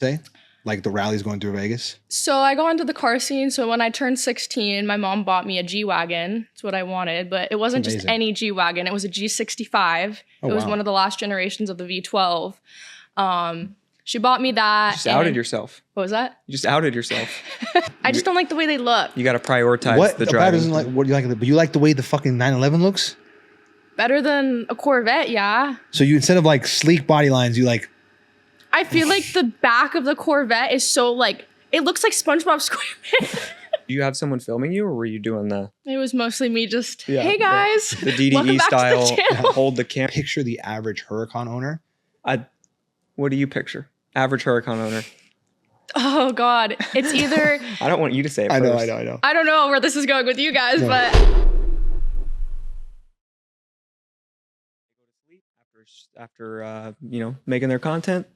Say? Like the rallies going through Vegas? So I got into the car scene. So when I turned 16, my mom bought me a G-Wagon. That's what I wanted. But it wasn't just any G-Wagon. It was a G65. It was one of the last generations of the V12. She bought me that. You just outed yourself. What was that? You just outed yourself. I just don't like the way they look. You got to prioritize the driving. What do you like? But you like the way the fucking 911 looks? Better than a Corvette, yeah. So you, instead of like sleek body lines, you like... I feel like the back of the Corvette is so like, it looks like SpongeBob SquarePants. Do you have someone filming you, or were you doing the... It was mostly me just, hey guys. The DDE style, hold the camera. Picture the average Huracan owner. What do you picture? Average Huracan owner. Oh God. It's either... I don't want you to say it first. I know. I don't know where this is going with you guys, but... After you know, making their content.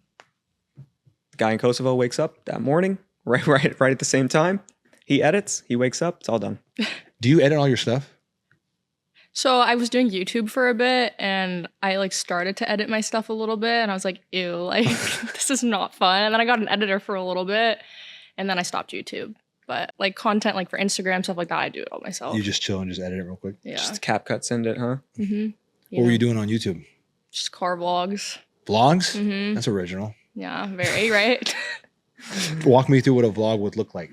The guy in Kosovo wakes up that morning, right at the same time. He edits, he wakes up, it's all done. Do you edit all your stuff? So I was doing YouTube for a bit and I like started to edit my stuff a little bit and I was like, ew, like this is not fun. And then I got an editor for a little bit and then I stopped YouTube. But like content like for Instagram, stuff like that, I do it all myself. You just chill and just edit it real quick? Yeah. Just CapCut send it, huh? Mm-hmm. What were you doing on YouTube? Just car vlogs. Vlogs? Mm-hmm. That's original. Yeah, very, right? Walk me through what a vlog would look like.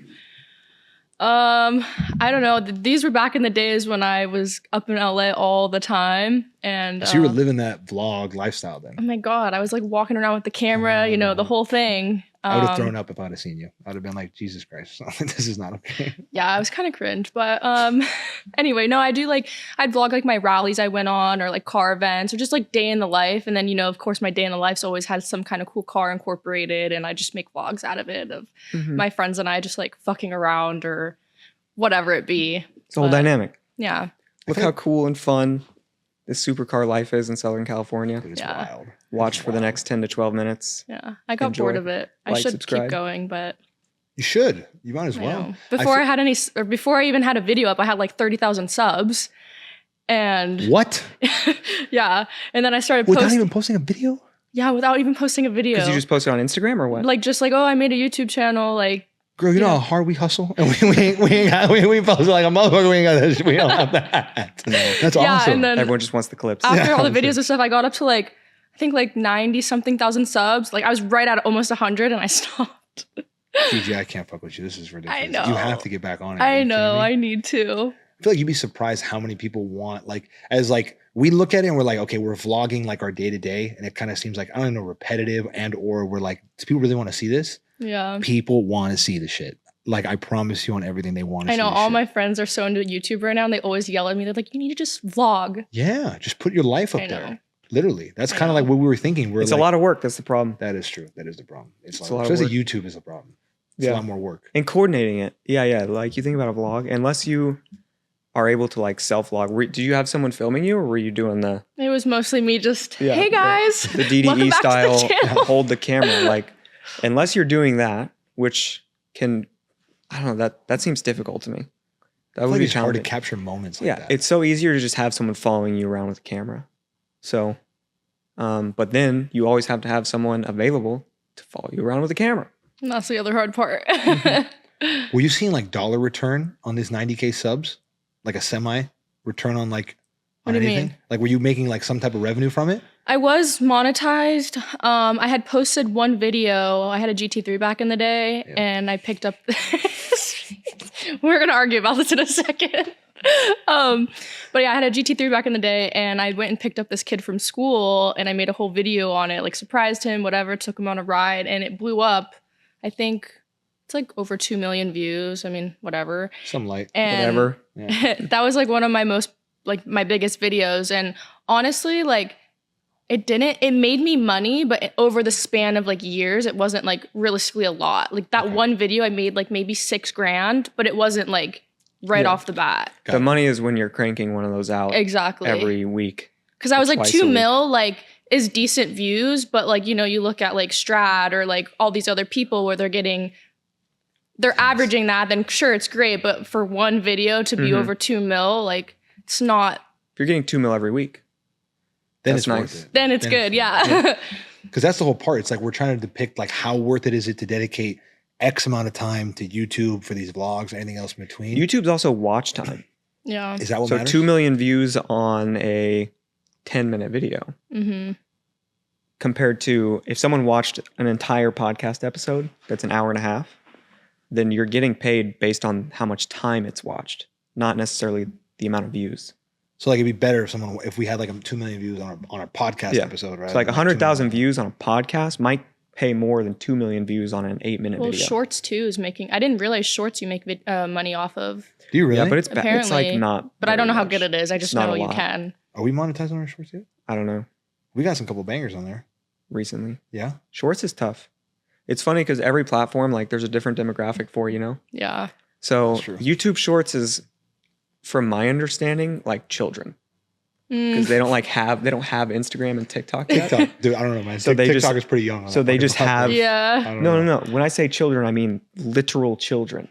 I don't know. These were back in the days when I was up in LA all the time. And so you were living that vlog lifestyle then? Oh my God. I was like walking around with the camera, you know, the whole thing. I would have thrown up if I'd have seen you. I'd have been like, Jesus Christ, this is not okay. Yeah, I was kind of cringe. But anyway, no, I'd vlog like my rallies I went on or like car events or just like day in the life. And then, you know, of course, my day in the life's always had some kind of cool car incorporated. And I just make vlogs out of it of my friends and I just like fucking around or whatever it be. It's a whole dynamic. Yeah. Look how cool and fun this supercar life is in Southern California. It's wild. Watch for the next 10 to 12 minutes. Yeah, I got bored of it. I should keep going, but you should. You might as well. Before I even had a video up, I had like 30,000 subs, and what? Yeah, and then I started without even posting a video. Yeah, without even posting a video. Because you just posted on Instagram or what? Like just like, oh, I made a YouTube channel, like. Girl, you know how hard we hustle, and we post like a motherfucker. We ain't got that. We don't have that. That's awesome. And then everyone just wants the clips. After all the videos and stuff, I got up to like I think like 90 something thousand subs. Like I was right at almost 100, and I stopped. Gigi, I can't fuck with you. This is ridiculous. I know. You have to get back on it. I know. I need to. I feel like you'd be surprised how many people want we look at it and we're like, okay, we're vlogging like our day to day, and it kind of seems like I don't know repetitive or we're like, do people really want to see this? Yeah. People want to see the shit. Like, I promise you on everything they want to see. I know all my friends are so into YouTube right now and they always yell at me. They're like, you need to just vlog. Yeah. Just put your life up there. Literally. That's kind of like what we were thinking. It's a lot of work. That's the problem. That is true. That is the problem. It's a lot of work. Especially YouTube is a problem. It's a lot more work. And coordinating it. Yeah. Like you think about a vlog, unless you are able to like self-vlog. Do you have someone filming you, or were you doing the... It was mostly me just, hey guys. The DDE style, hold the camera. Like, unless you're doing that, which can, I don't know, that seems difficult to me. That would be hard to capture moments like that. It's so easier to just have someone following you around with a camera. So, but then you always have to have someone available to follow you around with a camera. And that's the other hard part. Were you seeing like dollar return on these 90K subs? Like a semi return on like on anything? Mean? Like were you making like some type of revenue from it? I was monetized. I had posted one video. I had a GT3 back in the day, and I picked up this. We're gonna argue about this in a second. But yeah, I had a GT3 back in the day, and I went and picked up this kid from school, and I made a whole video on it, like surprised him, whatever, took him on a ride, and it blew up. I think it's like over 2 million views. I mean, whatever. Some light. And whatever. Yeah. That was like one of my my biggest videos. And honestly, like it made me money, but over the span of like years, it wasn't like realistically a lot. Like that one video I made like maybe $6,000, but it wasn't like right off the bat. The money is when you're cranking one of those out every week. Because I was like 2 mil, like is decent views, but like, you know, you look at like Strad or like all these other people where they're averaging that, then sure, it's great. But for one video to be over 2 mil, like it's not. If you're getting 2 mil every week, then that's it's nice. worth it. Then it's good, yeah. Because that's the whole part. It's like we're trying to depict like how worth it is it to dedicate X amount of time to YouTube for these vlogs, anything else in between. YouTube's also watch time. Yeah. Is that what So matters? 2 million views on a 10-minute video Mm-hmm. compared to if someone watched an entire podcast episode that's an hour and a half, then you're getting paid based on how much time it's watched, not necessarily the amount of views. So like it'd be better if we had like 2 million views on our podcast Yeah. episode, right? So like 100,000 views on a podcast might pay more than 2 million views on an 8-minute Well, video. Shorts too is making. I didn't realize Shorts you make money off of. Do you really? Yeah, but it's like Apparently. not. But I don't know how very good much. it is. I It's just not know a you lot. can. Are we monetizing our shorts yet? I don't know. We got some couple bangers on there. Recently, Yeah. Shorts is tough. It's funny because every platform, like, there's a different demographic for, Yeah. So That's true. YouTube Shorts is, from my understanding, like children because Mm. they don't have Instagram and TikTok yet. TikTok, dude, I don't know, man. So they TikTok just- is pretty young. on so that they fucking just platform. have- Yeah. I don't No, know. no, no. When I say children, I mean literal children,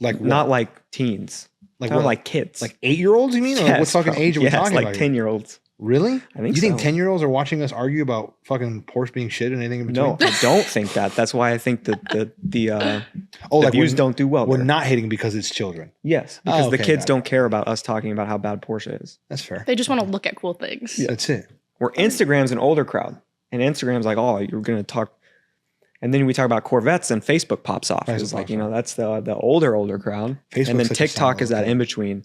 Like what? not like teens. like Kind of what? like kids. Like 8-year-olds? You mean? Or Yes, what fucking bro. age are we Yes, talking like about? 10-year-olds. Really? I think You think so. 10-year-olds are watching us argue about fucking Porsche being shit and anything in between? No, I don't think that. That's why I think that the Oh, the like views we're, don't do well. we're there. not hating because it's children. Yes, because the okay, kids got it. don't care about us talking about how bad Porsche is. That's fair. They just want to look at cool things. That's it. Where Instagram's an older crowd, and Instagram's like, oh, you're gonna talk, and then we talk about Corvettes, and Facebook pops off. Facebook It's like, pops off. that's the older crowd, Facebook's and then such a TikTok solid is that thing. in between,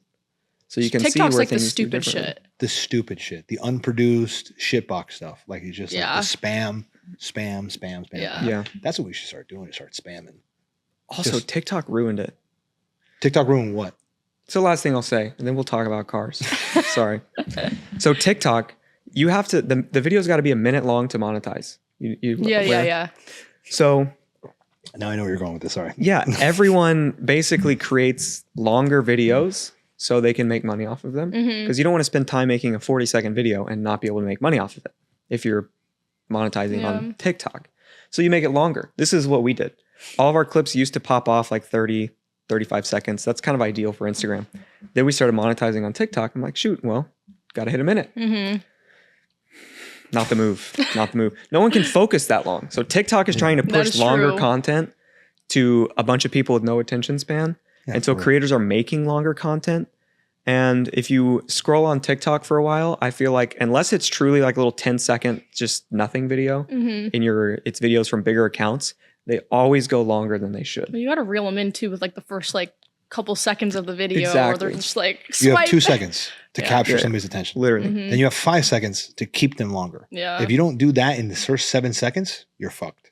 so you can see TikTok's where like the things do stupid differently. shit. The stupid shit. The unproduced shitbox stuff. Like it's just Yeah. like the spam. Yeah. Yeah. That's what we should start doing, is start spamming. Also, Just- TikTok ruined it. TikTok ruined what? It's the last thing I'll say, and then we'll talk about cars. Sorry. So TikTok, you have to the video's got to be a minute long to monetize. You Yeah. So Now I know where you're going with this. Sorry. yeah, everyone basically creates longer videos so they can make money off of them. Mm-hmm. Because you don't want to spend time making a 40-second video and not be able to make money off of it if you're monetizing Yeah. on TikTok. So you make it longer. This is what we did. All of our clips used to pop off like 30, 35 seconds. That's kind of ideal for Instagram. Then we started monetizing on TikTok. I'm like, shoot, well, got to hit a minute. Mm-hmm. Not the move. Not the move. No one can focus that long. So TikTok is trying to That push is longer true. content to a bunch of people with no attention span. Yeah, and so for real. creators are making longer content. And if you scroll on TikTok for a while, I feel like unless it's truly like a little 10-second just nothing video Mm-hmm. in it's videos from bigger accounts, they always go longer than they should. But you got to reel them in too with like the first like couple seconds of the video, or Exactly. they're just like You have swipe. 2 seconds to Yeah. capture Yeah. somebody's attention. Literally. Mhm. Then you have 5 seconds to keep them longer. Yeah, If you don't do that in the first 7 seconds, you're fucked.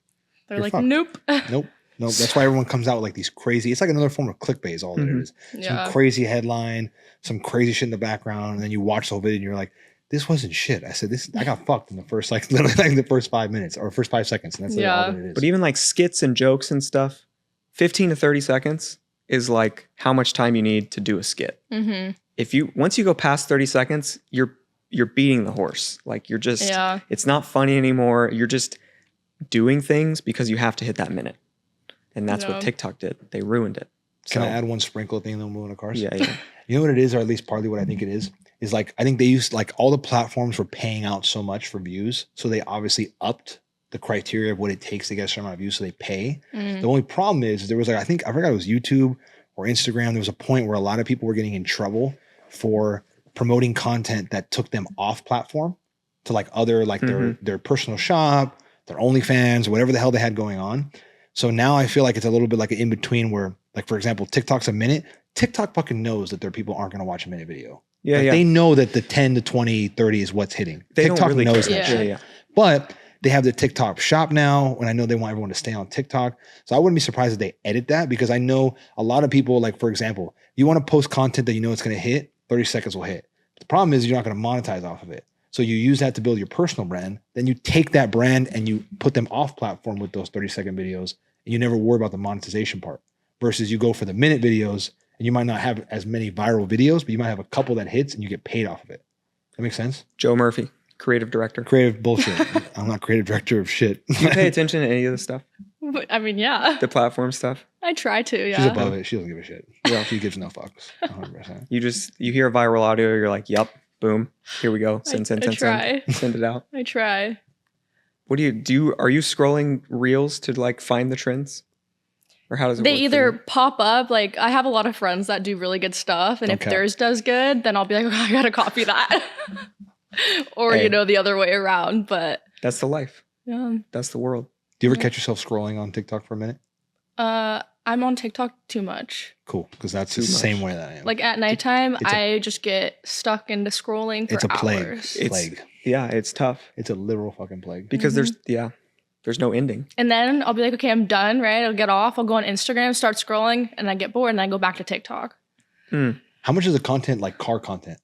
they're you're like, fucked. nope. Nope. Nope. That's why everyone comes out with like these crazy. It's like another form of clickbait. Is all that Mhm. it is. Yeah. Some crazy headline, some crazy shit in the background, and then you watch the whole video and you're like, "This wasn't shit." I said, "This." I got fucked in the first like literally like the first 5 minutes or first 5 seconds, and that's literally all Yeah. that it is. But even like skits and jokes and stuff, 15 to 30 seconds is like how much time you need to do a skit. Mm-hmm. Once you go past 30 seconds, you're beating the horse. Like you're just Yeah. it's not funny anymore. You're just doing things because you have to hit that minute. And that's Yeah. what TikTok did. They ruined it. Can So, I add one sprinkle thing? Then we'll move on to cars. Yeah, yeah. You know what it is, or at least partly what I think it is like I think they used like all the platforms were paying out so much for views, so they obviously upped the criteria of what it takes to get a certain amount of views, so they pay. Mm. The only problem is there was like I forgot it was YouTube or Instagram. There was a point where a lot of people were getting in trouble for promoting content that took them off platform to like other like their personal shop, their OnlyFans, whatever the hell they had going on. So now I feel like it's a little bit like an in between where, like for example, TikTok's a minute. TikTok fucking knows that their people aren't going to watch a minute video. Yeah, Like, yeah. They know that the 10 to 20, 30 is what's hitting. They TikTok don't really knows care. that Yeah. shit. Yeah. But they have the TikTok shop now, and I know they want everyone to stay on TikTok. So I wouldn't be surprised if they edit that, because I know a lot of people, like for example, you want to post content that you know it's going to hit, 30 seconds will hit. The problem is you're not going to monetize off of it. So you use that to build your personal brand. Then you take that brand and you put them off platform with those 30-second videos, and you never worry about the monetization part. Versus you go for the minute videos, and you might not have as many viral videos, but you might have a couple that hits and you get paid off of it. That makes sense? Joe Murphy, creative director. Creative bullshit. I'm not creative director of shit. Do you pay attention to any of this stuff? I mean, yeah, The platform stuff? I try to. Yeah. She's above it. She doesn't give a shit. Yeah, she gives no fucks. 100%. You hear viral audio, you're like, yup, boom, here we go. I Send try. it out. I try. What do you do? Are you scrolling reels to like find the trends? Or how does it They work for either you? pop up, like I have a lot of friends that do really good stuff, and if Okay. theirs does good, then I'll be like, oh, I gotta copy that. Or, Hey. the other way around. But That's the life. yeah. That's the world. Do you ever catch yourself scrolling on TikTok for a minute? I'm on TikTok too much. Cool, because that's Too the much. same way that I am. Like at nighttime, it's a- I just get stuck into scrolling for it's a plague. hours. It's Plague. Yeah, it's tough It's a literal fucking plague. because there's no ending. And then I'll be like, okay, I'm done, right? I'll get off. I'll go on Instagram, start scrolling, and I get bored, and then I go back to TikTok. How much is the content like car content?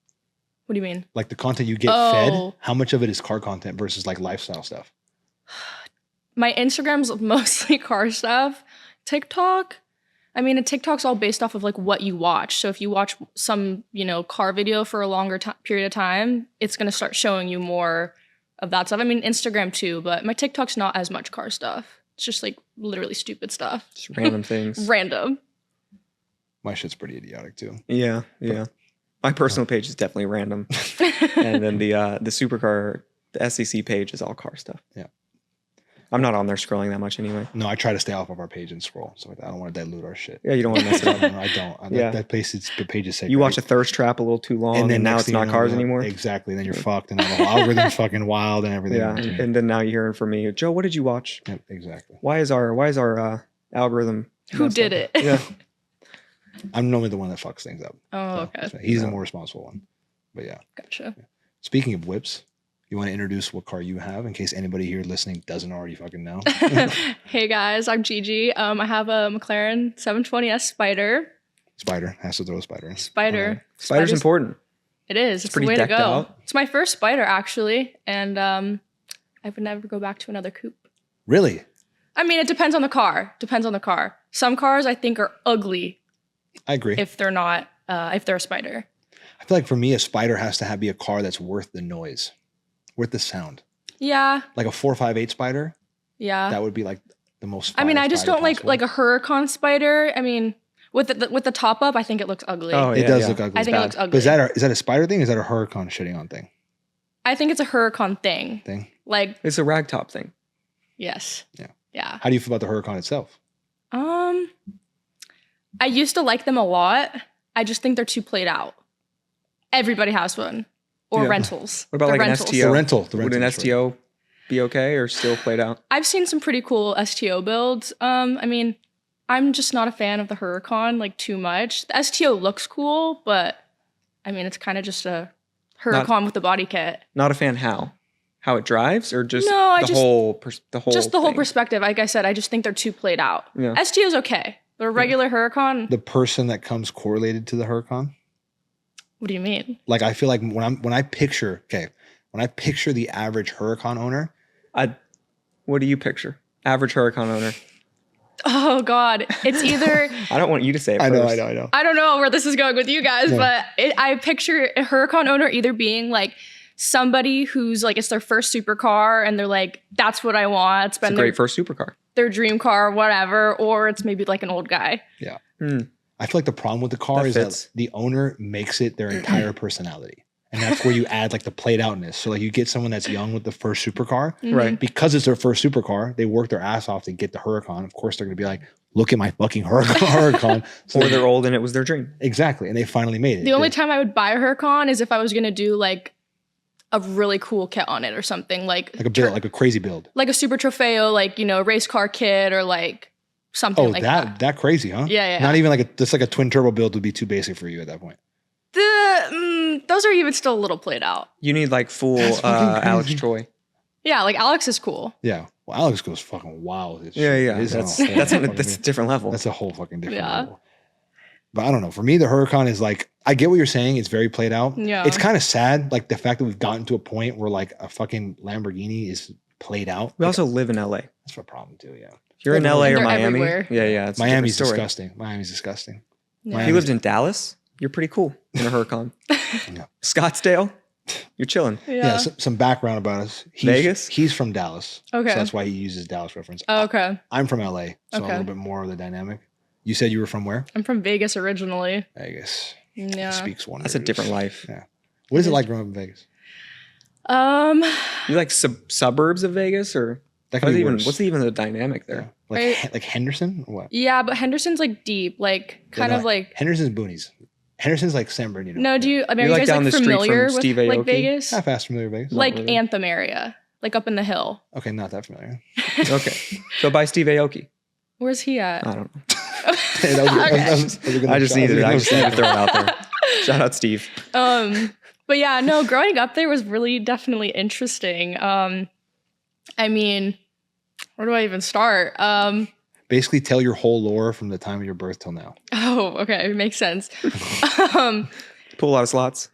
What do you mean? Like the content you get fed, how much of it is car content versus like lifestyle stuff? My Instagram's mostly car stuff. TikTok, I mean, a TikTok's all based off of like what you watch. So if you watch some, car video for a longer period of time, it's going to start showing you more of that stuff. I mean, Instagram too, but my TikTok's not as much car stuff. It's just like literally stupid stuff. Just random things. Random. My shit's pretty idiotic too. Yeah. My personal page is definitely random. And then the Supercar, the SCC page is all car stuff. Yeah. I'm not on there scrolling that much anyway. No, I try to stay off of our page and scroll. So I don't want to dilute our shit. Yeah, you don't want to mess it up. No, I don't. Yeah. That place, the page is sacred. You watch a thirst trap a little too long, and then now next it's thing not you know, cars yeah, anymore. Exactly. Then you're fucked, and then the whole algorithm's fucking wild and everything. Yeah, and then now you're hearing from me, Joe. What did you watch? Yeah, exactly. Why is our algorithm? Who messed did up? it? Yeah, I'm normally the one that fucks things up. Oh, So okay. he's the more responsible one. But yeah. Gotcha. Speaking of whips, you want to introduce what car you have in case anybody here listening doesn't already fucking know? Hey guys, I'm Gigi. I have a McLaren 720S Spider. Spider. Has to throw a spider in. Spider. Spider's important. It is. It's the pretty way to decked go. out. It's my first Spider actually, and I would never go back to another coupe. Really? I mean, it depends on the car. Some cars I think are ugly I agree. if they're not, if they're a Spider. I feel like for me, a spider has to be a car that's worth the noise, worth the sound. Yeah, Like a 458 Spider, yeah. that would be like the most. I mean, fire I just Spider don't possible. like a Huracan Spider. I mean, with the top up, I think it looks ugly. Oh, It yeah, does yeah. look ugly. I think it bad. looks ugly. But is that a spider thing? Or is that a Huracan shitting on thing? I think it's a Huracan thing. Like, It's a ragtop thing. yes. Yeah. Yeah. How do you feel about the Huracan itself? I used to like them a lot. I just think they're too played out. Everybody has one. Or Yeah. rentals. What about They're like rentals. an STO? The rental Would an is right. STO be okay or still played out? I've seen some pretty cool STO builds. I mean, I'm just not a fan of the Huracan like too much. The STO looks cool, but I mean, it's kind of just a Huracan with the body kit. Not a fan. How it drives, or just No, I the just- whole Just the whole thing? perspective. Like I said, I just think they're too played out. Yeah. STO's okay, but a regular Huracan, The person that comes correlated to the Huracan? what do you mean? Like I feel like when I picture the average Huracan owner, What do you picture? Average Huracan owner. Oh God, it's either I don't want you to say it I first. know. I don't know where this is going with you guys, Yeah. but I picture a Huracan owner either being like somebody who's like, it's their first supercar and they're like, that's what I want. It's a Spend great first supercar. their dream car, whatever. Or it's maybe like an old guy. Yeah. Hmm. I feel like the problem with the car That is fits. that the owner makes it their entire personality. And that's where you add like the played outness. So like you get someone that's young with the first supercar. Mhm. Right. Because it's their first supercar, they work their ass off to get the Huracan. Of course, they're going to be like, look at my fucking Huracan. So Or they're old and it was their dream. exactly. And they finally made it. The only time I would buy a Huracan is if I was going to do like a really cool kit on it or something like like a build, like a crazy build. like a Super Trofeo, like, race car kit or like something Oh, like that crazy, huh? Yeah. Not even like just like a twin turbo build would be too basic for you at that point. Those are even still a little played out. You need like full That's fucking Alex crazy. Troy. Yeah, like Alex is cool. Yeah. Well, Alex goes fucking wild. It's- Yeah. it's That's on a whole that's fucking- a different level. That's a whole fucking different Yeah. level. But I don't know. For me, the Huracan is like, I get what you're saying. It's very played out. Yeah. It's kind of sad, like the fact that we've gotten to a point where like a fucking Lamborghini is played out. We Like, also live in LA. that's a problem too. Yeah. If you're in LA or They're Miami, everywhere. yeah, it's Miami's a different story. disgusting. Miami's disgusting. Yeah. If you lived in Dallas, you're pretty cool in a Huracan. Yeah. Scottsdale, you're chilling. Yeah. Some background about us. Vegas? He's from Dallas. Okay. So that's why he uses Dallas reference. Oh, okay. I'm from LA. So a Okay. little bit more of the dynamic. You said you were from where? I'm from Vegas originally. Vegas. Yeah. Speaks wonders. That's a different life. Yeah. What is it like growing up in Vegas? You like suburbs of Vegas, or That could be what's even the dynamic there? Like Henderson or what? Yeah, but Henderson's like deep, like kind of like Henderson's boonies. Henderson's like San Bernardino. No, do you? I mean, You're are you like guys down like the street familiar from with Steve like Aoki? Vegas? Half fast familiar with Vegas. Like really. Anthem area, like up in the hill. Okay, not that familiar. Okay, so by Steve Aoki. Where's he at? I don't know. Hey, that was a good I just shot. needed That was a to good throw it shot. out there. Shout out Steve. But yeah, no, growing up there was really definitely interesting. I mean, where do I even start? Basically, tell your whole lore from the time of your birth till now. Oh, okay, it makes sense. Pull a lot of slots.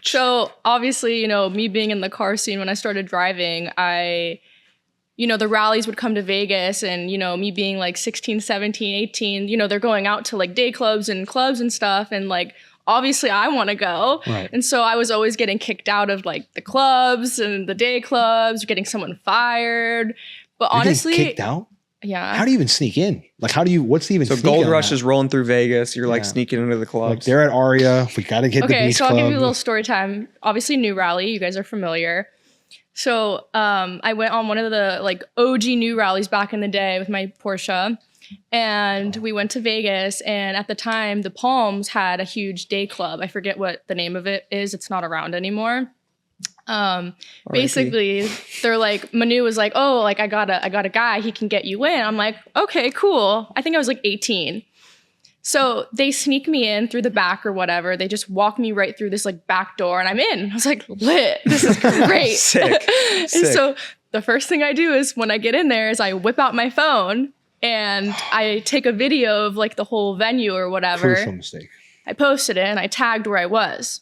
So obviously, you know, me being in the car scene when I started driving, the rallies would come to Vegas and, you know, me being like 16, 17, 18, you know, they're going out to like day clubs and stuff. And like, obviously I want to go. Right. And so I was always getting kicked out of like the clubs and the day clubs, getting someone fired. But You're getting honestly, kicked out? yeah. How do you even sneak in? Like, what's even So sneak Gold on Rush that? is rolling through Vegas. You're like Yeah. sneaking into the Like, clubs. they're at Aria. We got to get the Okay, beach so I'll club. give you a little story time. Obviously, New Rally, you guys are familiar. So I went on one of the like OG New Rallies back in the day with my Porsche, and we went to Vegas. And at the time, the Palms had a huge day club. I forget what the name of it is. It's not around anymore. Basically, they're like, Manu was like, oh, like I got a guy, he can get you in. I'm like, okay, cool. I think I was like 18. So they sneak me in through the back or whatever. They just walk me right through this like back door and I'm in. I was like, lit. This is great. Sick. And Sick. so the first thing I do is when I get in there is I whip out my phone and I take a video of like the whole venue or whatever. Crucial mistake. I posted it and I tagged where I was.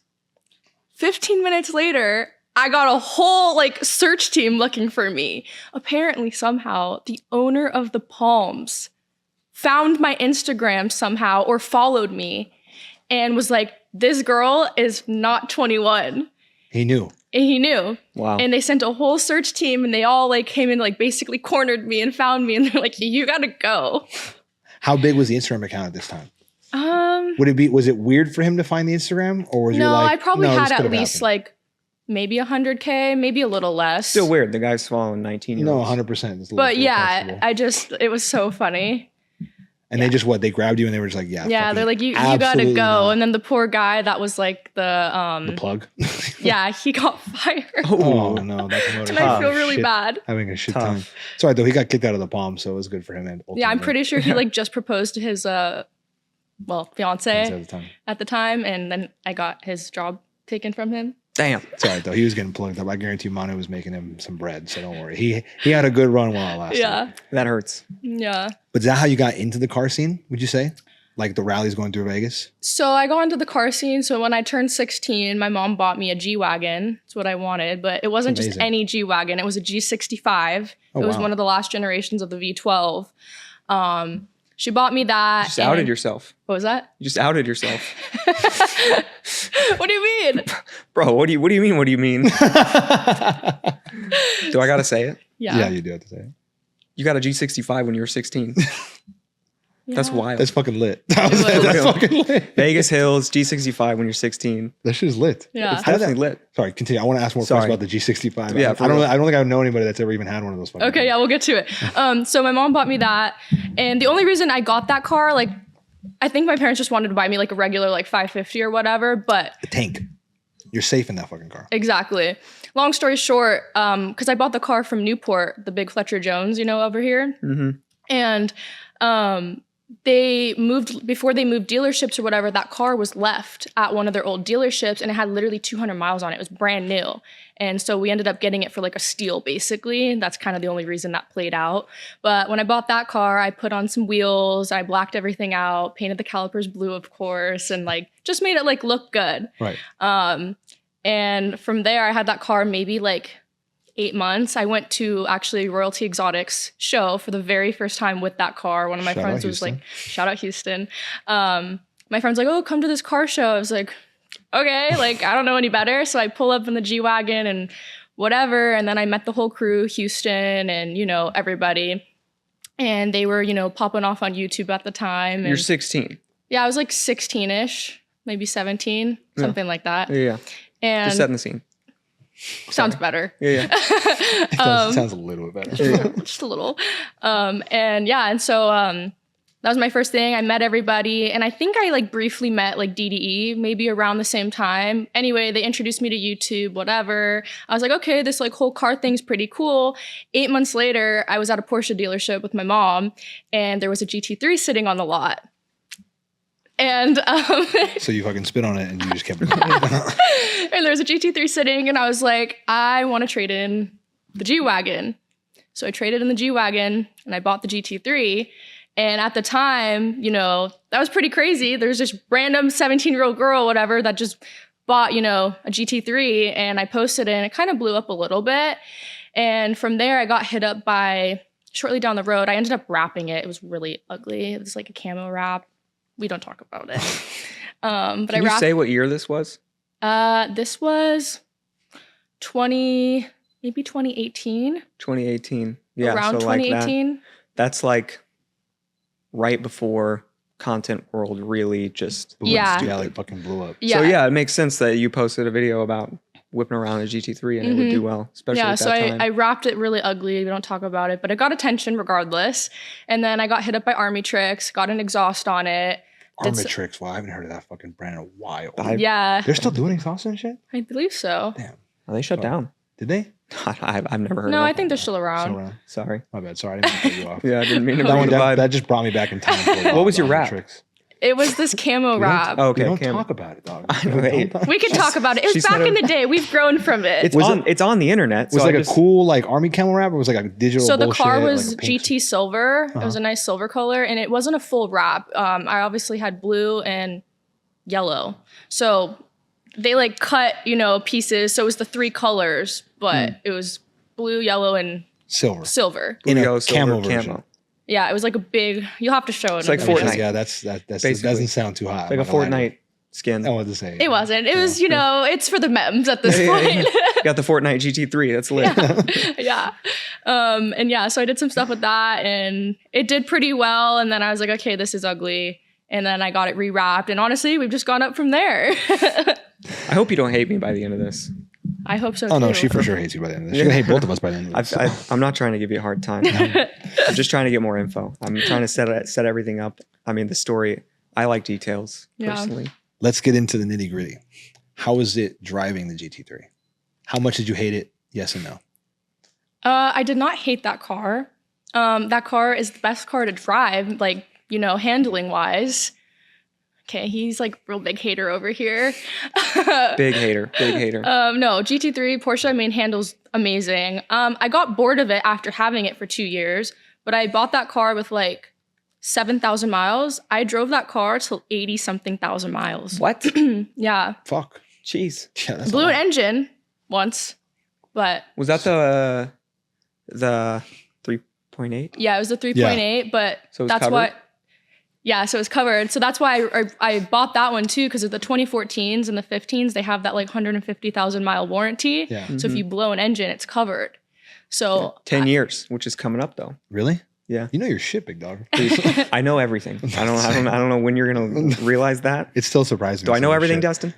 15 minutes later, I got a whole like search team looking for me. Apparently, somehow, the owner of the Palms found my Instagram somehow or followed me and was like, this girl is not 21. He knew. And he knew. Wow. And they sent a whole search team and they all like came and like basically cornered me and found me and they're like, you gotta go. How big was the Instagram account at this time? Um, Was it weird for him to find the Instagram? Or was you no, like, I probably no, had this at could've least happened? like maybe 100K, maybe a little less. Still weird. The guy's following 19-year-olds. No, 100%. It's a But little yeah, questionable. it was so funny. And they just they grabbed you and they were just like, yeah. Yeah, fucking they're like, you gotta absolutely go. not. And then the poor guy that was like The plug. yeah, he got fired. Oh no, that's And I feel really shit. bad. Having a shit Tough. time. Sorry though, he got kicked out of the Palm, so it was good for him. And Yeah, I'm pretty sure he like just proposed to his fiance at the time. at the time, and then I got his job taken from him. Damn. Sorry though, he was getting plugged up. I guarantee Manu was making him some bread, so don't worry. He had a good run while it lasted. Yeah. That hurts. Yeah. But is that how you got into the car scene? Would you say, like the rallies going through Vegas? So I got into the car scene. So when I turned 16, my mom bought me a G-Wagon. It's what I wanted, but it wasn't just Amazing. any G-Wagon. It was a G65. Oh, it was wow. one of the last generations of the V12. She bought me that. You just outed and- yourself. What was that? You just outed yourself. What do you mean? Bro, what do you mean? What do you mean? Do I gotta say it? Yeah, you do have to say it. You got a G65 when you were 16. That's Yeah. wild. That's fucking lit. was. That's fucking lit. Vegas Hills, G65 when you're 16. That shit is lit. Yeah. It's definitely lit. Sorry, continue. I want to ask more Sorry. questions about the G65. Yeah, I don't think I know anybody that's ever even had one of those. Fucking Okay, things. yeah, we'll get to it. So my mom bought me that, and the only reason I got that car, like, I think my parents just wanted to buy me like a regular like 550 or whatever. But The tank. You're safe in that fucking car. exactly. Long story short, because I bought the car from Newport, the big Fletcher Jones, you know, over here, and before they moved dealerships or whatever, that car was left at one of their old dealerships and it had literally 200 miles on it. It was brand new. And so we ended up getting it for like a steal, basically. That's kind of the only reason that played out. But when I bought that car, I put on some wheels, I blacked everything out, painted the calipers blue, of course, and like just made it like look good. Right. And from there, I had that car maybe like 8 months. I went to actually Royalty Exotics show for the very first time with that car. One of my Shout friends out was like, Houston. shout out Houston. My friend's like, oh, come to this car show. I was like, okay, like I don't know any better. So I pull up in the G-Wagon and whatever. And then I met the whole crew, Houston and, you know, everybody. And they were, you know, popping off on YouTube at the time. And You're 16. yeah, I was like 16-ish, maybe 17, something like that. Yeah. And Just setting the scene. sounds better. Yeah. It sounds a little bit better. Just a little. And so that was my first thing. I met everybody, and I think I like briefly met like DDE maybe around the same time. Anyway, they introduced me to YouTube, whatever. I was like, okay, this like whole car thing's pretty cool. 8 months later, I was at a Porsche dealership with my mom, and there was a GT3 sitting on the lot. And So you fucking spit on it and you just kept it. and there was a GT3 sitting, and I was like, I want to trade in the G-Wagon. So I traded in the G-Wagon, and I bought the GT3. And at the time, you know, that was pretty crazy. There's this random 17-year-old girl, whatever, that just bought, you know, a GT3, and I posted it, and it kind of blew up a little bit. And from there, I got hit up by, shortly down the road, I ended up wrapping it. It was really ugly. It was like a camo wrap. We don't talk about it. But Can you say what year this was? This was 2018. 2018. Yeah, Around so 2018. Like that's like right before content world really just Yeah. Yeah, like fucking blew up. Yeah. So yeah, it makes sense that you posted a video about whipping around a GT3 and it would do well, especially Yeah, at that so time. I wrapped it really ugly. We don't talk about it, but it got attention regardless. And then I got hit up by Army Tricks, got an exhaust on it. Armatrix. Wow, I haven't heard of that fucking brand in a while. Yeah, They're still doing exhaust and shit? I believe so. Damn. Are they shut down? Did they? I've never heard No, of I it. think they're still around. Still around. Sorry. My bad. Sorry, I didn't mean to cut you off. Yeah, I didn't mean to That bring one, the vibe. that just brought me back in time. For What was your rap? Armatrix. It was this camo wrap. Oh, okay, We don't Cam. talk about it, dog. I know, hey. We can talk about it. It she was back said in the day. We've grown from it. It's on the internet. Was so like I a just- cool like army camel wrap, or was it like a digital? So the bullshit, car like was a pink- GT silver. It was a nice silver color, and it wasn't a full wrap. I obviously had blue and yellow. So they like cut, you know, pieces. So it was the three colors, but it was blue, yellow, and silver silver. in a Yellow, silver, camo version. Yeah, it was like a big. You'll have to show it. It's like in the video. Fortnite. Yeah, that Basically. doesn't sound too hot. like a Fortnite skin. I wanted to say It wasn't. It was, you know, it's for the memes at this point. Got the Fortnite GT3. That's lit. Yeah. And yeah, so I did some stuff with that, and it did pretty well. And then I was like, okay, this is ugly. And then I got it rewrapped. And honestly, we've just gone up from there. I hope you don't hate me by the end of this. I hope so Oh no, too. she for sure hates you by the end of this. She's gonna hate both of us by the end of this. I'm not trying to give you a hard time. I'm just trying to get more info. I'm trying to set everything up. I mean, the story. I like details personally. Let's get into the nitty gritty. How was it driving the GT3? How much did you hate it? Yes and no. I did not hate that car. That car is the best car to drive, like, you know, handling wise. Okay, he's like real big hater over here. Big hater. Big hater. No, GT3 Porsche, I mean, handles amazing. I got bored of it after having it for 2 years, but I bought that car with like 7,000 miles. I drove that car till 80 something thousand miles. What? Yeah. Fuck. Jeez. Yeah, that's Blew a an lot. engine once, but Was that the 3.8? yeah, it was the 3.8, but So it was that's covered? what. Yeah, so it's covered. So that's why I bought that one too, because of the 2014s and the 15s, they have that like 150,000 mile warranty. Yeah. So if you blow an engine, it's covered. So 10 years, which is coming up though. Really? Yeah. You know your shit, big dog. I know everything. I don't know when you're gonna realize that. It still surprises me. Do I know some of everything, shit. Dustin?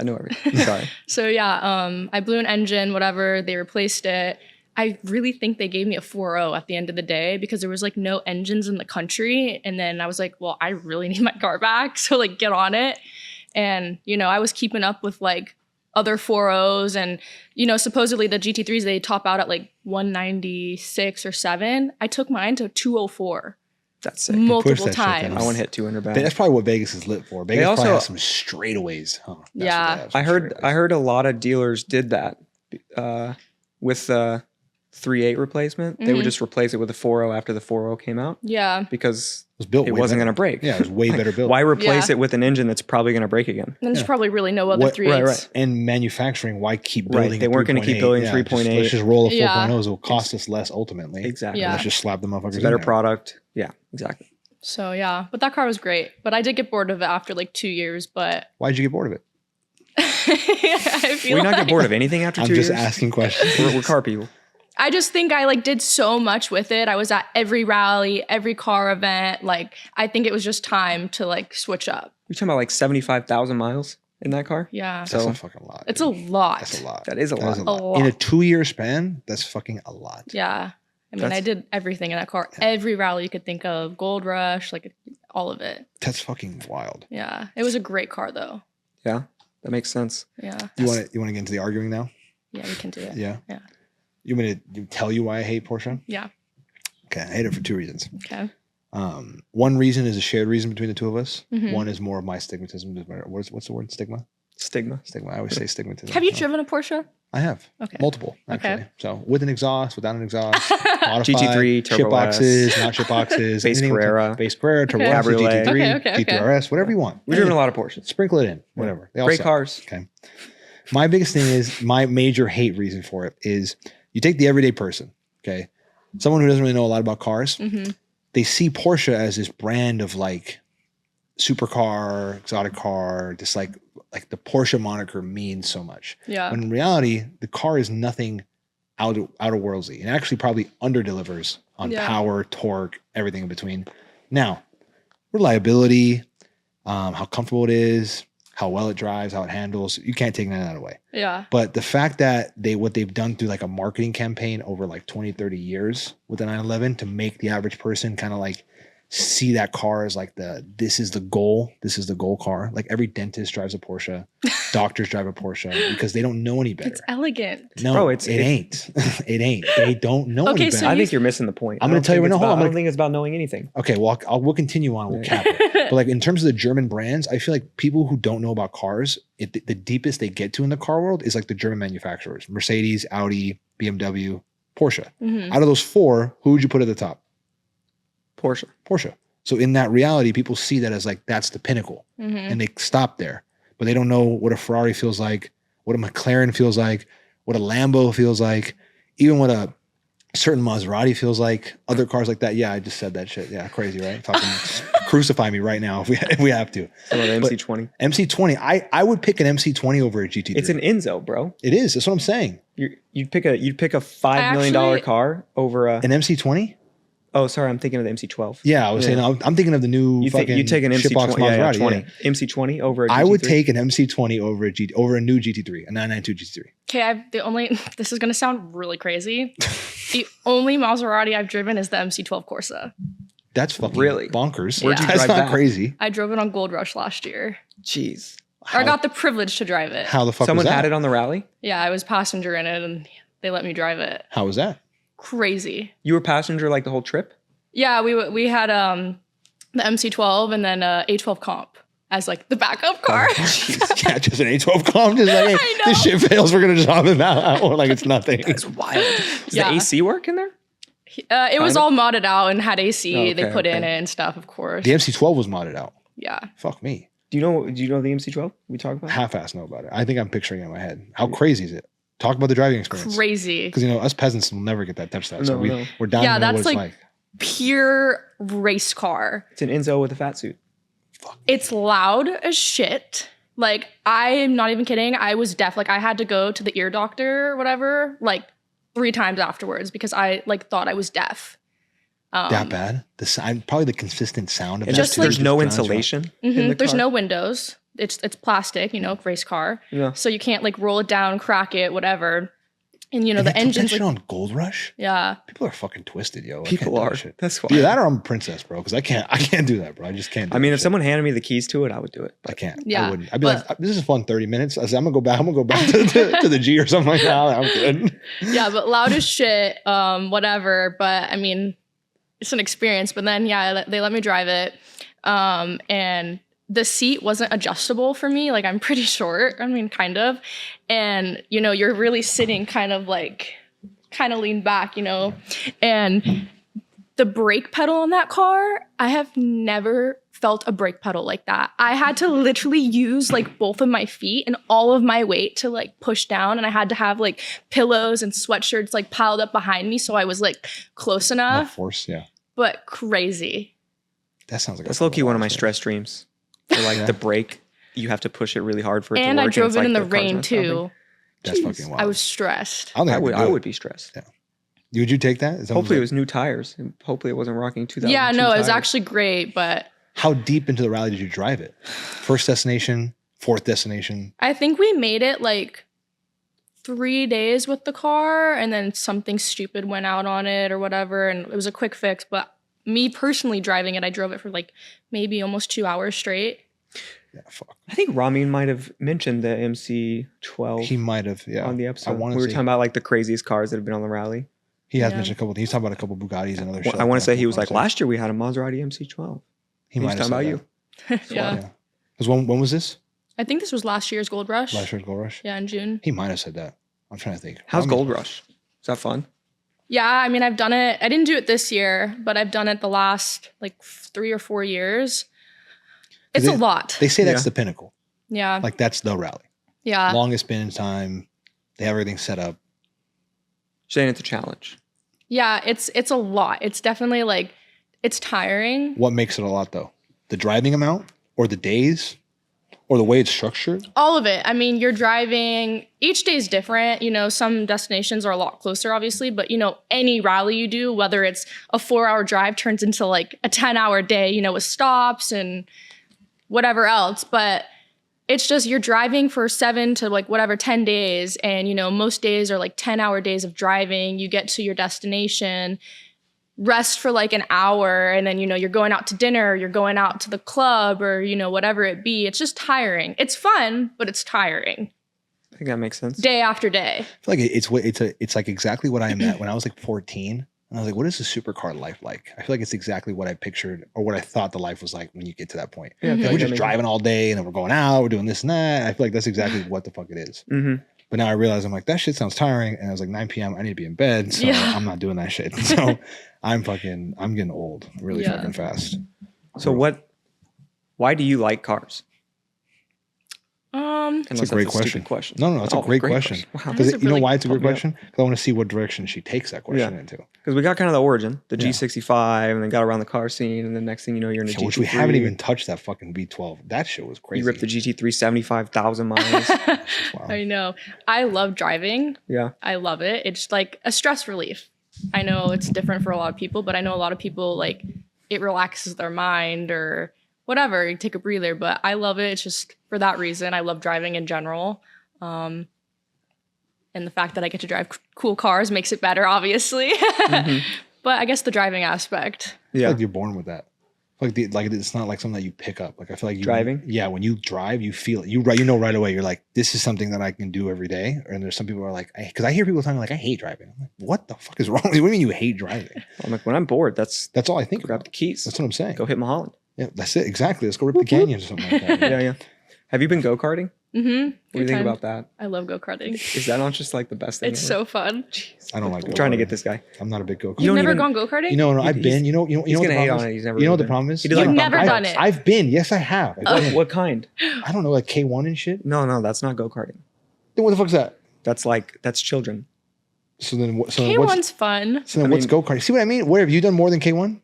I know everything. Sorry. So yeah, I blew an engine, whatever, they replaced it. I really think they gave me a 4.0 at the end of the day because there was like no engines in the country. And then I was like, well, I really need my car back. So like get on it. And, you know, I was keeping up with like other 4.0s and, you know, supposedly the GT3s, they top out at like 196 or 7. I took mine to 204 That's sick. multiple that shit down. times. I want to hit 200 back. That's probably what Vegas is lit for. Vegas also- probably has some straightaways, huh? That's Yeah. what they have, I some heard straightaways. a lot of dealers did that with the 3.8 replacement. They would just replace it with a 4.0 after the 4.0 came out Yeah. because It was built it way wasn't better. going to break. Yeah, it was way better built. Why replace Yeah. it with an engine that's probably going to break again? And there's probably really no other 3.8s. right. And manufacturing, why keep Right, building? they weren't gonna keep 3.8? building Yeah, 3.8. Let's just roll a 4.0s. Yeah. It will cost us less ultimately. Exactly. Yeah. Let's just slap the motherfuckers. It's a in better there. product. Yeah, exactly. So yeah, but that car was great. But I did get bored of it after like 2 years, but Why'd you get bored of it? I feel We not like get bored of anything after I'm 2 just years? asking questions. We're car people. I just think I like did so much with it. I was at every rally, every car event. Like I think it was just time to like switch up. You're talking about like 75,000 miles? in that car. Yeah. That's So a fucking lot. It's dude. a lot. That's a lot. that is a That is lot. A lot. In a 2-year span, that's fucking a lot. Yeah. I mean, I That's- did everything in that car. Yeah. Every rally you could think of, Gold Rush, like all of it. That's fucking wild. Yeah. It was a great car though. Yeah, that makes sense. Yeah. You want to get into the arguing now? Yeah, we can do it. Yeah. Yeah. You want me to tell you why I hate Porsche? Yeah. Okay, I hate it for 2 reasons. Okay. One reason is a shared reason between the two of us. Mhm. One is more of my stigmatism. What's the word? Stigma. Stigma. Stigma. I always say stigmatism. Have you So, driven a Porsche? I have Okay. multiple Okay. actually. So with an exhaust, without an exhaust, modified, GT3, ship Turbo boxes, not ship boxes, Base anything- Carrera. base Carrera, Turbo Okay. S, Cabriolet. GT3, Okay. GTRS, whatever you want. We've driven a lot of Porsches. Sprinkle it in, whatever. They all Great suck. cars. Okay. My biggest thing is my major hate reason for it is you take the everyday person, okay, someone who doesn't really know a lot about cars. Mm-hmm. They see Porsche as this brand of like supercar, exotic car, just like the Porsche moniker means so much. Yeah. When in reality, the car is nothing out of worldsy and actually probably under delivers on Yeah. power, torque, everything in between. Now, reliability, how comfortable it is, how well it drives, how it handles, you can't take none of that away. Yeah. But the fact that what they've done through like a marketing campaign over like 20, 30 years with the 911 to make the average person kind of like see that car as like this is the goal car. Like every dentist drives a Porsche, doctors drive a Porsche because they don't know any better. It's elegant. No, Bro, it ain't. It ain't. They don't know Okay, any so better. I think you're missing the point. I'm gonna tell you right now, hold on, I I'm don't gonna- think it's about knowing anything. Okay, well, we'll continue on. We'll cap it. But like in terms of the German brands, I feel like people who don't know about cars, the deepest they get to in the car world is like the German manufacturers: Mercedes, Audi, BMW, Porsche. Mhm. Out of those four, who would you put at the top? Porsche. Porsche. So in that reality, people see that as like that's the pinnacle, Mhm. and they stop there. But they don't know what a Ferrari feels like, what a McLaren feels like, what a Lambo feels like, even what a certain Maserati feels like. Other cars like that. Yeah, I just said that shit. Yeah, crazy, right? Fucking crucify me right now if we have to. Some of the But- MC20. MC20. I would pick an MC20 over a GT3. It's an Enzo, bro. It is. That's what I'm saying. You'd pick a $5 million Actually- car over a. An MC20. Oh, sorry, I'm thinking of the MC12. Yeah, I was saying. I'm thinking of the new You fucking take an shitbox MC20, yeah, Maserati. 20. Yeah. MC20 over a GT3. I would take an MC20 over a new GT3, a 992 GT3. Okay, this is gonna sound really crazy. The only Maserati I've driven is the MC12 Corsa. That's fucking Really? bonkers. Where'd you That's drive not that? crazy. I drove it on Gold Rush last year. Jeez. Or I got the privilege to drive it. How the fuck Someone was that? had it on the rally? Yeah, I was passenger in it and they let me drive it. How was that? Crazy. You were passenger like the whole trip? Yeah, we had the MC12 and then A12 Comp as like the backup car. Yeah, just an A12 comp. Just like, hey, I know. this shit fails. We're gonna drop it out like it's nothing. That's wild. Does Yeah. the AC work in there? It was Kinda? all modded out and had AC. Oh, they okay, put in okay. it and stuff, of course. The MC12 was modded out. Yeah. Fuck me. Do you know the MC12 we talked about? Half-ass know about it. I think I'm picturing it in my head. How crazy is it? Talk about the driving experience. Crazy. Because us peasants will never get that touch that. So No, no. we're down Yeah, to know what that's it's like- like. Pure race car. It's an Enzo with a fat suit. It's loud as shit. Like, I'm not even kidding. I was deaf. Like, I had to go to the ear doctor or whatever, like 3 times afterwards because I like thought I was deaf. That bad? The sound, probably the consistent sound of And that Just too, there's just no drowns you out. insulation. in the There's car. no windows. It's plastic, race car. Yeah. So you can't like roll it down, crack it, whatever. And And the they put that engine's shit like, on Gold Rush. yeah. People are fucking twisted, yo. I People can't do are. that shit. That's why. Either that or I'm a princess, bro. Because I can't do that, bro. I just can't. Do I mean, that if shit. someone handed me the keys to it, I would do it. I can't. Yeah, I wouldn't. I'd be but- like, this is a fun 30 minutes. I said, I'm gonna go back. to the G or something like that. I'm good. Yeah, but loud as shit, whatever. But I mean, it's an experience. But then, yeah, they let me drive it. And the seat wasn't adjustable for me. Like, I'm pretty short. I mean, kind of. And, you're really sitting kind of lean back, And the brake pedal on that car, I have never felt a brake pedal like that. I had to literally use like both of my feet and all of my weight to like push down. And I had to have like pillows and sweatshirts like piled up behind me. So I was like close No enough, force. Yeah. but crazy. That sounds like That's a low-key one of my wild stress dreams. For like Yeah. the brake, you have to push it really hard for it And to I work. drove it's it like in the car's rain not stopping. too. That's Jeez. fucking wild. I was stressed. I don't think I do would it. be stressed. Would you take that? Is that Hopefully it like- was new tires. And hopefully it wasn't rocking 2000. Yeah, no, it was actually great, but How deep into the rally did you drive it? First destination, fourth destination? I think we made it like 3 days with the car, and then something stupid went out on it or whatever, and it was a quick fix. But me personally driving it, I drove it for like maybe almost 2 hours straight. Yeah, fuck. I think Ramin might have mentioned the MC12 He might have, yeah. on the episode. I We want were to talking about like the craziest cars that have been on the rally. He has Yeah. mentioned a couple. He's talking about a couple Bugattis and other shit. I want to say he was like, last. last year we had a Maserati MC12. He He's might have talking said about that. you. Yeah. Because when was this? I think this was last year's Gold Rush. Last year's Gold Rush. Yeah, in June. He might have said that. I'm trying to think. How's Gold Rush? Is that fun? Yeah, I mean, I've done it. I didn't do it this year, but I've done it the last like 3 or 4 years. It's a lot. They say that's Yeah. the pinnacle. Yeah. Like that's the rally. Yeah. Longest spin in time. They have everything set up. Saying it's a challenge. Yeah, it's a lot. It's definitely like, it's tiring. What makes it a lot though? The driving amount, or the days, or the way it's structured? All of it. I mean, you're driving, each day is different. You know, some destinations are a lot closer, obviously, but you know, any rally you do, whether it's a 4-hour drive turns into like a 10-hour day, you know, with stops and whatever else. But it's just you're driving for 7 to like whatever 10 days. And, you know, most days are like 10-hour days of driving. You get to your destination, rest for like an hour, and then, you know, you're going out to dinner, you're going out to the club, or, you know, whatever it be. It's just tiring. It's fun, but it's tiring I think that makes sense. day after day. I feel like it's like exactly what I'm at when I was like 14. And I was like, what is a supercar life like? I feel like it's exactly what I pictured or what I thought the life was like when you get to that point. Yeah, I Mhm. feel Like, like we're that just makes driving all day and then we're going out, we're doing this and that. I feel like that's exactly what the fuck it is. Mm-hmm. But now I realize I'm like, that shit sounds tiring. And I was like, 9 p.m. I need to be in bed. So Yeah. I'm not doing that shit. So I'm getting old really Yeah. fucking fast. So why do you like cars? It's Unless a great that's question. stupid question. No, it's a great question. Wow. That Because is a you know really why it's a great pump me up. question? Because I want to see what direction she takes that question Yeah. into. Because we got kind of the origin, the Yeah. G65, and then got around the car scene, and then next thing you know, you're in a Shit, GT3. which we haven't even touched that fucking V12. That shit was crazy. You ripped the GT3 75,000 miles. Wow. I know. I love driving. Yeah. I love it. It's like a stress relief. I know it's different for a lot of people, but I know a lot of people like it relaxes their mind or whatever. You take a breather, but I love it. It's just for that reason. I love driving in general. And the fact that I get to drive cool cars makes it better, obviously. Mhm. But I guess the driving aspect. I feel Yeah. like you're born with that. Like it's not like something that you pick up. Like I feel like Driving? Yeah, when you drive, you feel it. You know right away. You're like, this is something that I can do every day. And there's some people who are like, because I hear people talking like, I hate driving. I'm like, what the fuck is wrong? What do you mean you hate driving? I'm like, when I'm bored, that's That's all I think grab about. the keys. That's what I'm saying. Go hit Mulholland. Yeah, that's it. Exactly. Let's go rip the canyons or something like that. Yeah, yeah. Have you been go-karting? Mm-hmm. What do you think about that? I love go-karting. Is that not just like the best thing It's ever? so fun. I don't like I'm trying to get go-karting. this guy. I'm not a big go-kart. You You've don't never even- gone go-karting? You know, I've He's- been. You know He's what gonna the hate problem on is? it. He's never You know what really the problem is? He did You've like never bumper done cars. it. I've been. Yes, I have. What kind? I don't know, like K1 and shit. No, that's not go-karting. Then what the fuck's that? That's children. So then, so then what's K1's fun. so then I what's mean- go-karting? See what I mean? Where have you done more than K1?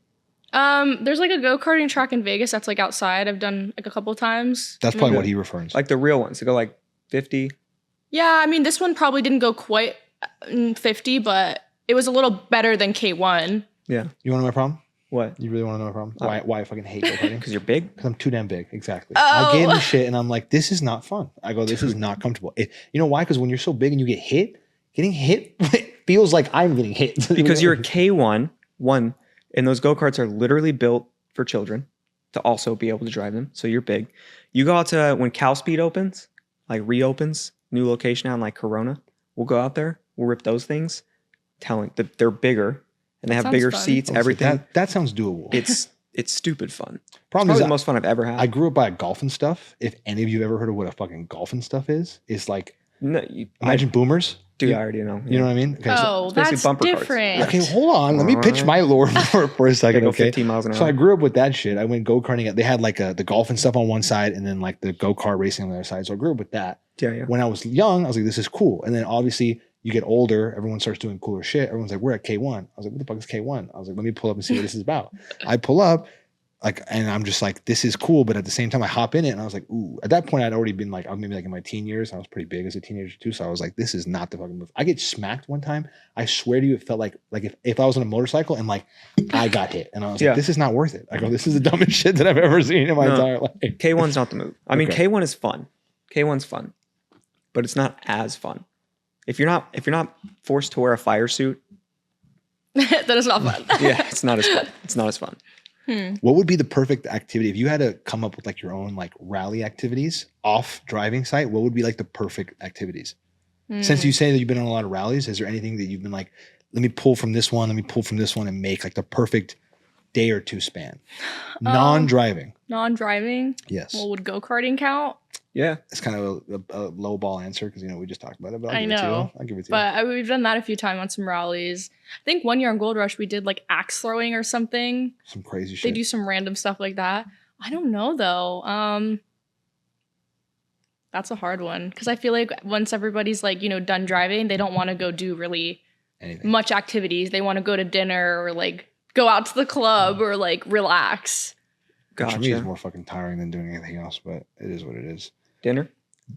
There's like a go-karting track in Vegas that's like outside. I've done like a couple times. That's probably Yeah. what he refers. Like the real ones. They go like 50. Yeah, I mean, this one probably didn't go quite 50, but it was a little better than K1. Yeah. You want to know my problem? What? You really want to know my problem? Why I fucking hate go-karting? Because you're big? Because I'm too damn big. Exactly. Oh. I get in the shit and I'm like, this is not fun. I go, this is not comfortable. You know why? Because when you're so big and you get hit, getting hit feels like I'm getting hit. Because you're a K1, and those go-karts are literally built for children to also be able to drive them. So you're big. You go out to, when Cow Speed opens, like reopens, new location out in like Corona, we'll go out there, we'll rip those things, telling that they're bigger and they have Sounds bigger fun. seats, everything. That sounds doable. It's stupid fun. It's Problem probably is, the most fun I've ever had. I grew up by a golf and stuff. If any of you have ever heard of what a fucking golf and stuff is, it's like, No, imagine boomers. dude, I already know. You know what I mean? Okay, Oh, it's basically that's bumper cars. different. okay, hold on. Let me pitch my lore for a They second. go Okay. 15 miles an hour. So I grew up with that shit. I went go-karting. They had like the golf and stuff on one side and then like the go-kart racing on the other side. So I grew up with that. yeah. When I was young, I was like, this is cool. And then obviously you get older, everyone starts doing cooler shit. Everyone's like, we're at K1. I was like, what the fuck is K1? I was like, let me pull up and see what this is about. I pull up, like, and I'm just like, this is cool. But at the same time, I hop in it and I was like, ooh. At that point, I'd already been like, I was maybe like in my teen years. I was pretty big as a teenager too. So I was like, this is not the fucking move. I get smacked one time. I swear to you, it felt like if I was on a motorcycle and like I got hit. And I was Yeah. like, this is not worth it. I go, this is the dumbest shit that I've ever seen in my No. entire life. K1's not the move. I mean, Okay. K1 is fun. K1's fun, but it's not as fun. If you're not forced to wear a fire suit, That is not fun. yeah, it's not as fun. It's not as fun. What would be the perfect activity if you had to come up with like your own like rally activities off driving site? What would be like the perfect activities? Since you say that you've been on a lot of rallies, is there anything that you've been like, let me pull from this one, and make like the perfect day or two span? Non-driving. Non-driving? Yes. Well, would go-karting count? Yeah. It's kind of a low ball answer because, we just talked about it, but I know. I'll give it to you. But we've done that a few times on some rallies. I think one year on Gold Rush, we did like axe throwing or something. Some crazy They shit. do some random stuff like that. I don't know though. That's a hard one because I feel like once everybody's like, done driving, they don't want to go do really Anything. much activities. They want to go to dinner or like go out to the club or like relax. Which for me is Gotcha. more fucking tiring than doing anything else, but it is what it is. Dinner?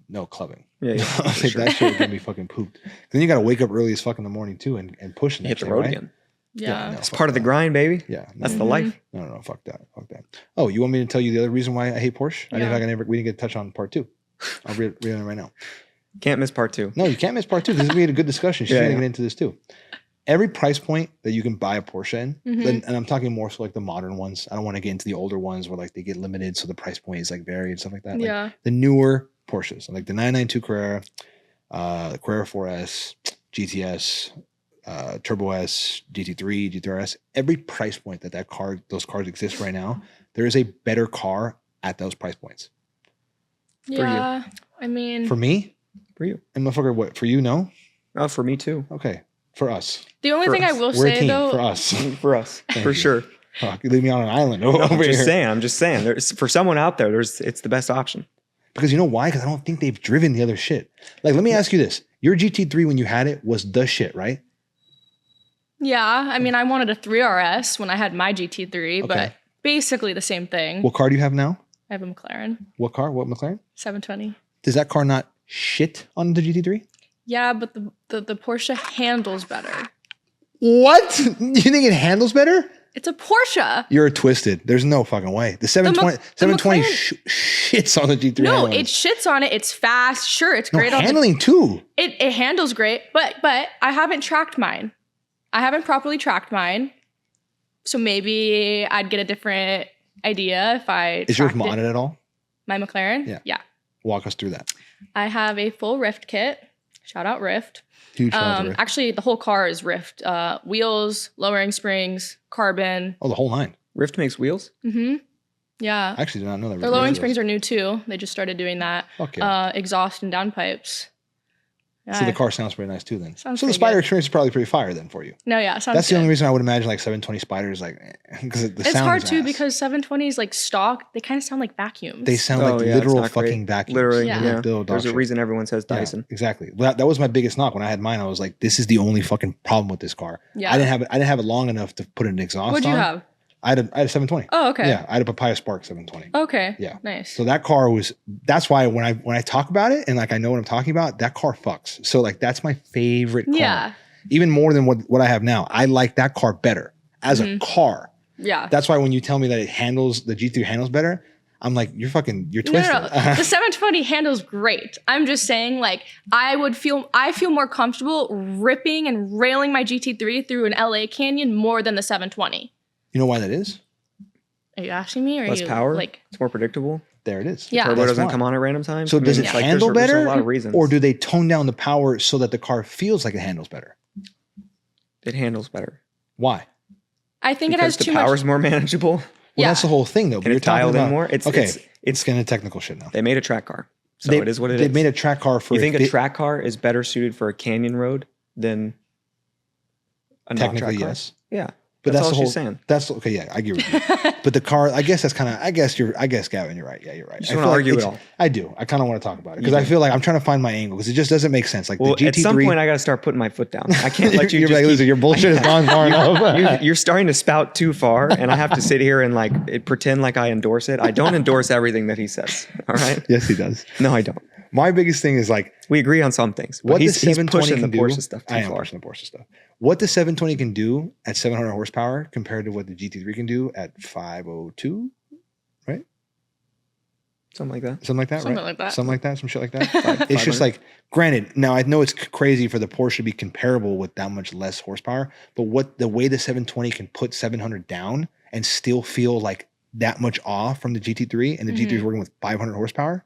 No clubbing. Yeah, yeah. Like, for sure. that shit would get me fucking pooped. Then you got to wake up early as fuck in the morning too and push the Hit next the day, road right? again. Yeah. no, It's fuck part of the that. grind, baby. Yeah. That's no, the life. no, fuck that. Oh, you want me to tell you the other reason why I hate Porsche? Yeah. We didn't get to touch on part 2. I'll read it right now. Can't miss part 2. No, you can't miss part 2. This is going to be a good discussion. She's Yeah, going to yeah. get into this too. Every price point that you can buy a Porsche in, Mhm. and I'm talking more so like the modern ones. I don't want to get into the older ones where like they get limited, so the price point is like varied and stuff like that. Like, Yeah. the newer Porsches, like the 992 Carrera, the Carrera 4S, GTS, Turbo S, GT3, GT3RS, every price point those cars exist right now, there is a better car at those price points. Yeah. I mean, For me, For you. and motherfucker, what for you? No, Oh, for me too. okay, for us, the only for thing I us. will we're a say team. though, For us, For us. Thank For you. sure. Fuck, you leave me on an island No, over I'm just here. saying. I'm just saying. There's for someone out there. It's the best option. Because you know why? Because I don't think they've driven the other shit. Like, let me ask you this: your GT3 when you had it was the shit, right? yeah. I mean, I wanted a 3RS when I had my GT3, Okay. but basically the same thing. What car do you have now? I have a McLaren What car? What McLaren? 720. Does that car not shit on the GT3? Yeah, but the Porsche handles better. What? You think it handles better? It's a Porsche. You're twisted. There's no fucking way. The 720, the 720 McLaren- shits on the GT3. No, handling. it shits on it. It's fast. Sure, it's No, great on the handling too. it handles great, but I haven't tracked mine. I haven't properly tracked mine. So maybe I'd get a different idea if I Is yours tracked it. modded at all? My McLaren? Yeah. Yeah. Walk us through that. I have a full Rift kit. Shout out Rift. Huge shout out to Rick. Actually, the whole car is Rift. Wheels, lowering springs, carbon. Oh, the whole 9. Rift makes wheels. Mm-hmm. Yeah. I actually did not know that. Their lowering springs are new too. They just started doing that. Fuck yeah. Exhaust and downpipes. See, the car sounds pretty nice too then. Sounds So the pretty Spider good. experience is probably pretty fire then for you. No, yeah, sounds That's the good. only reason I would imagine like 720 Spiders, like, because the It's sound hard is too ass. because 720s like stock, they kind of sound like vacuums. They sound Oh, like yeah, it's literal not great. fucking vacuums. Literally, Yeah. yeah. Little dog There's a shit. reason everyone says Yeah, Dyson. exactly. That was my biggest knock when I had mine. I was like, this is the only fucking problem with this car. Yeah. I didn't have it long enough to put an exhaust What'd you on. have? I had a 720. Oh, okay. Yeah, I had a Papaya Spark 720. Okay. Yeah. Nice. So that car that's why when I talk about it and like I know what I'm talking about, that car fucks. So like that's my favorite car. Yeah. Even more than what I have now. I like that car better as a car. Yeah. That's why when you tell me that the G3 handles better, I'm like, you're twisted. No. The 720 handles great. I'm just saying, like, I feel more comfortable ripping and railing my GT3 through an LA canyon more than the 720. You know why that is? Are you asking me? Or Less are you power. like? It's more predictable. There it is. Yeah. Turbo That's doesn't why. come on at random times. So I mean, does it it's like, handle there's better? a lot of reasons. Or do they tone down the power so that the car feels like it handles better? it handles better? Why? I think Because it has the too power's much. more manageable. Well, Yeah. that's the whole thing, though. But And you're it's talking dialed about in more. It's getting into technical shit now. they made a track car, so They- it is what it is. They made a track car for. You think a fit- track car is better suited for a canyon road than a not Technically, track car? yes. Yeah, But that's that's all the whole. she's saying. That's okay. Yeah, I get what you. But the car, I guess Gavin, you're right. Yeah, you're right. You just I wanna feel like argue it it's- all. I do. I kind of want to talk about it You because I do. feel like I'm trying to find my angle because it just doesn't make sense. Like Well, the GT3. at some point, I got to start putting my foot down. I can't let you. You're just like, keep- listen, your bullshit has gone far enough. you're starting to spout too far, and I have to sit here and pretend like I endorse it. I don't endorse everything that he says. All right? Yes, he does. No, I don't. My biggest thing is like We agree on some things. But what the he's 720 pushing the can do. Porsche stuff too I am far. pushing the Porsche stuff. What the 720 can do at 700 horsepower compared to what the GT3 can do at 502, right? Something like that. Something like that, Something right? like that. Something like that, some shit like that. It's just like, granted, now I know it's crazy for the Porsche to be comparable with that much less horsepower, but the way the 720 can put 700 down and still feel like that much off from the GT3, and the GT3 is working with 500 horsepower,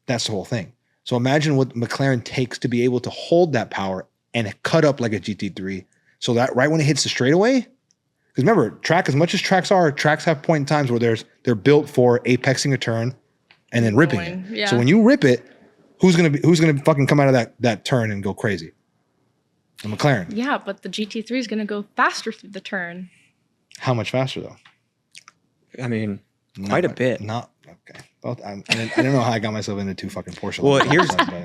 that's the whole thing. So imagine what McLaren takes to be able to hold that power and cut up like a GT3, so that right when it hits the straightaway, because remember, as much as tracks have point in times where they're built for apexing a turn and then ripping it. Yeah. So when you rip it, who's gonna fucking come out of that turn and go crazy? The McLaren. Yeah, but the GT3 is going to go faster through the turn. How much faster though? I mean, quite a bit. Not okay. Well, I don't know how I got myself into two fucking Porsche. Well,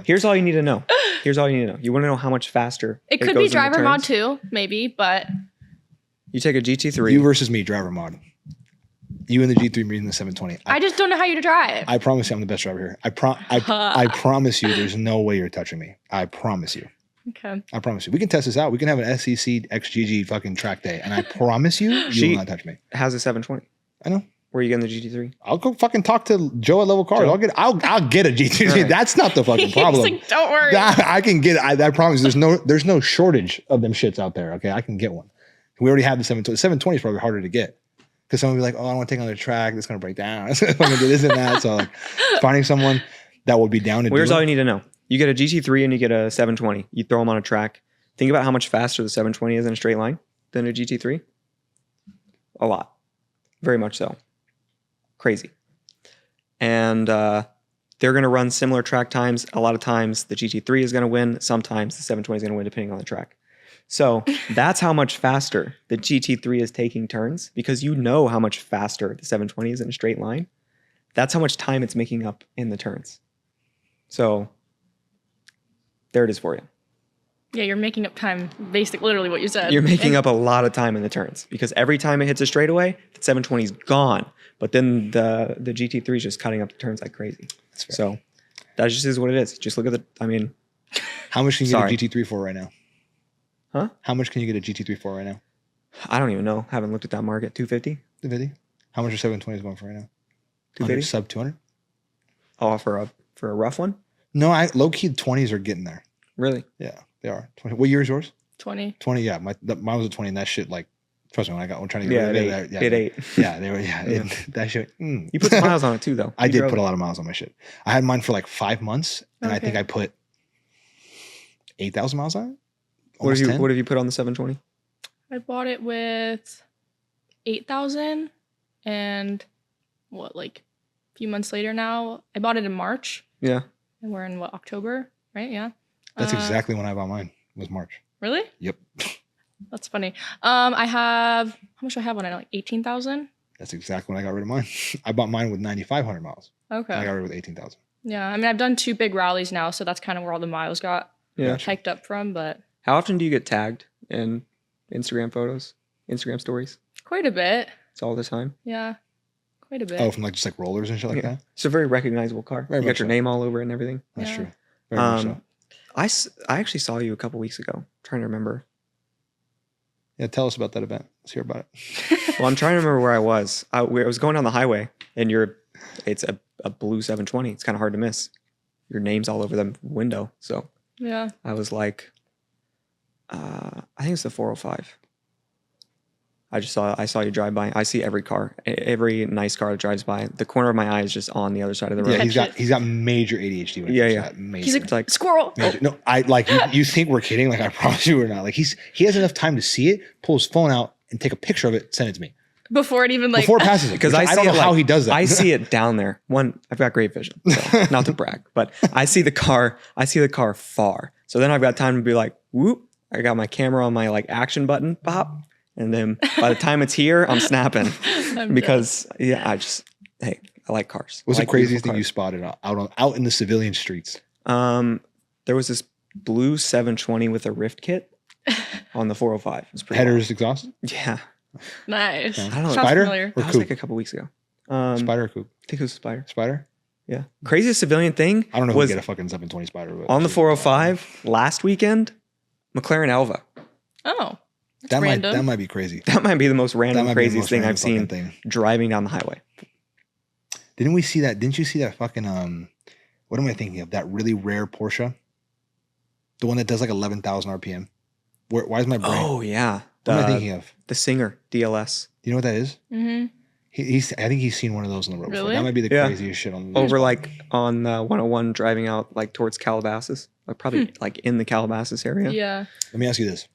here's all you need to know. Here's all you need to know. You want to know how much faster It could goes be in the driver mod turns? too, maybe, but You take a GT3. You versus me, driver mod. You and the G3 meeting the 720. I just don't know how you to drive. I promise you, I'm the best driver here. I promise you, there's no way you're touching me. I promise you. Okay. I promise you. We can test this out. We can have an SCC XGG fucking track day, and I promise you, you will not touch me. Has a 720. I know. Where are you getting the GT3? I'll go fucking talk to Joe at Level Cars. Joe. I'll get a GT3. Right. That's not the fucking problem. He's like, don't worry. I can get. I promise. There's no shortage of them shits out there. Okay, I can get one. We already have the 720. 720 is probably harder to get because someone will be like, "Oh, I want to take another track. That's gonna break down. It's gonna do this and that." So like, finding someone that would be down to Here's do all it. you need to know. You get a GT3 and you get a 720. You throw them on a track. Think about how much faster the 720 is in a straight line than a GT3. A lot. Very much so. Crazy. And they're going to run similar track times. A lot of times the GT3 is going to win. Sometimes the 720 is going to win depending on the track. So that's how much faster the GT3 is taking turns because you know how much faster the 720 is in a straight line. That's how much time it's making up in the turns. So there it is for you. Yeah, you're making up time. Literally what you said. You're making up a lot of time in the turns because every time it hits a straightaway, the 720 is gone. But then the GT3 is just cutting up the turns like crazy. So that just is what it is. Just look at How much can you get a GT3 for right now? Huh? How much can you get a GT3 for right now? I don't even know. Haven't looked at that market. 250? 250. How much are 720s going for right now? 250? Sub 200. Oh, for a rough one? No, low key 20s are getting there. Really? Yeah, they are. 20. What year is yours? 20. 20. Yeah, mine was a 20, and that shit like. Trust me, I'm trying to get Yeah, rid of it. it ate. Yeah, they were. Yeah, that shit. You put some miles on it too, though. I did put a lot of miles on my shit. I had mine for like 5 months, and I think I put 8,000 miles on it. What have you put on the 720? I bought it with 8,000 and like a few months later now. I bought it in March. Yeah. And we're in October, right? Yeah. That's exactly when I bought mine. Was March. Really? Yep. That's funny. I have, how much do I have on it? Like 18,000? That's exactly when I got rid of mine. I bought mine with 9,500 miles. Okay. And I got rid of 18,000. Yeah. I mean, I've done 2 big rallies now, so that's kind of where all the miles got hiked up from, but. How often do you get tagged in Instagram photos, Instagram stories? Quite a bit. It's all the time. Yeah. Quite a bit. Oh, from like just like rollers and shit like that? It's a very recognizable car. Very You much got your so. name all over it and everything. That's Yeah. true. Very much so. I actually saw you a couple weeks ago. I'm trying to remember. Yeah, tell us about that event. Let's hear about it. Well, I'm trying to remember where I was. I was going down the highway, and it's a blue 720. It's kind of hard to miss. Your name's all over the window. So Yeah. I was like, I think it's the 405. I saw you drive by. I see every car, every nice car that drives by. The corner of my eye is just on the other side of the road. Yeah, he's got major ADHD. When Yeah, it yeah. comes to that. Major. He's like, squirrel. Major. No, I like you think we're kidding? Like I promise you we're not. Like he has enough time to see it, pull his phone out, and take a picture of it, send it to me Before it even before it passes it. Because Which I don't know how he does that. I see it down there. I've got great vision, so not to brag, but I see the car far. So then I've got time to be like, whoop, I got my camera on my like action button, pop. And then by the time it's here, I'm snapping because I like cars. What's I the like craziest beautiful thing you spotted out in the civilian streets? cars. There was this blue 720 with a rift kit on the 405. It was pretty Headers, exhaust, Yeah. Nice. Okay. I don't know. Sounds Spider familiar. or That was coupe? like a couple weeks ago. Spider or coupe? I think it was a Spider. Spider. Yeah. Craziest civilian thing I don't know who was get a fucking 720 Spider. But on the 405 last weekend, McLaren Elva. Oh. That's that random. might be crazy. That might be the most That random, might be the craziest most thing random I've seen fucking thing. driving down the highway. Didn't we see that? Didn't you see that fucking what am I thinking of? That really rare Porsche, the one that does like 11,000 RPM. Why is my brain? Oh yeah, What am I thinking of? the Singer DLS. Do you know what that is? Mm-hmm. I think he's seen one of those on the road before. Really? That might be the Yeah. craziest shit on the Over like on 101 driving out like towards Calabasas, like probably like in the Calabasas area. Yeah. Let me ask you this.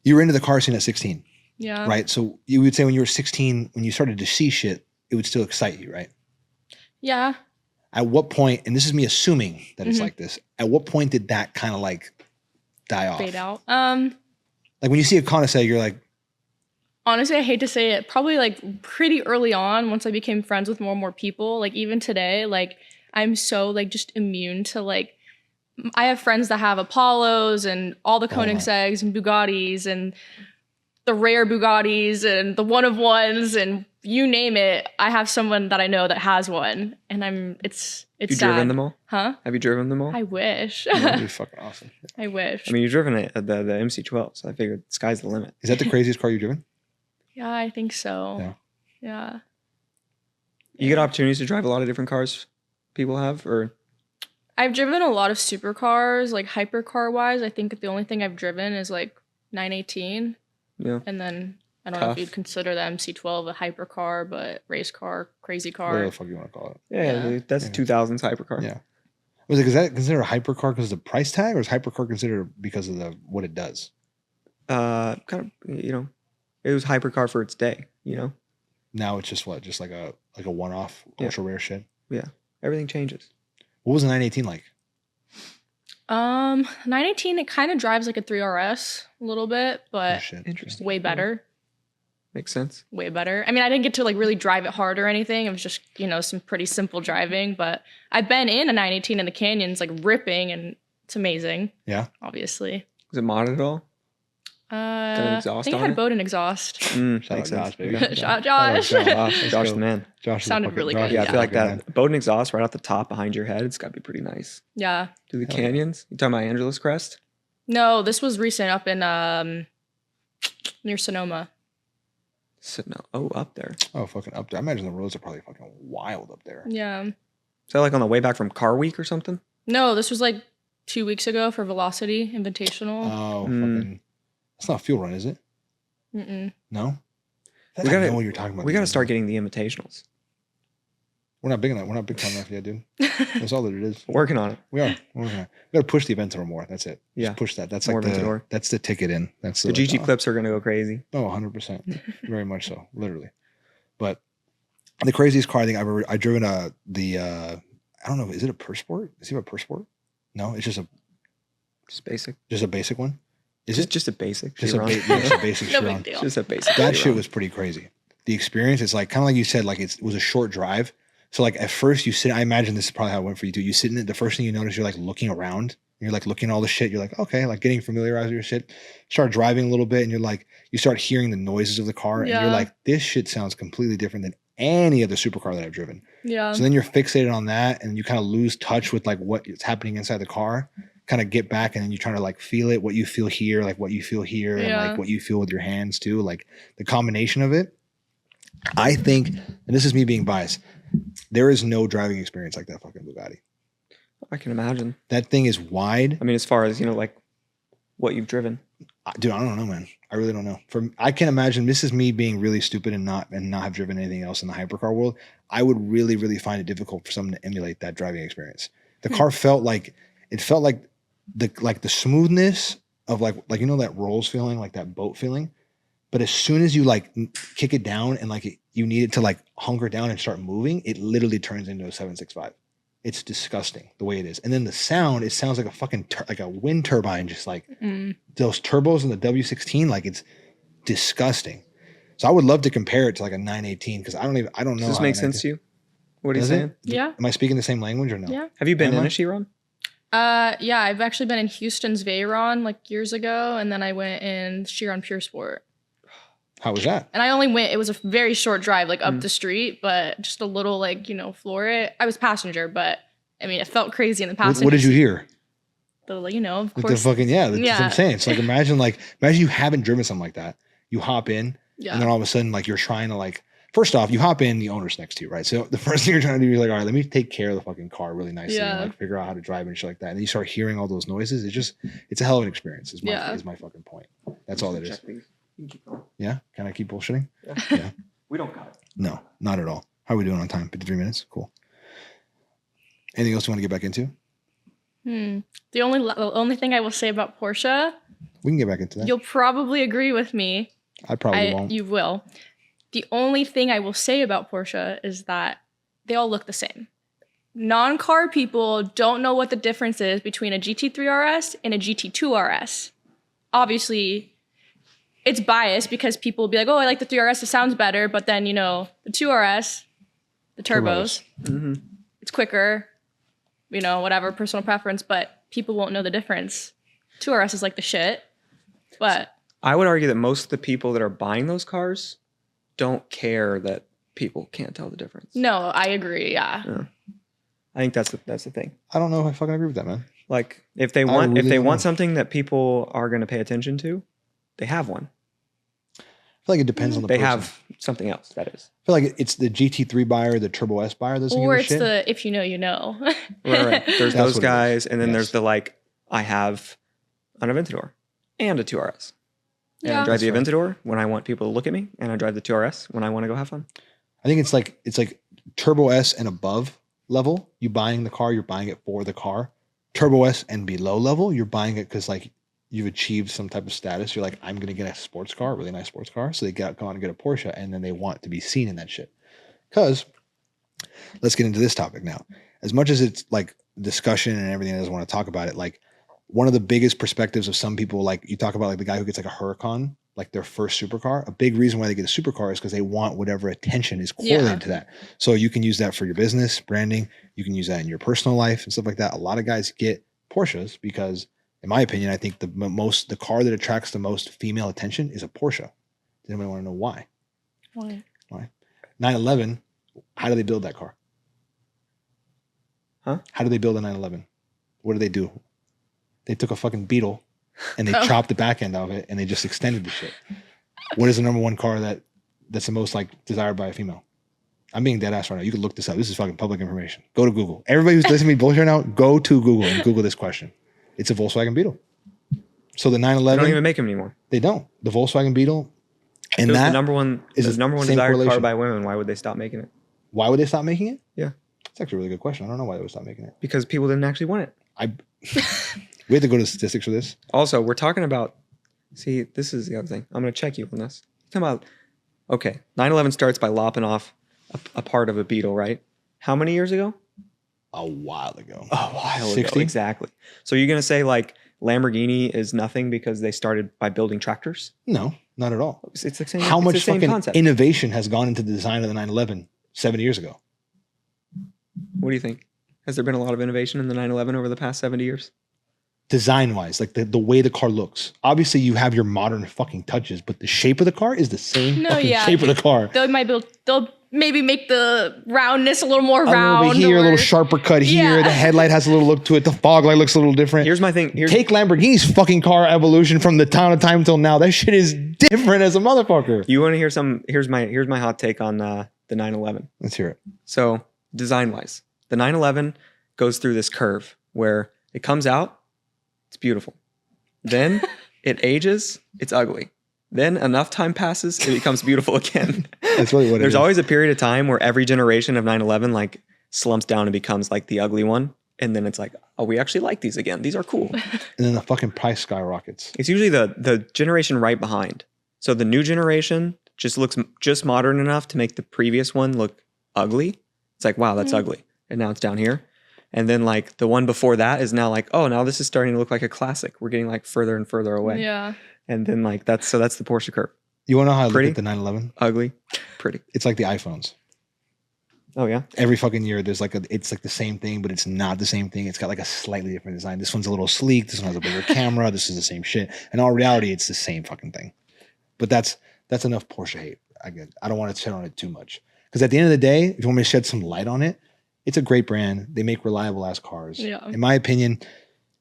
You were into the car scene at 16, Yeah. right? So you would say when you were 16, when you started to see shit, it would still excite you, right? Yeah. At what point, and this is me assuming that it's Mhm. like this, at what point did that kind of like die off? Fade out. Like when you see a Connoisseur, you're like, Honestly, I hate to say it, probably like pretty early on, once I became friends with more and more people, like even today, like I'm so like just immune to like, I have friends that have Apollos and all the Koenigsegg's and Bugattis and the rare Bugattis and the one of ones and you name it. I have someone that I know that has one, and it's Have you sad. driven them all? Huh? Have you driven them all? I wish. that'd be fucking awesome. I wish. I mean, you've driven it, the MC12, so I figured the sky's the limit. Is that the craziest car you've driven? Yeah, I think so. Yeah. Yeah. You get opportunities to drive a lot of different cars people have, or I've driven a lot of supercars, like hypercar wise. I think the only thing I've driven is like 918. yeah. And then I don't know if Tough. you'd consider the MC12 a hypercar, but race car, crazy car. Whatever the fuck you want to call it. Yeah, Yeah. dude, that's Yeah. 2000s hypercar. Yeah. Is that considered a hypercar because of the price tag, or is hypercar considered because of what it does? Kind of, it was hypercar for its day. Now it's just what, just like a one-off ultra rare shit. Everything changes. What was the 918 like? 918, it kind of drives like a 3RS a little bit, Oh, but shit. Interesting. way better. Makes sense. Way better. I mean, I didn't get to like really drive it hard or anything. It was just, some pretty simple driving, but I've been in a 918 in the canyons, like ripping, and it's amazing. Yeah. Obviously. Was it modded at all? I exhaust think it on had it? Boat and exhaust. Shout out Makes sense. Josh, baby. Okay. Shout out Josh. Josh Let's the go. man. Josh is Sounded fucking- really Josh good. Yeah, is I feel like fucking that man. boat and exhaust right off the top behind your head. It's got to be pretty nice. Yeah. Do the Hell yeah. canyons? You talking about Angeles Crest? No, this was recent up in near Sonoma. Up there. Is Oh, fucking up there. I imagine the roads are probably fucking wild up there. Yeah. that like on the way back from Car Week or something? No, this was like 2 weeks ago for Velocity Invitational. Oh, Mm. fucking. It's not fuel run, is it? Mm-mm. No? I We gotta- know what you're talking about. We got to start getting the invitationals. We're not big enough. We're not big time enough yet, dude. That's all that it is. Working on it. We are. We got to push the event more. That's it. Yeah. Just push that. That's More like Aventador. that's the ticket in. That's The GG clips are going to go crazy. Oh, 100%. Very much so. Literally. But the craziest car I think I've driven I don't know, is it a Persport? Is it a Persport? No, it's just a basic one. Is it Just a basic. just a, Chiron. just a basic No Chiron? big deal. Just a basic. That shit Chiron. was pretty crazy. The experience, it's like kind of like you said, like it was a short drive. So like at first you sit, I imagine this is probably how it went for you too. You sit in it, the first thing you notice, you're like looking around. You're like looking at all the shit. You're like, okay, like getting familiarized with your shit. Start driving a little bit and you're like, you start hearing the noises of the car and you're Yeah. like, this shit sounds completely different than any other supercar that I've driven. Yeah. So then you're fixated on that and you kind of lose touch with like what is happening inside the car. Kind of get back and then you're trying to like feel it, what you feel here, like what you feel here, and Yeah. like what you feel with your hands too. Like the combination of it. I think, and this is me being biased, there is no driving experience like that fucking Bugatti. I can imagine. That thing is wide. I mean, as far as like what you've driven. Dude, I don't know, man. I really don't know. I can imagine, this is me being really stupid and not have driven anything else in the hypercar world. I would really, really find it difficult for someone to emulate that driving experience. The car felt like the smoothness of like that Rolls feeling, like that boat feeling. But as soon as you like kick it down and like you need it to like hunker down and start moving, it literally turns into a 765. It's disgusting the way it is. And then the sound, it sounds like a fucking like a wind turbine, just like those turbos in the W16, like it's disgusting. So I would love to compare it to like a 918 because I don't know. Does this how make a sense to you? What are you Does it? saying? Yeah. Am I speaking the same language or no? Yeah. Have you been Am in I? a Chiron? Yeah, I've actually been in Houston's Veyron like years ago, and then I went in Chiron Pure Sport. How was that? And I only went, it was a very short drive, like up the street, but just a little like, floor it. I was passenger, but I mean, it felt crazy in the passenger. What did you seat. hear? The, of With course. the fucking, that's what Yeah. I'm saying. It's like, imagine you haven't driven something like that. You hop in Yeah. and then all of a sudden, like you're trying to like first off, you hop in, the owner's next to you, right? So the first thing you're trying to do is like, all right, let me take care of the fucking car really nicely and like figure out how to drive and shit like that. And then you start hearing all those noises. It's a hell of an experience. Is my fucking point. That's all it is. Yeah. Can I keep bullshitting? Yeah. We don't got it. No, not at all. How are we doing on time? 53 minutes. Cool. Anything else you want to get back into? The only thing I will say about Porsche. We can get back into that. You'll probably agree with me. I probably won't. You will. The only thing I will say about Porsche is that they all look the same. Non-car people don't know what the difference is between a GT3 RS and a GT2 RS. Obviously, it's biased because people will be like, oh, I like the 3RS, it sounds better. But then, the 2RS, the turbos, it's quicker, whatever, personal preference. But people won't know the difference. 2RS is like the shit. But I would argue that most of the people that are buying those cars don't care that people can't tell the difference. No, I agree. Yeah. I think that's the thing. I don't know if I fucking agree with that, man. Like if they want something that people are going to pay attention to, they have one. I feel like it depends on the person. They have something else, that is. I feel like it's the GT3 buyer, the Turbo S buyer. Or it's the if you know, you know. Right. There's those guys, and then there's the I have an Aventador and a 2RS. And I drive the Aventador when I want people to look at me, and I drive the 2RS when I want to go have fun. I think it's like Turbo S and above level. You buying the car, you're buying it for the car. Turbo S and below level, you're buying it because you've achieved some type of status. You're like, I'm gonna get a sports car, a really nice sports car. So they go on and get a Porsche, and then they want to be seen in that shit. Because let's get into this topic now. As much as it's like discussion and everything, I just want to talk about it. Like one of the biggest perspectives of some people, like you talk about like the guy who gets like a Huracan, like their first supercar. A big reason why they get a supercar is because they want whatever attention is correlated to that. So you can use that for your business, branding. You can use that in your personal life and stuff like that. A lot of guys get Porsches because, in my opinion, I think the car that attracts the most female attention is a Porsche. Does anybody want to know why? Why? 911. How do they build that car? Huh? How do they build a 911? What do they do? They took a fucking Beetle and they chopped the back end of it and they just extended the shit. What is the number one car that's the most desired by a female? I'm being dead ass right now. You can look this up. This is fucking public information. Go to Google. Everybody who's listening to me bullshit right now, go to Google and Google this question. It's a Volkswagen Beetle. So the 911. They don't even make them anymore. They don't. The Volkswagen Beetle. And that the number one desired car by women. Why would they stop making it? Why would they stop making it? Yeah. It's actually a really good question. I don't know why they would stop making it. Because people didn't actually want it. We have to go to the statistics for this. Also, we're talking about, see, this is the other thing. I'm going to check you on this. Talking about, okay, 911 starts by lopping off a part of a Beetle, right? How many years ago? A while ago. A while 60? ago, exactly. So you're going to say Lamborghini is nothing because they started by building tractors? No, not at all. It's the same. How much the same fucking concept. innovation has gone into the design of the 911 70 years ago? What do you think? Has there been a lot of innovation in the 911 over the past 70 years? Design-wise, like the way the car looks. Obviously, you have your modern fucking touches, but the shape of the car is the same shape of the car. They'll maybe make the roundness a little more round. A little bit here, a little sharper cut here. The headlight has a little look to it. The fog light looks a little different. Here's my thing. Take Lamborghini's fucking car evolution from the town of time until now. That shit is different as a motherfucker. You want to hear some? Here's my hot take on the 911. Let's hear it. So design-wise, the 911 goes through this curve where it comes out. It's beautiful. Then it ages. It's ugly. Then enough time passes, it becomes beautiful again. That's really what it is. There's always a period of time where every generation of 911 slumps down and becomes the ugly one. And then it's oh, we actually like these again. These are cool. And then the fucking price skyrockets. It's usually the generation right behind. So the new generation just looks just modern enough to make the previous one look ugly. It's wow, that's ugly. And now it's down here. And then the one before that is now oh, now this is starting to look like a classic. We're getting further and further away. Yeah. And then that's the Porsche curve. You want to know how I pretty? look at the 911? Ugly. Pretty. It's like the iPhones. Oh yeah. Every fucking year there's it's the same thing, but it's not the same thing. It's got a slightly different design. This one's a little sleek. This one has a bigger camera. This is the same shit. In all reality, it's the same fucking thing. But that's enough Porsche hate. I don't want to shed on it too much. Because at the end of the day, if you want me to shed some light on it, it's a great brand. They make reliable ass cars. Yeah. In my opinion,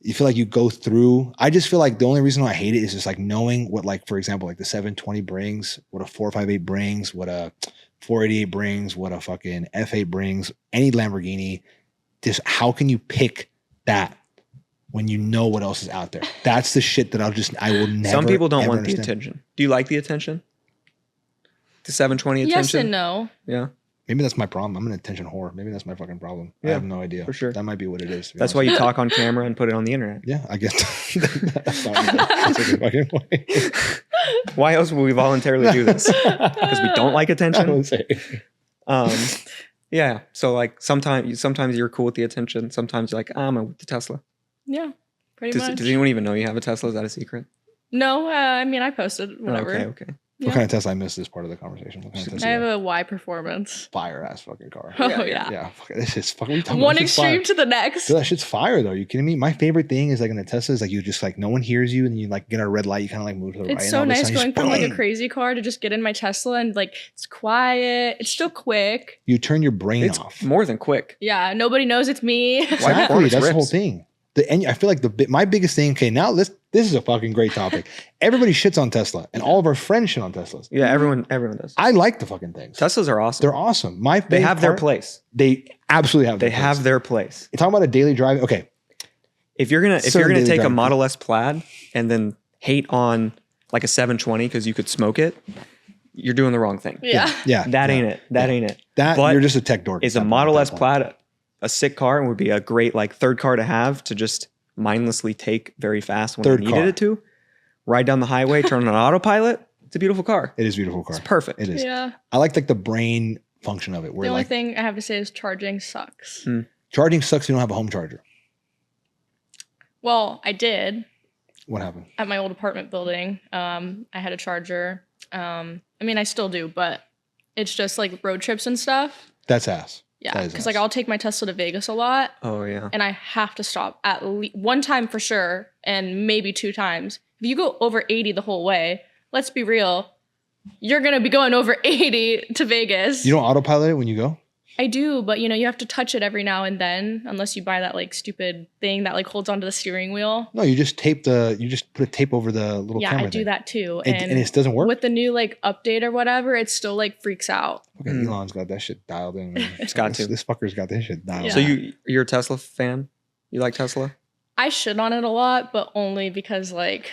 you feel you go through. I just feel the only reason why I hate it is just knowing what for example, the 720 brings, what a 458 brings, what a 488 brings, what a fucking F8 brings, any Lamborghini. Just how can you pick that when you know what else is out there? That's the shit that I will never. Some people don't want understand. the attention. Do you like the attention? The 720 attention? Yes and no. Yeah. Maybe that's my problem. I'm an attention whore. Maybe that's my fucking problem. I Yeah, have no idea. for sure. That might be what it is. That's why you talk on camera and put it on the internet. Yeah, I guess. That's a good fucking point. Why else would we voluntarily do this? Because we don't like I attention. would say. Yeah. So like sometimes you're cool with the attention. Sometimes you're like, I'm with the Tesla. Yeah, pretty much. Does anyone even know you have a Tesla? Is that a secret? No, I mean, I posted whatever. Okay. What kind of Tesla? I missed this part of the conversation. What kind of I Tesla? have a Y Performance. Fire ass fucking car. Oh, yeah. Yeah, fuck, this is fucking. What are you talking One about? That shit's fire. extreme to the next. Dude, that shit's fire though. You kidding me? My favorite thing is like in the Tesla is like you just like no one hears you and you like get a red light. You kind of like move to the right. It's and so all of a nice sudden you going just from like a boom. crazy car to just get in my Tesla and like it's quiet. It's still quick. You turn your brain It's off. more than quick. Yeah, nobody knows it's me. Exactly. performance That's the whole rips. thing. I feel like my biggest thing. Okay, now this is a fucking great topic. Everybody shits on Tesla, and all of our friends shit on Teslas. Yeah, everyone does. I like the fucking things. Teslas are awesome. They're awesome. My They favorite have their part- place. They absolutely have. They their have place. their place. You're talking about a daily drive. Okay, If you're gonna Certain daily take a driving Model S Plaid and then hate on like a 720 because you could smoke it, you're doing the wrong thing. Yeah. yeah, That yeah. ain't it. That ain't it. That But you're just a tech dork. Is at a that Model point, S at that point. Plaid a sick car and would be a great like third car to have to just mindlessly take very fast when Third you needed car. it to? Ride down the highway, turn on autopilot. It's a beautiful car. It is a beautiful car. It's perfect. It is. Yeah. I like the brain function of it. Where The only like thing I have to say is charging sucks. charging sucks. You don't have a home charger. Well, I did What happened? at my old apartment building. I had a charger. I mean, I still do, but it's just like road trips and stuff. That's ass. Yeah, That is because like ass. I'll take my Tesla to Vegas a lot, Oh yeah. and I have to stop at least one time for sure, and maybe 2 times. If you go over 80 the whole way, let's be real, you're gonna be going over 80 to Vegas. You don't autopilot it when you go. I do, but you know, you have to touch it every now and then, unless you buy that like stupid thing that like holds onto the steering wheel. No, you just put a tape over the little Yeah, camera. I do thing. that too. And it doesn't work. with the new like update or whatever, it still like freaks out. Okay, Elon's got that shit dialed in. Man. It's got to. This fucker's got that shit dialed. Yeah. So you're a Tesla fan? You like Tesla? I shit on it a lot, but only because like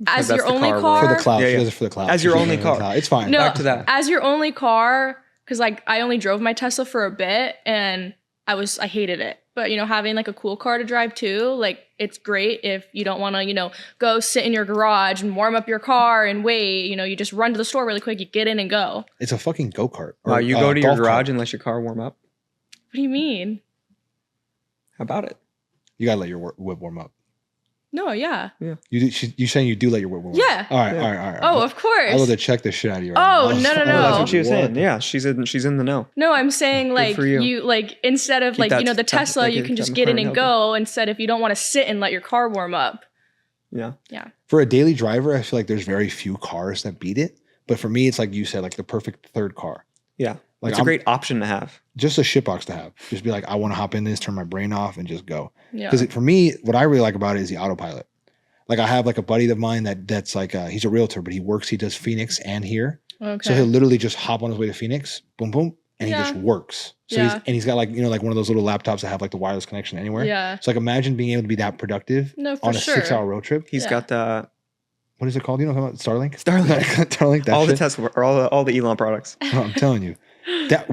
as that's your the only car car, for the cloud. Yeah, She yeah. does it for the cloud. As She your does it only for the car. cloud. It's fine. No, Back to that. as your only car, because like I only drove my Tesla for a bit and I hated it. But you know, having like a cool car to drive too, like it's great if you don't want to, you know, go sit in your garage and warm up your car and wait. You know, you just run to the store really quick, you get in and go. It's a fucking go kart. Wow, you go to your golf garage cart. and let your car warm up? What do you mean? How about it? You gotta let your whip warm up. No, yeah. You saying you do let your whip warm Yeah. up? All right, Yeah. all right, all right. Oh, of course. I will check the shit out of you. Oh, right now. no, no, I no. was That's like, what she was saying. what? Yeah, she's in the know. No, I'm saying like for you. you like instead of Keep like, that you know, the Tesla- Tesla, like you a can just McLaren get in and helper. go instead if you don't want to sit and let your car warm up. Yeah. Yeah. For a daily driver, I feel like there's very few cars that beat it. But for me, it's like you said, like the perfect third car. Yeah. Like It's a great option to have. Just a shitbox to have. Just be like, I want to hop in this, turn my brain off, and just go. Yeah. Because for me, what I really like about it is the autopilot. Like I have like a buddy of mine that's like he's a realtor, but he does Phoenix and here. Okay. So he'll literally just hop on his way to Phoenix, boom, boom, and he Yeah. just works. So Yeah. he's got like, you know, like one of those little laptops that have like the wireless connection anywhere. Yeah. So like imagine being able to be that productive No, for on a sure. 6-hour road trip. He's Yeah. got the What is it called? You know what I'm talking about? Starlink? Starlink. Starlink, that all the shit. Tesla or all the Elon products. No, I'm telling you.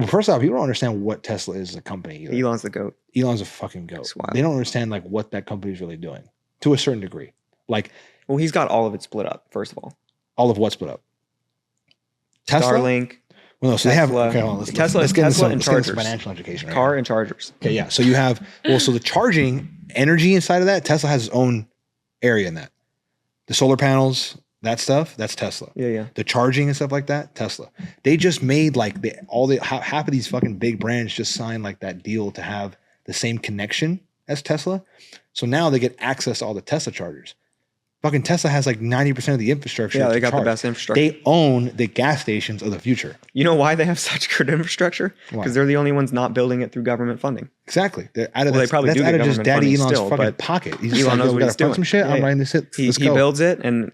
First off, people don't understand what Tesla is as a company either. Elon's the goat. Elon's a fucking goat. It's wild. They don't understand like what that company is really doing to a certain degree. Like Well, he's got all of it split up. First of all, all of what's split up. Tesla. Starlink, Well, no, so they have Tesla. okay, hold on, Tesla let's is get into Tesla some- and let's get into some chargers. financial education. Right car, now. and chargers. Okay, yeah. So you have so the charging energy inside of that, Tesla has its own area in that. The solar panels, that stuff, that's Tesla. Yeah. The charging and stuff like that, Tesla. They just made like half of these fucking big brands just signed like that deal to have the same connection as Tesla. So now they get access to all the Tesla chargers. Fucking Tesla has like 90% of the infrastructure. Yeah, to they got the charge. best infrastructure. They own the gas stations of the future. You know why they have such good infrastructure? Why? Because they're the only ones not building it through government funding. Exactly. They're out of Well, they probably that's do out get of just government Daddy funding Elon's still, fucking but pocket. He's just Elon like, knows yo, we what gotta he's fund doing. some shit. Yeah, I'm yeah. writing this shit. He Let's go. builds it, and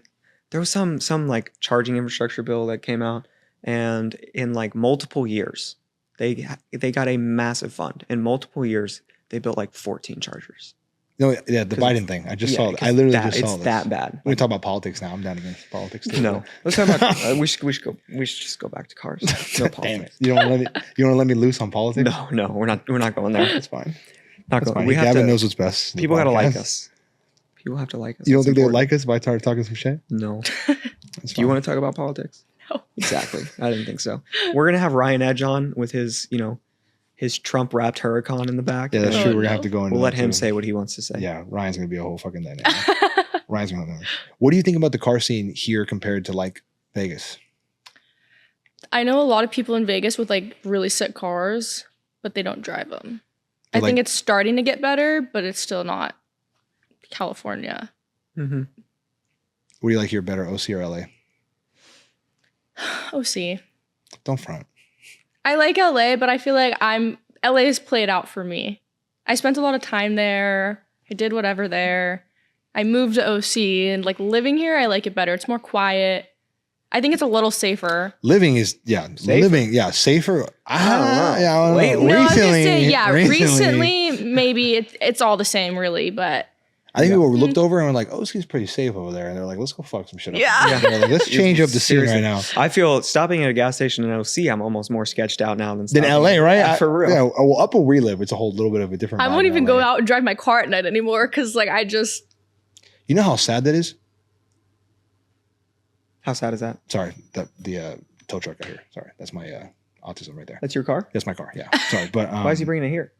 there was some like charging infrastructure bill that came out, And in like multiple years, they got a massive fund. In multiple years, they built like 14 chargers. No, yeah, the Biden thing. I just saw it. I literally just saw this. It's that bad. We talk about politics now. I'm down against politics. Too. No, let's talk about. We should just go back to cars. No politics. Damn it! You don't want to let me loose on politics? No, we're not going there. That's fine. Not going. Gavin knows what's best. People gotta like us. People have to like us. You don't think they like us if I start talking some shit? No. Do you want to talk about politics? No. Exactly. I didn't think so. We're gonna have Ryan Edge on with his, his Trump wrapped Huracan in the back. Yeah, that's true. We're gonna have to go into. We'll let him say what he wants to say. Yeah, Ryan's gonna be a whole fucking dynamic. Ryan's gonna. What do you think about the car scene here compared to like Vegas? I know a lot of people in Vegas with like really sick cars, but they don't drive them. But I think it's starting to get better, but it's still not California. Mm-hmm. What do you like here better, OC or LA? OC. Don't front. I like LA, but I feel like LA's played out for me. I spent a lot of time there. I did whatever there. I moved to OC, and like living here, I like it better. It's more quiet. I think it's a little safer. Living is safer. Safer. I don't know. No, I was gonna say recently maybe it's all the same really, but I think people looked over and were like, OC's pretty safe over there. And they're like, let's go fuck some shit up. Yeah. Like, let's change up the scene right now. I feel stopping at a gas station in OC, I'm almost more sketched out now than LA, right? Yeah, for real. Yeah, well, up where we live, it's a whole little bit of a different I vibe won't in even LA. go out and drive my car at night anymore because like You know how sad that is? How sad is that? Sorry, the tow truck out here. Sorry, that's my autism right there. That's your car? That's my car, yeah. Sorry, but Why is he bringing it here?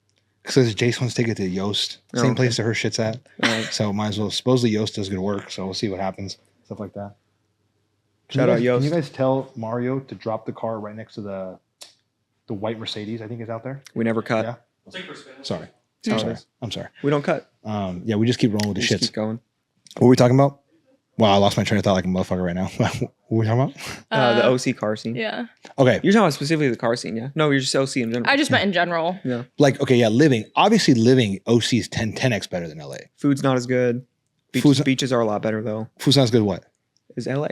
Because Jace wants to take it to Yoast, same place that her shit's at. Right. So might as well. Supposedly Yoast does good work, so we'll see what happens. Stuff like that. Shout out Yoast. Can you guys tell Mario to drop the car right next to the white Mercedes? I think is out there. We never cut. Yeah. We'll take for spin. Sorry. Oh, I'm sorry. We don't cut. Yeah, we just keep rolling with the We just shits. keep going. What were we talking about? Wow, I lost my train of thought like a motherfucker right now. What were we talking about? The OC car scene. yeah. Okay, You're talking about specifically the car scene, yeah? No, you're just OC in general. I just meant in general. Yeah. like okay, yeah, obviously living OC is 10x better than LA. Food's not as good. Beaches are a lot better though. Food sounds good. What? Is LA.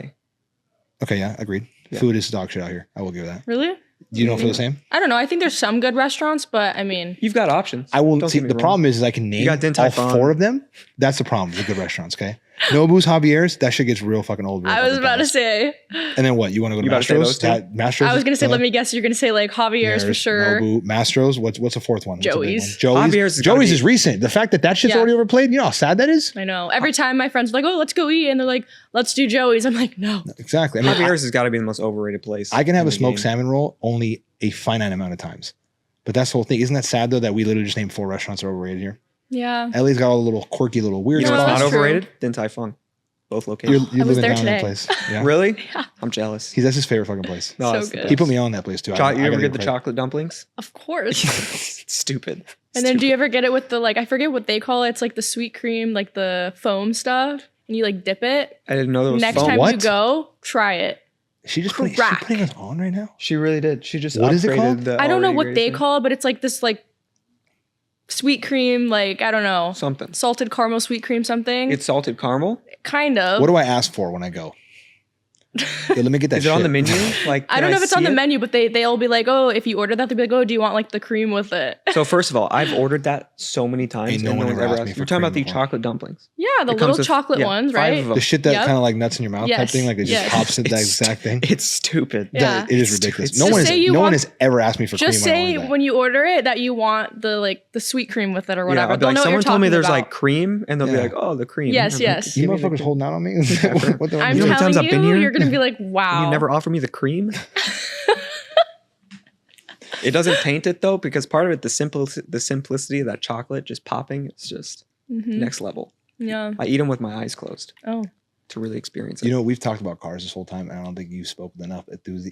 Okay, yeah, agreed. Yeah. Food is dog shit out here. I will give that. Really? Do you don't feel the same? I don't know. I think there's some good restaurants, but I mean, You've got options. I will Don't see. get me The wrong. problem is I can name got Din all Tai Fung. 4 of them. That's the problem with good restaurants. Okay, Nobu's, Javier's, that shit gets real fucking old. Real I was fucking about to fast. say. And then what? You want to go to You about to say Mastro's? those two? Mastro's. I was gonna say. uh, Let me guess. You're gonna say like Javier's for There's sure. Nobu, Mastro's. What's the 4th one? What's the big Joey's. one? Javier's has gotta Joey's be- is recent. The fact that shit's Yeah. already overplayed. You know how sad that is. I know. Every time my friends are like, "Oh, let's go eat," and they're like, "Let's do Joey's." I'm like, "No." Exactly. I mean, Javier's has got to be the most overrated place. I can have in a the smoked game. salmon roll only a finite amount of times. But that's the whole thing. Isn't that sad though that we literally just named 4 restaurants that are overrated here? Yeah. LA's got all the little quirky little weird You know No, what's spots. not that's true. overrated? Din Tai Fung. Both locations. You're I was living there down that today. place. Yeah. Really? Yeah. I'm jealous. That's his favorite fucking place. No, So it's the good. best. He put me on that place too. You I ever gotta get give the credit. chocolate dumplings? Of course. Stupid. And then do you ever get it with the like I forget what they call it. It's like the sweet cream, like the foam stuff, and you like dip it. I didn't know there was Next foam. time What? you go, try it. She just Crack. putting us on right now. She really did. She just What is it upgraded called? the I don't know already what greatest they thing. call it, but it's like this like sweet cream, like I don't know, Something. salted caramel sweet cream something. It's salted caramel. kind of. What do I ask for when I go? Yo, let me get that. Is it on shit. the menu? Like, I don't know if it's on the menu, but they'll be like, oh, if you order that, they'll be like, oh, do you want like the cream with it? So first of all, I've ordered that so many times, Ain't no and no one one's ever ever asked me asked. for You're talking about cream the before. chocolate dumplings. Yeah, the It comes little with- chocolate yeah, ones, 5 right? of them. The shit that Yep. kind of like nuts in your mouth type Yes. thing, like it just Yes. pops it that It's- exact thing. It's stupid. Yeah. It is It's ridiculous. stupid. No Just one say has you no one want- has ever asked me for Just cream. say when you order it that you want the sweet cream with it or Yeah, whatever. I'll be They'll like, know what you're someone told me talking there's about. like cream, and they'll be Yeah. like, oh, the cream. Yes, I'm yes. Like, You "Give me the motherfuckers cream." holding out on me. What the I'm You know how many times telling I've been you, here? you're gonna be like, wow. You never offer me the cream. It doesn't taint it though, because part of it, the simplicity of that chocolate just popping, it's just Mhm. next level. Yeah. I eat them with my eyes closed Oh. to really experience it. You know, we've talked about cars this whole time, and I don't think you've spoken enough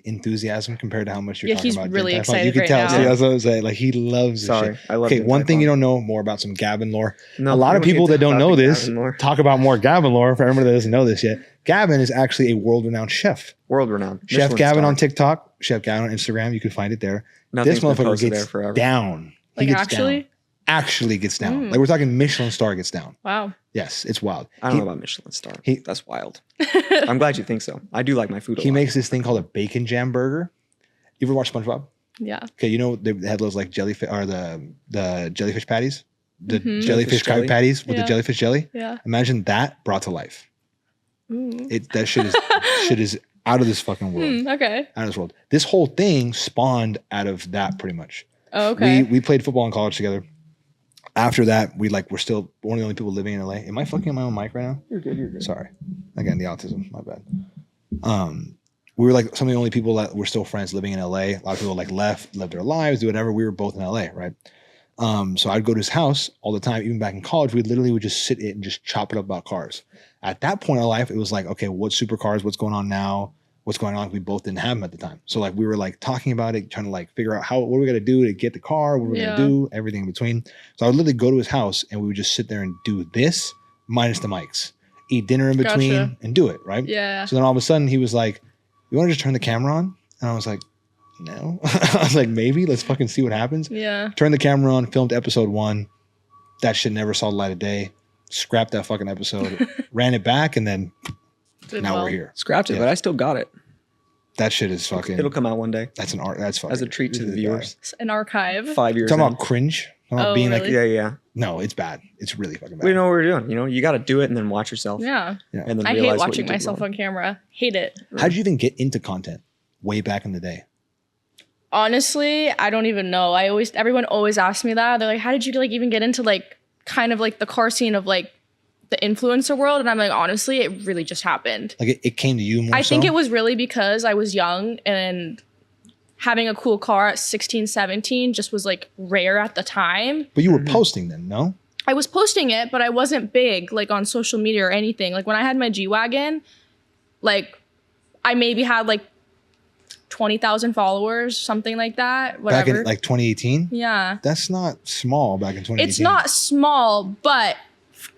enthusiasm compared to how much you're Yeah, talking he's about. really Din Tai Fung. You excited can right tell. now. See, that's what I'm saying. Like he loves this Sorry, shit. I love Okay, Din one Tai thing you Fung. don't know more about some Gavin lore. No, A lot we of don't need people to that don't talk know about this Gavin lore. talk about more Gavin lore. For everyone that doesn't know this yet, Gavin is actually a world-renowned chef. World renowned. Chef Michelin Gavin star. on TikTok, Chef Gavin on Instagram. You can find it there. Nothing's This been motherfucker posted gets there forever. down. He Like gets actually? down. actually gets down. Like we're talking Michelin star gets down. Wow. Yes, it's wild. I don't know about Michelin star. That's wild. I'm glad you think so. I do like my food a lot. He makes this thing called a bacon jam burger. You ever watch SpongeBob? Yeah. Okay, you know they had those like jellyfish or the jellyfish patties, the jellyfish jelly. patties with the jellyfish jelly. Yeah. Imagine that brought to life. That shit is out of this fucking world. Okay. Out of this world. This whole thing spawned out of that pretty much. Oh, okay. We played football in college together. After that, we're still one of the only people living in LA. Am I fucking my own mic right now? You're good. Sorry. Again, the autism. My bad. We were like some of the only people that were still friends living in LA. A lot of people like lived their lives, do whatever. We were both in LA, right? So I'd go to his house all the time. Even back in college, we literally would just sit it and just chop it up about cars. At that point in life, it was like, okay, what's supercars? What's going on now? What's going on? We both didn't have them at the time. So like we were like talking about it, trying to like figure out what we got to do to get the car, what we're going to do, everything in between. So I would literally go to his house and we would just sit there and do this minus the mics, eat dinner in between and do it. Right. Yeah. So then all of a sudden he was like, you want to just turn the camera on? And I was like, no. I was like, maybe let's fucking see what happens. Yeah. Turned the camera on, filmed episode 1. That shit never saw the light of day. Scrapped that fucking episode, ran it back, and then we're here. Scrapped it, but I still got it. That shit is fucking. It'll come out one day. That's an art. That's fucking. As a treat to the viewers. An archive. 5 years. Talking about cringe. Talking about being really? like, Yeah. no, it's bad. It's really fucking bad. We know what we're doing. You know, you got to do it and then watch yourself. Yeah. And then I hate realize what watching you did myself wrong. on camera. Hate it. How did you even get into content way back in the day? Honestly, I don't even know. Everyone always asks me that. They're like, how did you like even get into like kind of like the car scene of like the influencer world? And I'm like, honestly, it really just happened. Like it came to you more I think it was really because I was young and having a cool car at 16, 17 just was like rare at the time. But you were posting then, no? I was posting it, but I wasn't big like on social media or anything. Like when I had my G-Wagon, like I maybe had like 20,000 followers, something like that. Whatever. Back in like 2018? Yeah. That's not small back in 2018. It's not small, but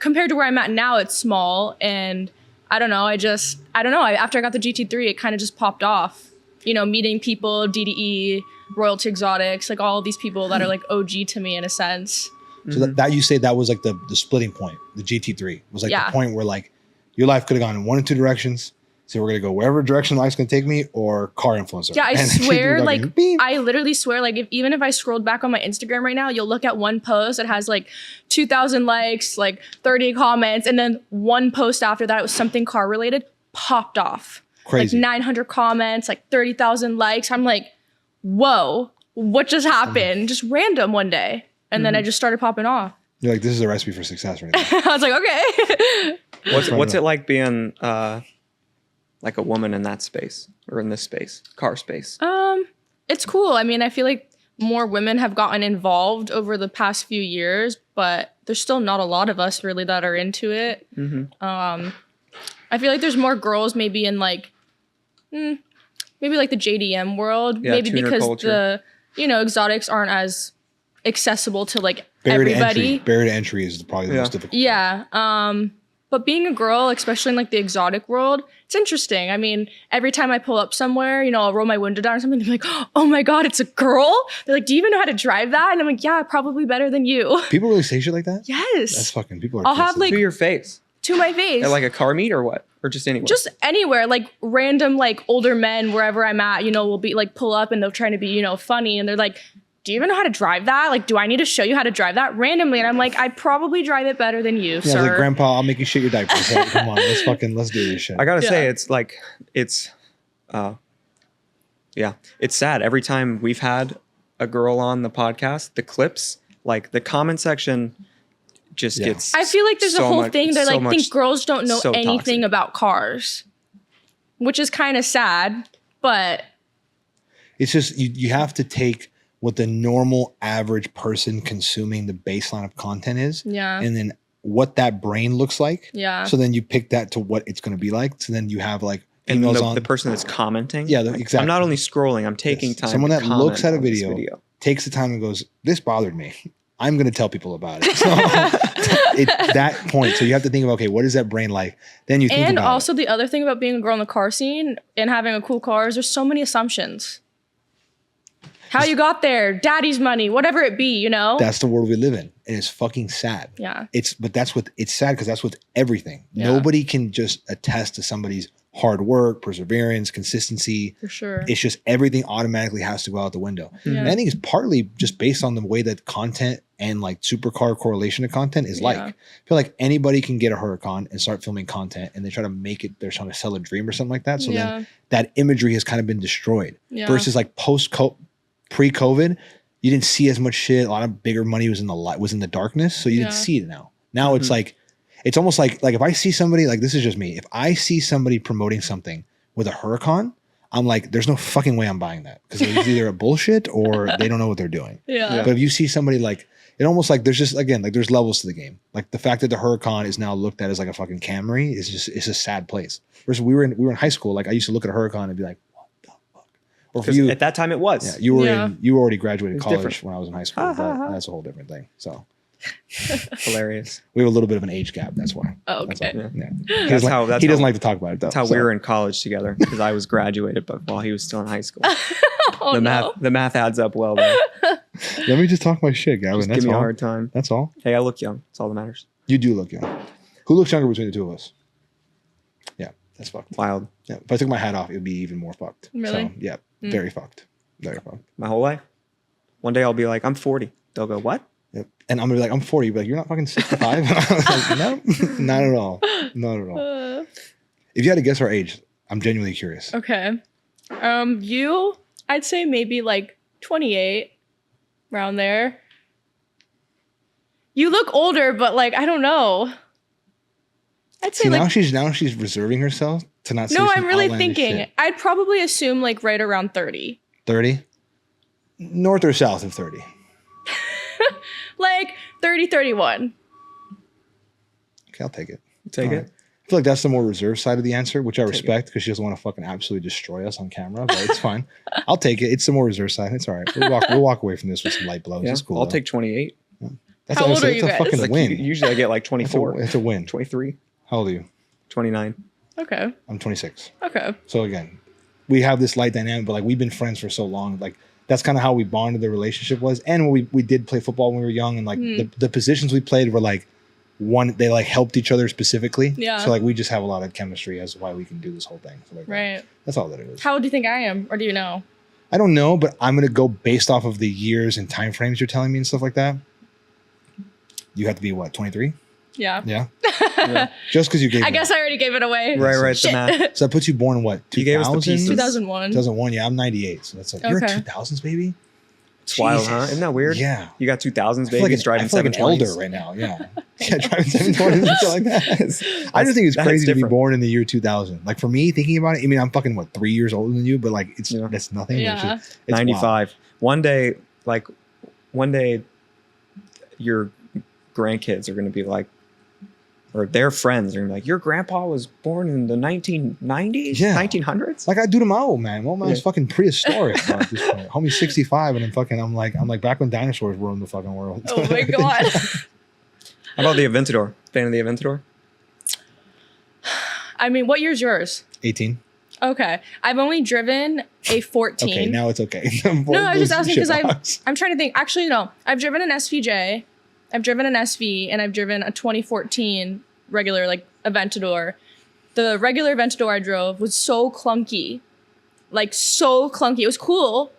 compared to where I'm at now, it's small. And I don't know. After I got the GT3, it kind of just popped off. You know, meeting people, DDE, Royalty Exotics, like all of these people that are like OG to me in a sense. So that you say that was like the splitting point. The GT3 was like the point where like your life could have gone in one of two directions. So we're gonna go wherever direction life's gonna take me, or car influencer. Yeah, I And swear, like, like beep. I literally swear, like even if I scrolled back on my Instagram right now, you'll look at one post that has like 2,000 likes, like 30 comments, and then one post after that, it was something car related, popped off. Crazy. Like 900 comments, like 30,000 likes. I'm like, whoa, what just happened? Just random one day, and then I just started popping off. You're like, this is a recipe for success right now. I was like, okay. What's it like being like a woman in that space or in this space, car space? It's cool. I mean, I feel like more women have gotten involved over the past few years, but there's still not a lot of us really that are into it. I feel like there's more girls maybe in like, maybe like the JDM world, maybe because culture. the, exotics aren't as accessible to like Barrier everybody. to entry is probably the most difficult. Yeah. But being a girl, especially in like the exotic world, it's interesting. I mean, every time I pull up somewhere, I'll roll my window down or something. They're like, oh my God, it's a girl? They're like, do you even know how to drive that? And I'm like, yeah, probably better than you. People really say shit like that? Yes. That's fucking, people are I'll have like To your face. to my face. At like a car meet or what? Or just anywhere? Just anywhere, like random, like older men, wherever I'm at, will be like pull up and they're trying to be, funny. And they're like, do you even know how to drive that? Like, do I need to show you how to drive that randomly? And I'm like, I probably drive it better than you, Yeah, sir. like, Grandpa, I'll make you shit your diapers. Like, come on, let's do this shit. I gotta say, it's sad. Every time we've had a girl on the podcast, the clips, like the comment section just gets I feel like there's a whole thing. They're so like, think girls don't know so anything toxic. about cars, which is kind of sad, but It's just, you have to take what the normal average person consuming the baseline of content is. Yeah. And then what that brain looks like. Yeah. So then you pick that to what it's going to be like. So then you have like and emails on the person that's commenting. Yeah, exactly. I'm not only scrolling, I'm taking time. Someone to that looks comment at a on this video, takes the time and goes, this bothered me. I'm going to tell people about it. So it's that point. So you have to think of, okay, what is that brain like? Then you think and about also the other thing about being a girl in the car scene and having a cool car is there's so many assumptions. How you got there, daddy's money, whatever it be, you know? That's the world we live in. And it's fucking sad. Yeah. It's sad because that's with everything. Yeah. Nobody can just attest to somebody's hard work, perseverance, consistency. For sure. It's just everything automatically has to go out the window. Yeah. And I think it's partly just based on the way that content and like supercar correlation to content is like. Yeah. I feel like anybody can get a Huracan and start filming content and they try to make it, they're trying to sell a dream or something like that. So then that imagery has kind of been destroyed. Yeah. Versus like pre-COVID, you didn't see as much shit. A lot of bigger money was in the light, was in the darkness. So you didn't see it now. Now it's like, it's almost like if I see somebody, like this is just me. If I see somebody promoting something with a Huracan, I'm like, there's no fucking way I'm buying that. Because it's either a bullshit or they don't know what they're doing. Yeah. But if you see somebody like, it almost like there's just, again, like there's levels to the game. Like the fact that the Huracan is now looked at as like a fucking Camry is just, it's a sad place. Versus we were in high school. Like I used to look at a Huracan and be like, what the fuck? Or for you, at that time it was. yeah, you were already graduated college different. when I was in high school. But that's a whole different thing. So Hilarious. we have a little bit of an age gap. That's why. Oh, That's okay. all. Yeah. That's He doesn't how- like to talk about it though. That's how we were in college together because I was graduated, but while he was still in high school. Oh, The math adds up well there. Let me just talk my shit, Gavin. Just That's give me all. a hard time. That's all. Hey, I look young. That's all that matters. You do look young. Who looks younger between the two of us? Yeah, that's fucked. Wild. Yeah, if I took my hat off, it would be even more fucked. Really? So, yeah, very fucked. Very fucked. My whole life. One day I'll be like, I'm 40. They'll go, what? Yep. And I'm gonna be like, I'm 40. You'll be like, you're not fucking 65. I was like, no, not at all. Not at all. If you had to guess our age, I'm genuinely curious. Okay. I'd say maybe like 28, around there. You look older, but like, I don't know. I'd say See, like, now she's reserving herself to not say no, some I'm really outlandish thinking. shit. I'd probably assume like right around 30. 30? North or south of 30? Like 30, 31. Okay, I'll take it. Take All it. right. I feel like that's the more reserved side of the answer, which I respect because she doesn't want to fucking absolutely destroy us on camera, but it's fine. I'll take it. It's the more reserved side. It's all right. We'll walk away from this with some light blows. Yeah, It's cool. I'll though. take 28. That's How old are you that's a guys? fucking Like, win. usually I get like 24. It's a win. 23. How old are you? 29. Okay. I'm 26. Okay. So again, we have this light dynamic, but like we've been friends for so long. Like that's kind of how we bonded. The relationship was, and we did play football when we were young, and like the positions we played were like they like helped each other specifically. Yeah. So like we just have a lot of chemistry as to why we can do this whole thing. So, like, Right. That's all that it is. How old do you think I am? Or do you know? I don't know, but I'm gonna go based off of the years and time frames you're telling me and stuff like that. You have to be what, 23? Yeah. Yeah. Yeah. Just because you gave. I me guess I already gave it away. Right. The Shit. math. So that puts you born what? You gave us the pieces. 2001. 2001. Yeah, I'm 98. So that's like you're a Okay. 2000s baby. It's wild, huh? Jesus. Isn't that weird? Yeah. You got 2000s I feel like babies driving I feel like an 720s. elder right now. Yeah. Yeah, driving 720s and shit like that. I just think it's That's crazy to be different. born in the year 2000. Like for me, thinking about it, I mean, I'm fucking what, 3 years older than you, but like it's Yeah. that's nothing. Yeah. It's wild. 95. One day, your grandkids are going to be like, or their friends are going to be like, your grandpa was born in the 1990s? Yeah. 1900s? Like I do to my old man. My old man's Yeah. fucking prehistoric bro, at this point. Homie's 65 and I'm like back when dinosaurs were in the fucking world. Oh my God. How about the Aventador? Fan of the Aventador? I mean, what year's yours? 18. Okay. I've only driven a 14. Okay, now it's okay. No, I was just asking because I'm trying to think. Actually, no. I've driven an SVJ, I've driven an SV, and I've driven a 2014 regular like Aventador. The regular Aventador I drove was so clunky. Like so clunky. It was cool.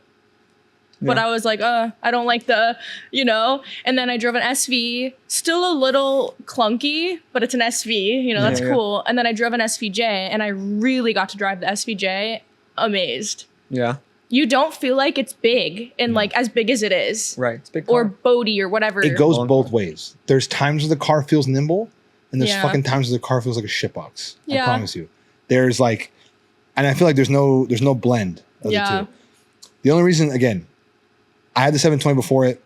But Yeah. I was like, I don't like the, and then I drove an SV, still a little clunky, but it's an SV, that's Yeah, yeah. cool. And then I drove an SVJ and I really got to drive the SVJ. Amazed. Yeah. You don't feel like it's big and like as big as it is. Right. It's a big Or car. boaty or whatever. It goes Long both car. ways. There's times where the car feels nimble, and there's Yeah. fucking times where the car feels like a shitbox. I Yeah. promise you. There's like, and I feel like there's no blend of Yeah. the two. The only reason, again, I had the 720 before it.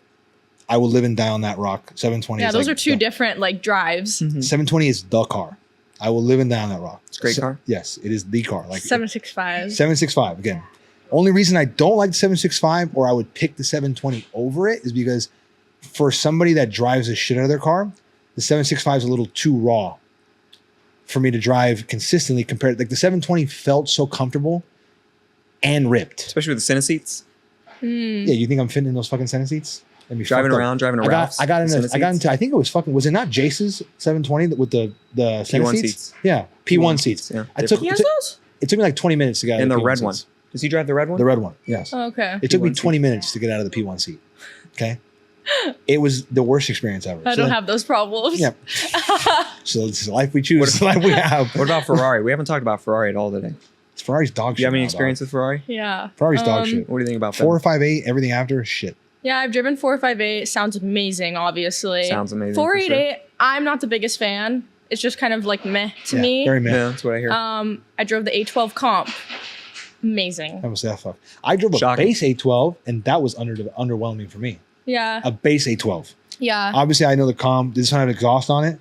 I will live and die on that rock. 720. Yeah, is those like are two different like drives. 720 is the car. I will live and die on that rock. It's a great car. Yes, it is the car. Like 765. 765 again. Only reason I don't like the 765 or I would pick the 720 over it is because for somebody that drives the shit out of their car, the 765 is a little too raw for me to drive consistently compared. Like the 720 felt so comfortable and ripped. Especially with the center seats. Yeah, you think I'm fitting in those fucking center seats? Driving around, driving I around. got into. I think it was it not Jace's 720 with the center P1 seats? seats. Yeah, P1 seats. Yeah, He has those. It took me like 20 minutes to get out and of the red P1 one. seats. Does he drive the red one? The red one, yes. Oh, okay. It took me P1 20 minutes to get out of the P1 seat. Okay. It was the worst experience ever. I don't have those problems. Yeah. So it's the life we choose. It's the life we have. What about Ferrari? We haven't talked about Ferrari at all today. It's Ferrari's dog shit. Do you have any now, experience dog. with Ferrari? Yeah. Ferrari's dog shit. What do you think about 458, everything after, shit. Yeah, I've driven 458. Sounds amazing, obviously. Sounds amazing. 488, I'm not the biggest fan. It's just kind of like meh to me. Very meh. Yeah, that's what I hear. I drove the A12 comp. Amazing. That was that fuck. I drove a Shocking. base A12, and that was underwhelming for me. Yeah. A base A12. Yeah. Obviously, I know the comp. Did this one have exhaust on it?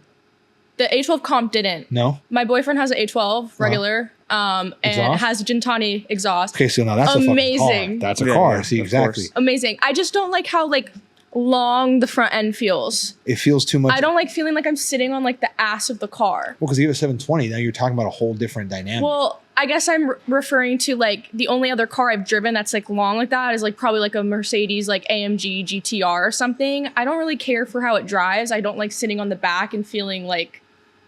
The A12 comp didn't. No. My boyfriend has an A12 regular, and it Exhaust? has Gintani exhaust. Okay, so now that's a fucking Amazing. car. That's a Yeah, car. yeah, See, of exactly. course. Amazing. I just don't like how like long the front end feels. It feels too much. I don't like feeling like I'm sitting on like the ass of the car. Well, because you have a 720, now you're talking about a whole different dynamic. Well, I guess I'm referring to like the only other car I've driven that's like long like that is like probably like a Mercedes like AMG GTR or something. I don't really care for how it drives. I don't like sitting on the back and feeling like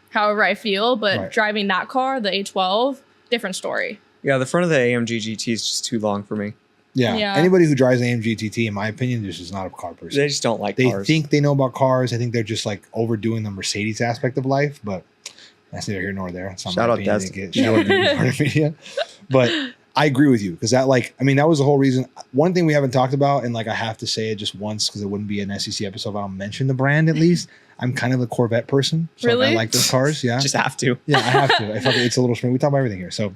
however I feel, but Right. driving that car, the A12, different story. Yeah, the front of the AMG GT is just too long for me. yeah. Yeah. Anybody who drives an AMG TT, in my opinion, just is not a car person. They just don't like They cars. think they know about cars. I think they're just like overdoing the Mercedes aspect of life, but that's neither here nor there. It's not Shout my out opinion. Destin. They get- Shout out to Part of Media. But I agree with you because that, like, I mean, that was the whole reason. One thing we haven't talked about, and like I have to say it just once because it wouldn't be an SCC episode if I don't mention the brand at least. I'm kind of a Corvette person, so like, I Really? like those cars. Yeah, just have to. yeah, I have to. It's a little strange. We talk about everything here, so.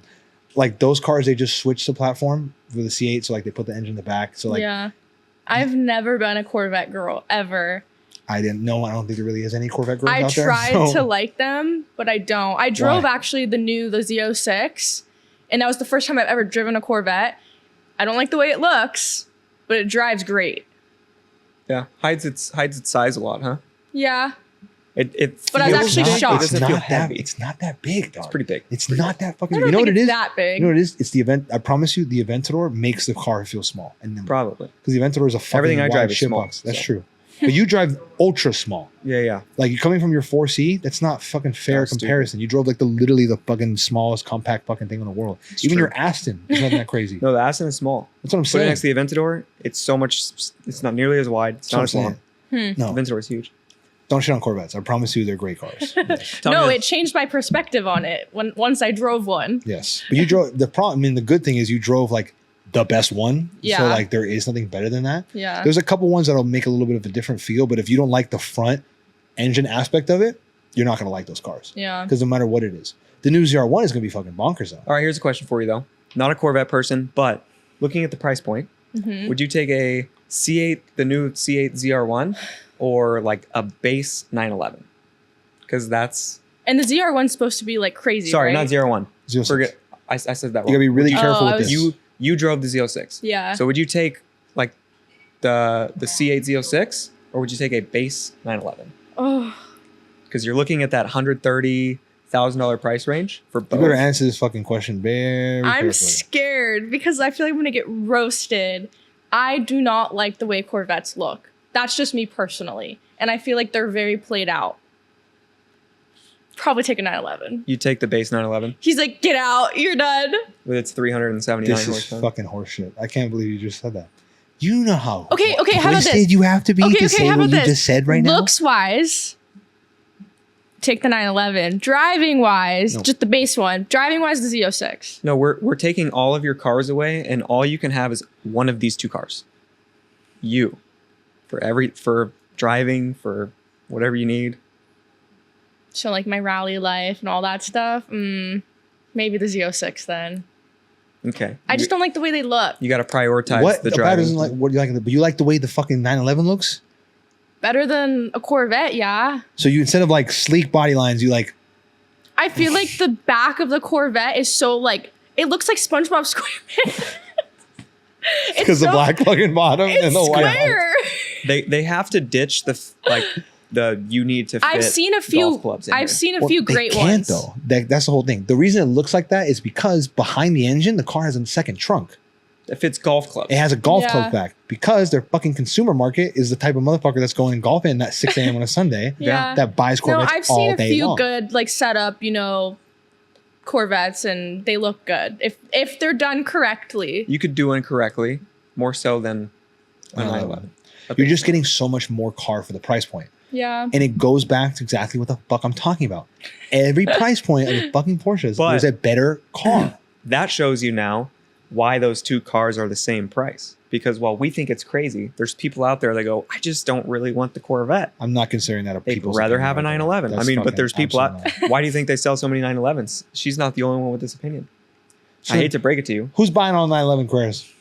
Like those cars, they just switched the platform for the C8, so like they put the engine in the back. So like, yeah. I've never been a Corvette girl ever. I didn't know. I don't think there really is any Corvette girls I out there. tried so- to like them, but I don't. I drove Why? actually the Z06, and that was the first time I've ever driven a Corvette. I don't like the way it looks, but it drives great. Yeah, hides its size a lot, huh? Yeah. It But I was feels actually not- shocked. It It's doesn't feel not that. heavy. It's not that big, dog. It's pretty big. It's not that fucking. I You don't know what think it it's is? that big. You know what it is? It's the event. I promise you, the Aventador makes the car feel small, and then Probably. because the Aventador is a fucking Everything I wide drive is shit small, box. That's so. true. But you drive ultra small. Yeah, yeah. Like you're coming from your 4C. That's not fucking fair That's stupid. comparison. You drove like literally the fucking smallest compact fucking thing in the world. It's Even true. your Aston is not that crazy. No, the Aston is small. That's what I'm Put it saying. next to the Aventador. It's so much. It's not nearly as wide. It's That's not what as I'm long. saying. Hmm. No, Aventador is huge. don't shit on Corvettes. I promise you, they're great cars. Yes. Tell No, me it changed my perspective on it once I drove one. Yes. But you drove the problem. I mean, the good thing is you drove like the best one. So Yeah. like there is nothing better than that. Yeah. There's a couple ones that'll make a little bit of a different feel, but if you don't like the front engine aspect of it, you're not gonna like those cars. Yeah. Because no matter what it is, the new ZR1 is gonna be fucking bonkers though. All right, here's a question for you though. Not a Corvette person, but looking at the price point, Mhm. would you take a C8, the new C8 ZR1, or like a base 911? Because that's And the ZR1's supposed to be like crazy. sorry, right? not ZR1. Z06. Forget, I said that wrong. You gotta be really Oh, careful I with was- this. You drove the Z06. Yeah. So would you take like the C8 Z06, or would you take a base 911? Oh. Because you're looking at that $130,000 price range for You both. better answer this fucking question very I'm carefully. scared because I feel like I'm gonna get roasted. I do not like the way Corvettes look. That's just me personally. And I feel like they're very played out. Probably take a 911. You take the base 911 He's like, get out, you're done. with its 379 This is horsepower. fucking horseshit. I can't believe you just said that. You know how Okay, how about this? twisted you have to be Okay, to okay, say how what about you this? just said right now. Looks wise, take the 911. Driving wise, No. just the base one. Driving wise, the Z06. No, we're taking all of your cars away, and all you can have is one of these two cars. You, for driving, for whatever you need. So like my rally life and all that stuff. Maybe the Z06 then. Okay. I just don't like the way they look. You got to prioritize What the the driving. doesn't like? What do you like? But you like the way the fucking 911 looks. Better than a Corvette, yeah. So you instead of like sleek body lines, you like I feel like the back of the Corvette is so like it looks like SpongeBob SquarePants. because the black fucking bottom It's and the white. square. They have to ditch the you need to fit I've seen a few. golf clubs in I've here. seen a Well, few they great can't ones. though. That's the whole thing. The reason it looks like that is because behind the engine, the car has a second trunk. It fits golf clubs. It has a golf club back because their fucking consumer market is the type of motherfucker that's going golfing at 6 a.m. on a Sunday. That buys Corvettes I've all seen a day few long. good like setup, Corvettes, and they look good if they're done correctly. You could do it correctly, more so than a 911. You're just getting so much more car for the price point. Yeah. And it goes back to exactly what the fuck I'm talking about. Every price point of the fucking Porsches, there's a better car. That shows you now why those two cars are the same price. Because while we think it's crazy, there's people out there that go, I just don't really want the Corvette. I'm not considering that a They'd people's rather opinion have a right there. 911. That's I mean, but there's people out. absolutely Why do you think they sell so many 911s? She's not the only one with this opinion. So I hate to break it to you. who's buying all 911 Carreras?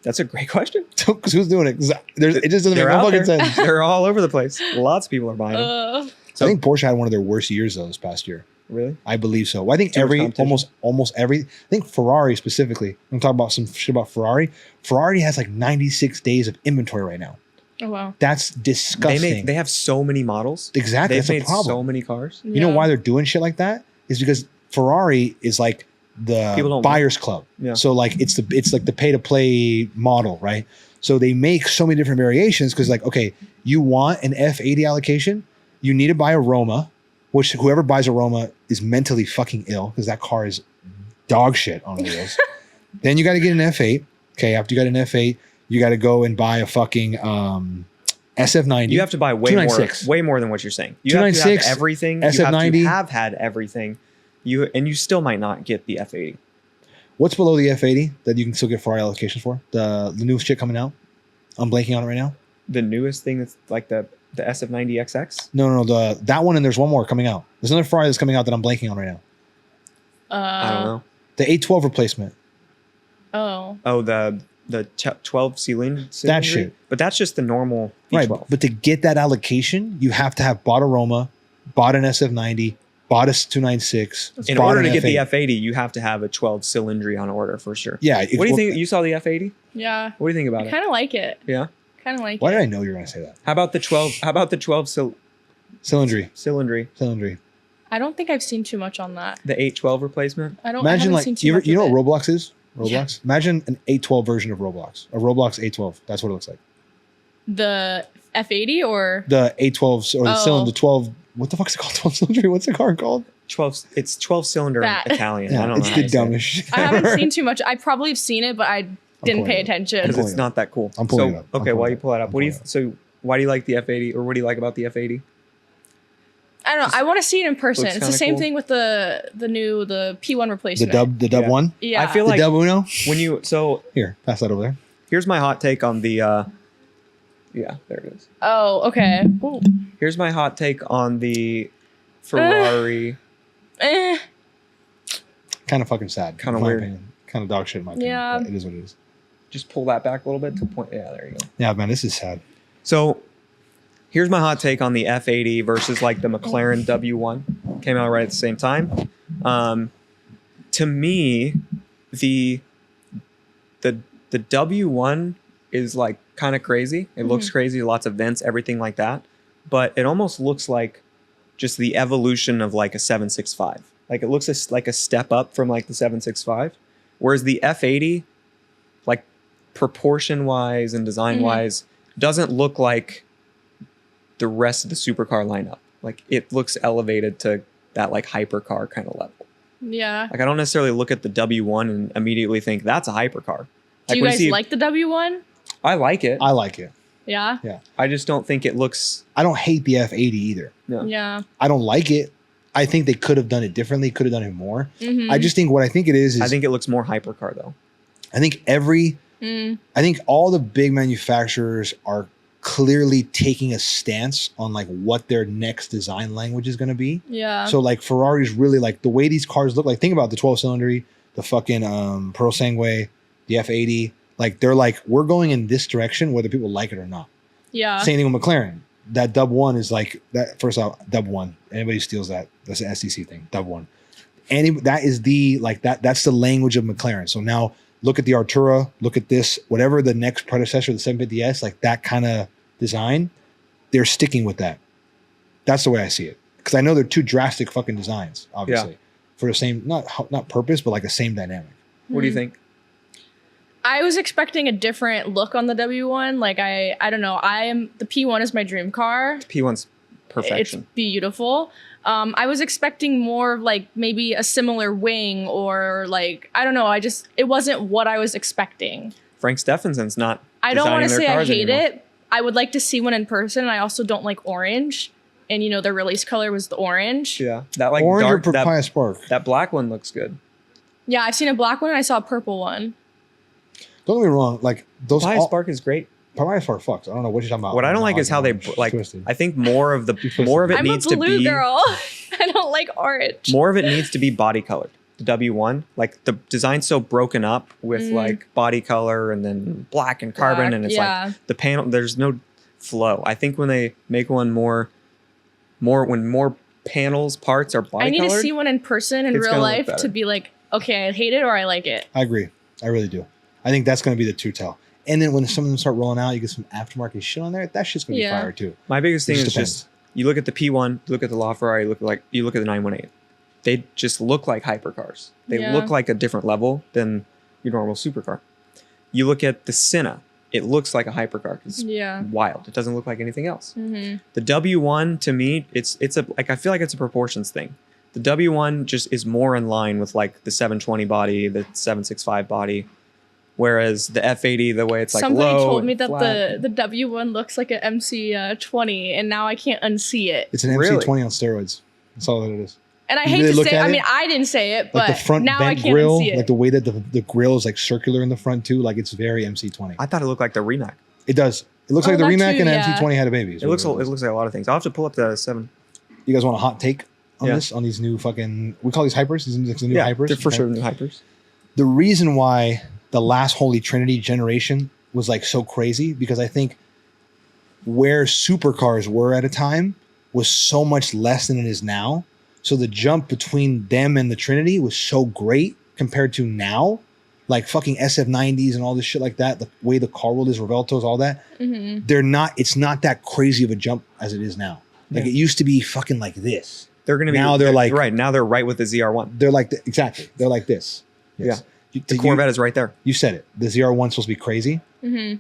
That's a great question. Because who's doing it? 'Cause it just doesn't make They're no out fucking there. sense. They're all over the place. Lots of people are buying them. I think Porsche had one of their worst years though this past year. Really? I believe so. Well, I think Too much competition. almost every. I think Ferrari specifically. I'm talking about some shit about Ferrari. Ferrari has like 96 days of inventory right now. Oh wow. That's disgusting. They have so many models. Exactly. They've That's a made problem. so many cars. You know why they're doing shit like that? Is because Ferrari is like People the don't buyers club. Yeah. So like it's like the pay to play model, right? So they make so many different variations because like, okay, you want an F80 allocation, you need to buy a Roma, which whoever buys a Roma is mentally fucking ill because that car is dog shit on wheels. Then you got to get an F8. Okay, after you got an F8, you got to go and buy a fucking SF90. You have to buy way more than what you're saying. You have to have everything. SF90. You have to have had everything. You still might not get the F80. What's below the F80 that you can still get Ferrari allocations for? The newest shit coming out? I'm blanking on it right now. The newest thing that's like the SF90XX? No, that one, and there's one more coming out. There's another Ferrari that's coming out that I'm blanking on right now. I don't know. The 812 replacement. Oh, the 12 cylindry? That shit. But that's just the normal V12. Right, but to get that allocation, you have to have bought a Roma, bought an SF90, bought a 296. In bought order an to get the F80. F80, you have to have a 12 cylindry on order for sure. Yeah. What do you think? You saw the F80? yeah. What do you think about I it? kind of like it. Yeah. Kind of like Why it. did I know you were going to say that? How about the 12? How about the 12 Cylindry. cylindry? I don't think I've seen too much on that. The 812 replacement? I Imagine haven't like, seen too you much know of what it. Roblox is? Roblox? Imagine an 812 version of Roblox. A Roblox 812. That's what it looks like. The F80 or The 812s or the Oh. cylinder 12. What the fuck's it called? 12 cylindry? What's the car called? 12. It's 12 cylinder That. Italian. Yeah, I don't it's know. the dumbest shit. I haven't ever. seen too much. I probably have seen it, but I didn't pulling pay it up. attention. Because pulling it's it not that cool. I'm pulling it up. I'm Okay, pulling while it you up. pull that up, I'm what do you? pulling it up. So why do you like the F80, or what do you like about the F80? I don't know. I want to see it in person. Looks It's the kinda same cool. thing with the P1 The replacement. dub Yeah. one? Yeah. I feel The like dub uno? when you Here, pass that over there. here's my hot take on the. Yeah, there it is. Oh, okay. Ooh. Here's my hot take on the Ferrari. Eh. Kind of fucking sad. Kinda in my weird. opinion. Kind of dog shit in my opinion. Yeah. But it is what it is. Just pull that back a little bit to point. Yeah, there you go. Yeah, man, this is sad. So here's my hot take on the F80 versus like the McLaren W1. Came out right at the same time. To me, the W1 is like kind of crazy. It looks crazy, lots of vents, everything like that. But it almost looks like just the evolution of like a 765. Like it looks like a step up from like the 765. Whereas the F80, like proportion wise and design wise, doesn't look like the rest of the supercar lineup. Like it looks elevated to that like hypercar kind of level. Yeah. Like I don't necessarily look at the W1 and immediately think that's a hypercar. Do you when guys like the W1? I like it. I like it. Yeah. I just don't think it looks. I don't hate the F80 either. No. Yeah. I don't like it. I think they could have done it differently, could have done it more. Mhm. I just think what I think it is I think it looks more hypercar though. I think I think all the big manufacturers are clearly taking a stance on like what their next design language is going to be. Yeah. So like Ferrari's really like the way these cars look like, think about the 12 cylinder, the fucking Pearl Sangue, the F80, like they're like, we're going in this direction, whether people like it or not. Yeah. Same thing with McLaren. That dub one is like that. First off, dub one. Anybody steals that, that's an SCC thing. Dub one. That is the like that. That's the language of McLaren. So now look at the Artura. Look at this. Whatever the next predecessor, the 750S, like that kind of design. They're sticking with that. That's the way I see it. Because I know they're two drastic fucking designs, obviously, for the same not purpose, but like the same dynamic. What do you think? I was expecting a different look on the W1. Like I don't know. The P1 is my dream car. P1's perfection. It's beautiful. I was expecting more of like maybe a similar wing or like I don't know. It wasn't what I was expecting. Frank Steffenson's not. I don't want to say I hate anymore. it. I would like to see one in person, and I also don't like orange. And you know their release color was the orange. Yeah, that like Orange dark, or Papaya Spark. that black one looks good. Yeah, I've seen a black one and I saw a purple one. Don't get me wrong. Like those Papaya Spark is great. Papaya Spark fucks. I don't know what you're talking about. What I don't like is how they like. I think more of it needs to I'm a blue be. girl. I don't like orange. More of it needs to be body colored. The W1, like the design's so broken up with like body color and then black and carbon, and it's like the panel. There's no flow. I think when they make one when more panels, parts are body I need colored, to see one in person in real life to be like, okay, I hate it or I like it. I agree. I really do. I think that's going to be the true tell. And then when some of them start rolling out, you get some aftermarket shit on there. That shit's going to be fire too. My biggest thing is depends. just you look at the P1, you look at the LaFerrari, you look at the 918. They just look like hypercars. They look like a different level than your normal supercar. You look at the Senna, it looks like a hypercar. It's wild. It doesn't look like anything else. Mm-hmm. The W1 to me, it's a like I feel like it's a proportions thing. The W1 just is more in line with like the 720 body, the 765 body. Whereas the F80, the way it's like somebody low told me that flat. the W1 looks like an MC20, and now I can't unsee it. It's an MC20 on steroids. That's all that it is. And I hate to say, I mean, I didn't say it, but like the front now I bent can't grill, unsee it. like the way that the grill is like circular in the front too, like it's very MC20. I thought it looked like the Rimac. It does. It looks like the that Rimac too, and yeah. MC20 had a baby. It looks like a lot of things. I'll have to pull up the 7. You guys want a hot take on this? On these new fucking, we call these hypers. These are the new hypers. They're for sure new hypers. The reason why the last Holy Trinity generation was like so crazy, because I think where supercars were at a time was so much less than it is now. So the jump between them and the Trinity was so great compared to now, like fucking SF90s and all this shit like that. The way the car world is, Reveltos, all that. Mm-hmm. It's not that crazy of a jump as it is now. Like it used to be fucking like this. They're going to be now they're like right now they're right with the ZR1. They're like exactly. They're like this. Yes. Yeah. The Corvette is right there. You said it. The ZR1's supposed to be crazy. Mm-hmm.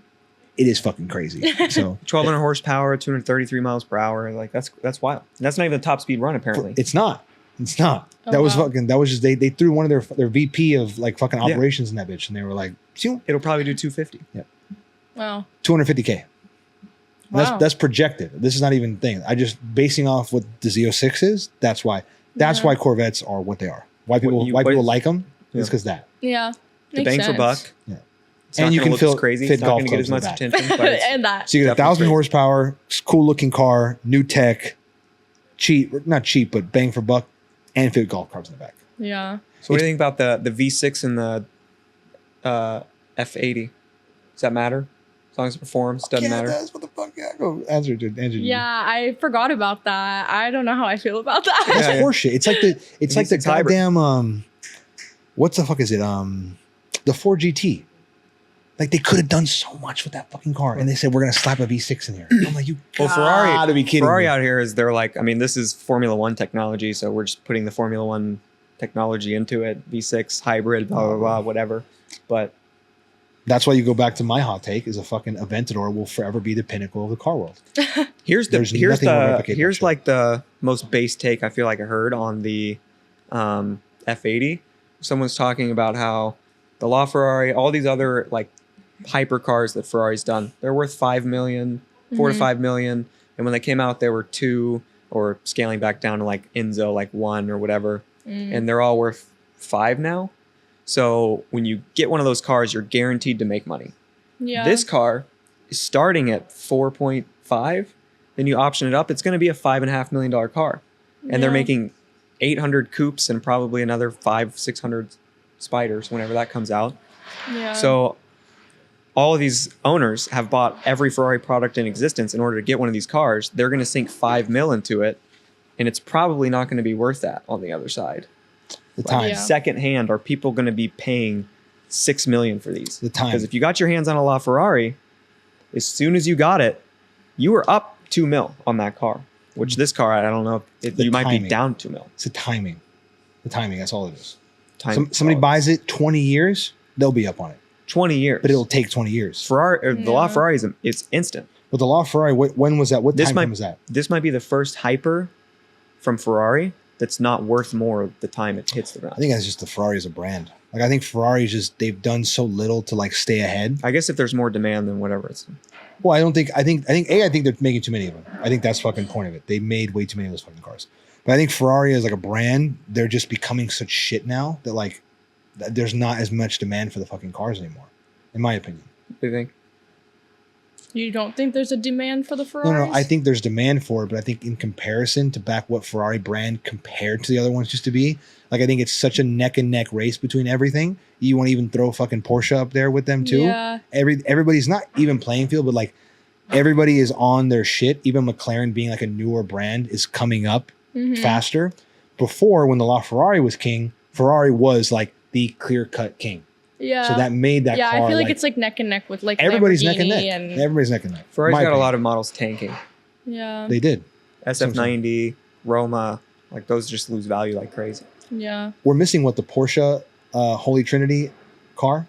It is fucking crazy. So 1,200 horsepower, 233 miles per hour. Like that's wild. And that's not even the top speed run apparently. It's not. It's not. Oh, that was fucking. That was just they threw one of their VP of like fucking operations in that bitch, and they were like, "Phew." It'll probably do 250. Yeah. Wow. 250K. Wow. That's projected. This is not even thing. I just basing off what the Z06 is. That's why. That's why Corvettes are what they are. Why people people like them is because that. Yeah. The bang for buck. Yeah. It's and you can feel crazy. Fit it's not golf going to get as much clubs attention. But and that. So you get 1,000 horsepower, cool looking car, new tech, not cheap, but bang for buck, and fit golf clubs in the back. Yeah. So what do you think about the V6 and the F80? Does that matter? As long as it performs, doesn't matter. That's what the fuck. Yeah, go answer. Yeah, I forgot about that. I don't know how I feel about that. That's horseshit. It's like the goddamn what the fuck is it? The Ford GT. Like they could have done so much with that fucking car, and they said we're gonna slap a V6 in here. I'm like, you gotta be kidding Ferrari me. out here is they're like, I mean, this is Formula One technology, so we're just putting the Formula One technology into it. V6 hybrid, blah blah blah, whatever. But that's why you go back to my hot take: is a fucking Aventador will forever be the pinnacle of the car world. here's like the most base take I feel like I heard on the F80. Someone's talking about how the LaFerrari, all these other like hypercars that Ferrari's done, they're worth 5 million, 4 to 5 million, and when they came out they were 2, or scaling back down to like Enzo like 1 or whatever, and they're all worth 5 now. So when you get one of those cars, you're guaranteed to make money. Yeah. This car is starting at 4.5, then you option it up, it's going to be a $5.5 million car, and they're making 800 coupes and probably another 500-600 spiders whenever that comes out. Yeah. So all of these owners have bought every Ferrari product in existence in order to get one of these cars. They're going to sink 5 mil into it, and it's probably not going to be worth that on the other side. The time. Secondhand, are people going to be paying $6 million for these? The time. Because if you got your hands on a LaFerrari, as soon as you got it, you were up 2 mil on that car. Which this car, I don't know, you might be down 2 mil. It's the timing. The timing, that's all it is. Somebody Somebody buys it 20 years, they'll be up on it. 20 years. But it'll take 20 years. Ferrari, the law of Ferrari it's instant. But the law of Ferrari, when was that? What time frame was that? This might be the first hyper from Ferrari that's not worth more the time it hits the ground. I think that's just the Ferrari as a brand. Like, I think Ferrari's just, they've done so little to like stay ahead. I guess if there's more demand than whatever it's. Well, I think they're making too many of them. I think that's fucking point of it. They made way too many of those fucking cars. But I think Ferrari as like a brand, they're just becoming such shit now that like there's not as much demand for the fucking cars anymore, in my opinion. What do you think? You don't think there's a demand for the Ferraris? No, I think there's demand for it, but I think in comparison to back what Ferrari brand compared to the other ones used to be, like I think it's such a neck and neck race between everything. You want to even throw fucking Porsche up there with them too. Yeah. Everybody's not even playing field, but like everybody is on their shit. Even McLaren being like a newer brand is coming up faster. Before, when the LaFerrari was king, Ferrari was like the clear cut king. Yeah. So that made that car. Yeah, I feel like it's like neck and neck with like everybody's Lamborghini neck and neck. Everybody's neck and neck. Ferrari's got opinion. a lot of models tanking. Yeah. They did. SF90, Roma, like those just lose value like crazy. Yeah. We're missing the Porsche Holy Trinity car.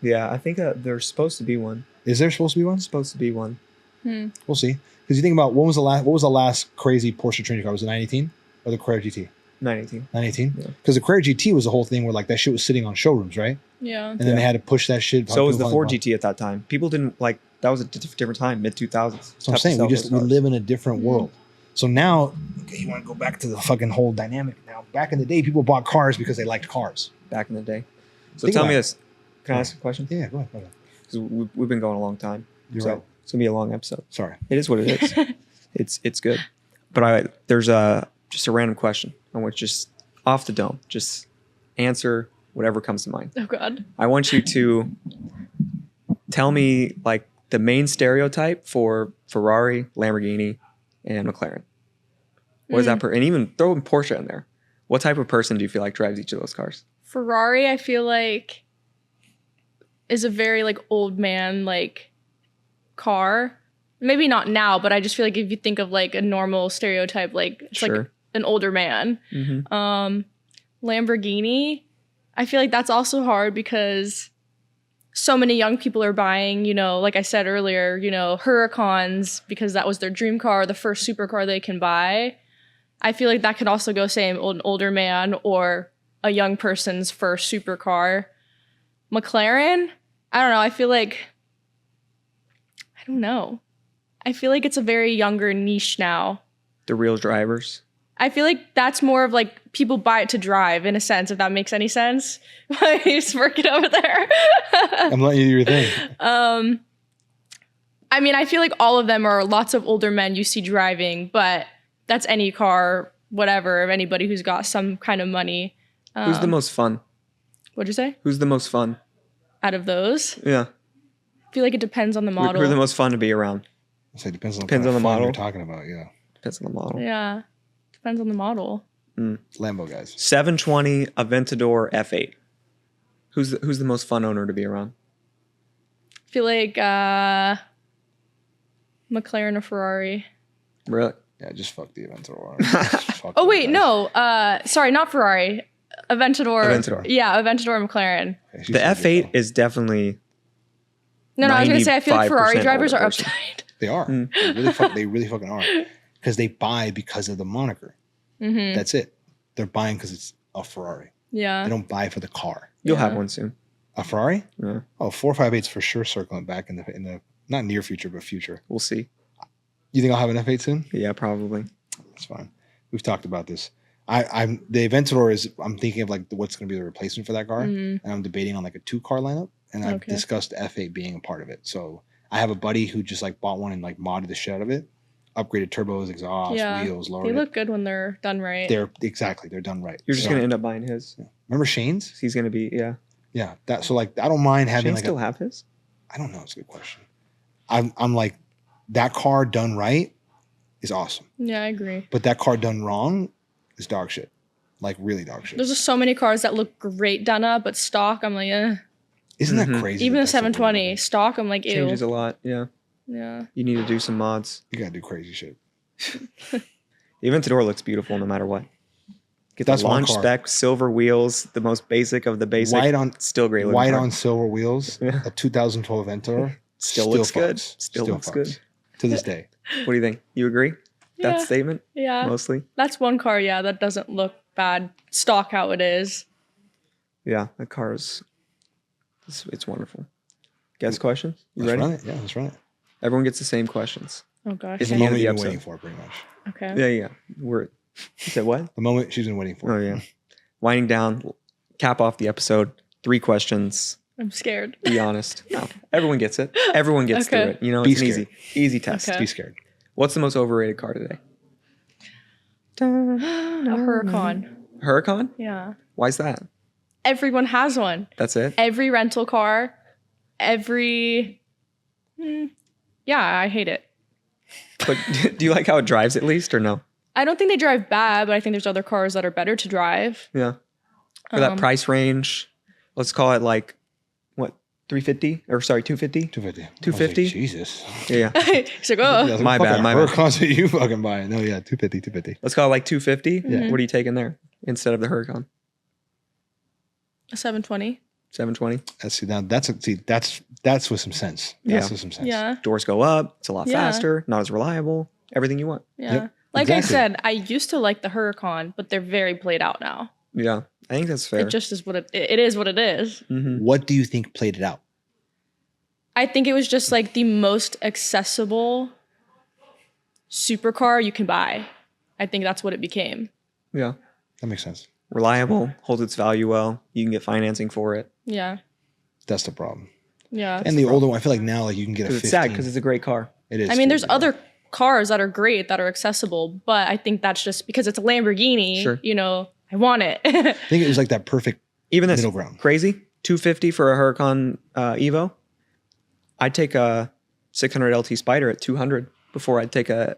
Yeah, I think there's supposed to be one. Is there supposed to be one? Supposed to be one. We'll see. Because you think about what was the last crazy Porsche Trinity car? Was it 918 or the Carrera GT? 918. 918. Because the Carrera GT was the whole thing where like that shit was sitting on showrooms, right? Yeah. And then they had to push that shit. So was the Ford GT at that time. People didn't like that was a different time, mid 2000s. So I'm saying we live in a different world. So now, okay, you want to go back to the fucking whole dynamic. Now, back in the day, people bought cars because they liked cars. Back in the day. So tell me this. Can I ask a question? Yeah, go ahead. Because we've been going a long time. You're so right. It's gonna be a long episode. Sorry. It is what it is. It's good. But there's just a random question. I want just off the dome. Just answer whatever comes to mind. Oh God. I want you to tell me like the main stereotype for Ferrari, Lamborghini, and McLaren. What is that and even throw in Porsche in there. What type of person do you feel like drives each of those cars? Ferrari, I feel like, is a very like old man like car. Maybe not now, but I just feel like if you think of like a normal stereotype, like it's like an older man. Lamborghini, I feel like that's also hard because so many young people are buying, you know, like I said earlier, you know, Huracans because that was their dream car, the first supercar they can buy. I feel like that could also go same an older man or a young person's first supercar. McLaren, I don't know. I feel like it's a very younger niche now. The real drivers. I feel like that's more of like people buy it to drive in a sense, if that makes any sense. He's working over there. I'm letting you do your thing. I mean, I feel like all of them are lots of older men you see driving, but that's any car, whatever, of anybody who's got some kind of money. Who's the most fun? What'd you say? Who's the most fun? Out of those? Yeah. I feel like it depends on the model. Who are the most fun to be around? So it depends on the model you're talking about. Yeah. Depends on the model. Yeah. Depends on the model. Lambo guys. 720 Aventador F8. Who's the most fun owner to be around? I feel like McLaren or Ferrari. Really? Yeah, just fuck the Aventador. Oh wait, no. Sorry, not Ferrari. Aventador. Yeah, Aventador and McLaren. Okay, the F8 is definitely. No, I was gonna say I feel like Ferrari drivers are person. uptight. They are. They really fucking are. Because they buy because of the moniker. That's it. They're buying because it's a Ferrari. Yeah. They don't buy for the car. You'll have one soon. A Ferrari? Yeah. Oh, 458's for sure circling back in the not near future, but future. We'll see. You think I'll have an F8 soon? Yeah, probably. That's fine. We've talked about this. I'm the Aventador is I'm thinking of like what's going to be the replacement for that car, and I'm debating on like a 2-car lineup, and I've discussed F8 being a part of it. So I have a buddy who just like bought one and like modded the shit out of it, upgraded turbos, exhaust, wheels, lowered. They look good when they're done right. They're done right. You're just gonna end up buying his. Yeah. Remember Shane's? He's gonna be Yeah. That so like I don't mind having Shane like still have his. I don't know. It's a good question. I'm like that car done right is awesome. Yeah, I agree. But that car done wrong is dog shit. Like really dog shit. There's just so many cars that look great done up, but stock, I'm like, eh. Isn't that crazy? Even the 720 stock, I'm like, ew. Changes a lot. Yeah. Yeah. You need to do some mods. You gotta do crazy shit. The Aventador looks beautiful no matter what. Get That's the my launch car. spec, silver wheels, the most basic of the basic. White on still great looking white car. on silver wheels. Yeah. A 2012 Ventura. Still looks good. fucks. Still looks fucks. good. To this day. What do you think? You agree? That Yeah. statement? Yeah. Mostly? That's one car, yeah, that doesn't look bad. Stock how it is. Yeah, that car is it's wonderful. Guess questions? You Let's ready? run it. Yeah, let's run it. Everyone gets the same questions. Oh gosh. It's the the end of moment the you've been episode. waiting for, pretty much. Okay. Yeah. You said what? The moment she's been waiting for. Oh yeah. Winding down, cap off the episode. 3 questions. I'm scared. Be honest. No, everyone gets it. Everyone gets Okay. through it. You know, Be it's an scared. easy test. Okay. Be scared. What's the most overrated car today? A Huracan. Huracan? Yeah. Why's that? Everyone has one. That's it? Every rental car, every. Yeah, I hate it. But do you like how it drives at least or no? I don't think they drive bad, but I think there's other cars that are better to drive. Yeah. For that price range, let's call it like, what, 350? Or sorry, 250? 250. 250? Jesus. Yeah. He's like, oh, My bad, my bad. Huracans that you fucking buy. No, yeah, 250. Let's call it like 250. Yeah. What are you taking there instead of the Huracan? a 720. 720? That's with some sense. That's Yeah. with some sense. Yeah. Doors go up. It's a lot Yeah. faster. Not as reliable. Everything you want. Yeah. Yep, Like I exactly. said, I used to like the Huracan, but they're very played out now. Yeah. I think that's fair. It just is what it is what it is. Mhm. What do you think played it out? I think it was just like the most accessible supercar you can buy. I think that's what it became. Yeah. That makes sense. Reliable. Holds its value well. You can get financing for it. Yeah. That's the problem. Yeah. And the older one, I feel like now, like you can get a 15. Because it's sad because it's a great car. It is. I mean, there's too, other cars that are great that are accessible, but I think that's just because it's a Lamborghini. Sure. You know, I want it. I think it was like that perfect Even this middle ground. crazy. 250 for a Huracan Evo. I'd take a 600 LT Spider at 200 before I'd take a.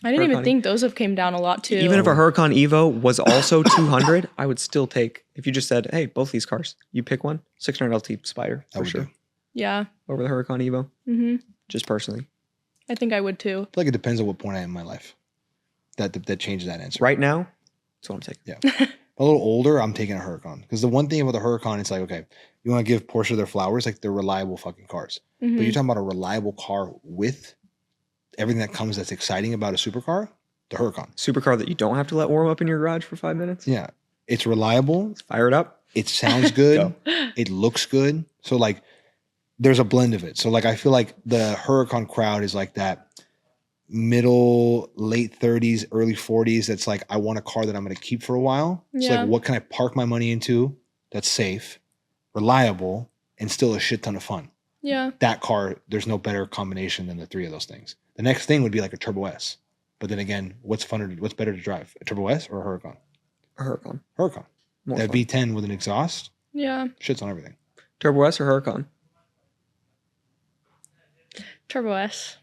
I didn't even Huracan. think those have came down a lot too. Even if a Huracan Evo was also 200, I would still take. If you just said, "Hey, both these cars, you pick one." 600 LT Spider I for would sure do. Yeah. over the Huracan Evo. hmm Just personally, I think I would too. I feel like it depends on what point I am in my life. That changes that answer. right now, that's what I'm taking. Yeah. A little older, I'm taking a Huracan. Because the one thing about the Huracan, it's like, okay, you want to give Porsche their flowers, like they're reliable fucking cars. Mhm. But you're talking about a reliable car with everything that comes that's exciting about a supercar, the Huracan. Supercar that you don't have to let warm up in your garage for 5 minutes. Yeah. It's reliable. Fire it up. It sounds good. Go. It looks good. So like there's a blend of it. So like I feel like the Huracan crowd is like that middle, late 30s, early 40s. That's like, I want a car that I'm going to keep for a while. So Yeah. like, what can I park my money into that's safe, reliable, and still a shit ton of fun? Yeah. That car, there's no better combination than the three of those things. The next thing would be like a Turbo S. But then again, what's better to drive? A Turbo S or a Huracan? A Huracan. Huracan. More That fun. V10 with an exhaust, Yeah. shits on everything. Turbo S or Huracan? Turbo S.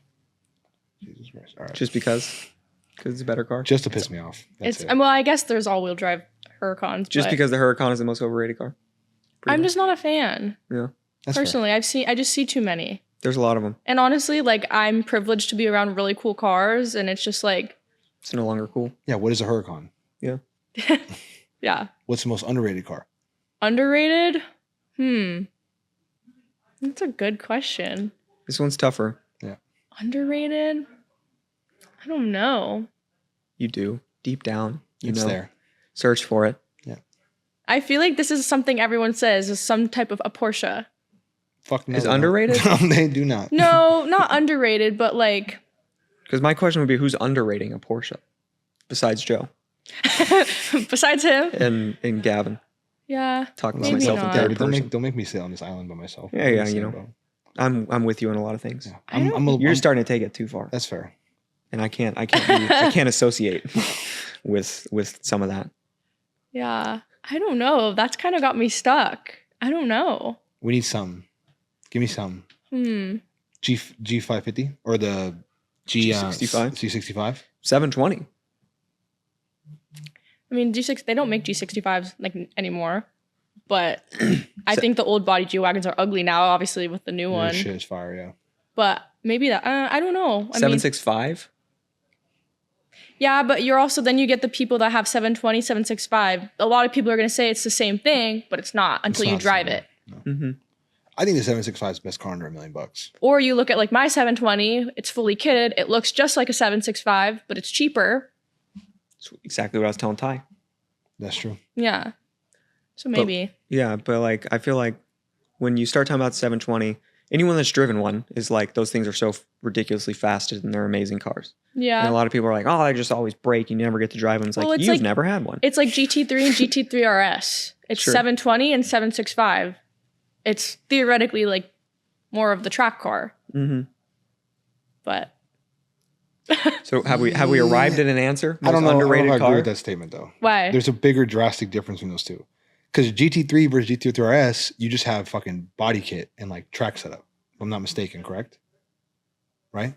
Jesus Christ. All right. Just because it's a better car. Just to piss me off. That's It's it. well, I guess there's all-wheel drive Huracans. Just but because the Huracan is the most overrated car. Pretty I'm much. just not a fan. Yeah. That's fair. Personally, I just see too many. There's a lot of them. And honestly, like I'm privileged to be around really cool cars, and it's just like, It's no longer cool. Yeah, what is a Huracan? yeah, What's the most underrated car? underrated. That's a good question. This one's tougher. Underrated. I don't know. You do. Deep down. You It's know. there. Search for it. I feel like this is something everyone says is some type of a Porsche. Fuck no. Is they don't. underrated? No, they do not. No, not underrated, but like Because my question would be, who's underrating a Porsche besides Joe besides him. and Gavin? Yeah. Talking about Maybe myself not. in third Dude, don't person. make me sit on this island by myself. Yeah, yeah, you know. I'm with you on a lot of things. Yeah. I don't- You're starting to take it too far, That's fair. and I can't associate with some of that. Yeah. I don't know. That's kind of got me stuck. I don't know. We need some. Give me some. G550 or the G65? G65. 720. I mean, G6, they don't make G65s like anymore. But I think the old body G-Wagons are ugly now, obviously, with the new Yeah, one. shit is fire, yeah. But maybe that, I don't know. I mean, 765. Yeah, but you're also, then you get the people that have 720, 765. A lot of people are going to say it's the same thing, but it's not until you drive it. No. Mm-hmm. I think the 765 is the best car under $1 million. Or you look at like my 720, it's fully kitted. It looks just like a 765, but it's cheaper. That's exactly what I was telling Ty. That's true. Yeah. So maybe. But like, I feel like when you start talking about 720, anyone that's driven one is like, those things are so ridiculously fast and they're amazing cars. Yeah. And a lot of people are like, oh, they just always break. You never get to drive them. It's Well, like, it's you've like- never had one. It's like GT3 and GT3 RS. It's Sure. 720 and 765. It's theoretically like more of the track car, Mm-hmm. but So have we arrived at an answer? I don't know. I don't know Underrated if I agree car. with that statement though. why? There's a bigger drastic difference between those two. Because GT3 versus GT3 RS, you just have fucking body kit and like track setup. If I'm not mistaken, correct? Right?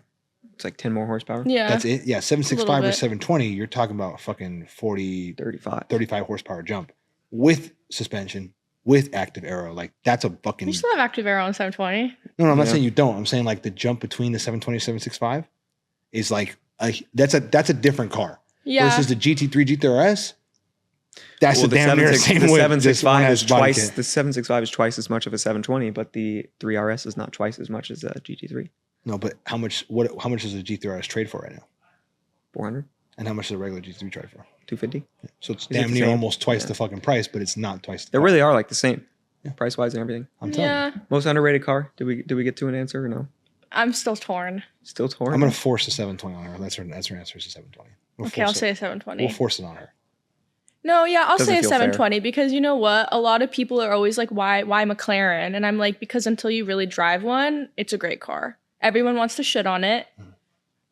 It's like 10 more horsepower. Yeah. That's it. Yeah, A 765 little or bit. 720, you're talking about fucking 40, 35. 35 horsepower jump with suspension, with active aero. Like that's a fucking You still have active aero on 720. no, I'm not Yeah. saying you don't. I'm saying like the jump between the 720 and 765 is like that's a different car. Yeah. Versus the GT3 GT3 RS. That's Well, a damn near the same way. This one 765 has is body twice. kit. The 765 is twice as much of a 720, but the 3RS is not twice as much as a GT3. No, but how much does a GT3 RS trade for right now? 400, And how much does a regular GT3 trade for? 250. So it's Is it damn the near same? almost twice Yeah. the fucking price, but it's not twice the They cost. really are like the same, Yeah. price wise and everything. I'm telling Yeah. you. Most underrated car. Did we get to an answer or no? I'm still torn. Still torn. I'm gonna force a 720 on her. That's her answer is a 720. We'll Okay, I'll force it. say 720. We'll force it on her. No, yeah, I'll Doesn't say a feel fair. 720 because you know what? A lot of people are always like, why McLaren? And I'm like, because until you really drive one, it's a great car. Everyone wants to shit on it.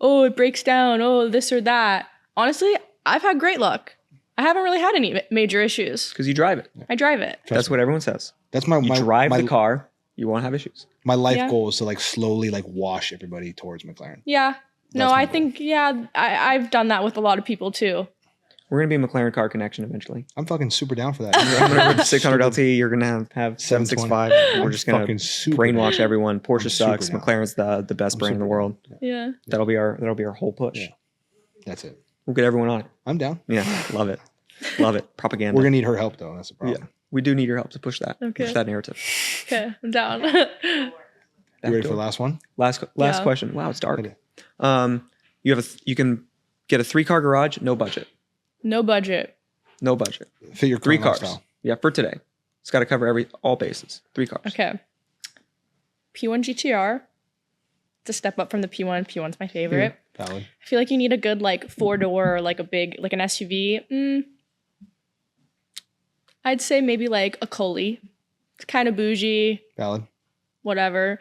Oh, it breaks down. Oh, this or that. Honestly, I've had great luck. I haven't really had any major issues. because you drive it. I drive it. That's what everyone says. That's my You drive my, the car, you won't have issues. my life Yeah. goal is to like slowly like wash everybody towards McLaren. Yeah. No, That's my I goal. think, yeah, I've done that with a lot of people too. We're gonna be a McLaren car connection eventually. I'm fucking super down for that. I'm gonna rip 600 LT. You're gonna have 765. We're just gonna fucking super brainwash down. everyone. Porsche I'm super sucks. down. McLaren's the best I'm brand in the super world. Yeah. That'll be our whole push. Yeah. That's it. We'll get everyone on it. I'm down. Yeah, love it, love it. Propaganda. We're gonna need her help though. That's the problem. Yeah, we do need your help to push that. Okay. Push that narrative. Okay, I'm down. You ready for the last one? Last Yeah. question. Wow, it's dark. Hit You can get a 3-car garage, no budget. No budget. No budget. Fit your 3 current cars. lifestyle. Yeah, for today. It's got to cover all bases. 3 cars. Okay. P1 GTR. It's a step up from the P1. P1's my favorite. Valid. I feel like you need a good like 4-door or like a big like an SUV. I'd say maybe like a Coley. It's kind of bougie, Valid. whatever.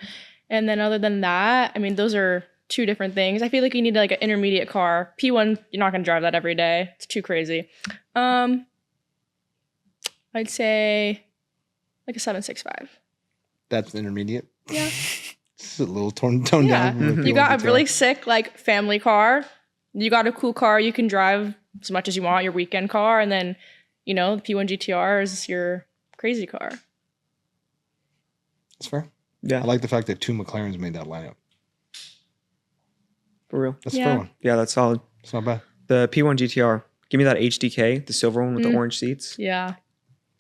And then other than that, I mean, those are two different things. I feel like you need like an intermediate car. P1, you're not gonna drive that every day. It's too crazy. I'd say like a 765. That's intermediate. Yeah. It's a little toned Yeah. down. from the You got a P1 really GTR. sick like family car. You got a cool car you can drive as much as you want, your weekend car, and then the P1 GTR is your crazy car. That's fair. Yeah, I like the fact that 2 McLarens made that lineup. for real. That's a Yeah. fair one. Yeah, that's solid. It's not bad. The P1 GTR. Give me that HDK, the silver one with Mm. the orange seats. Yeah.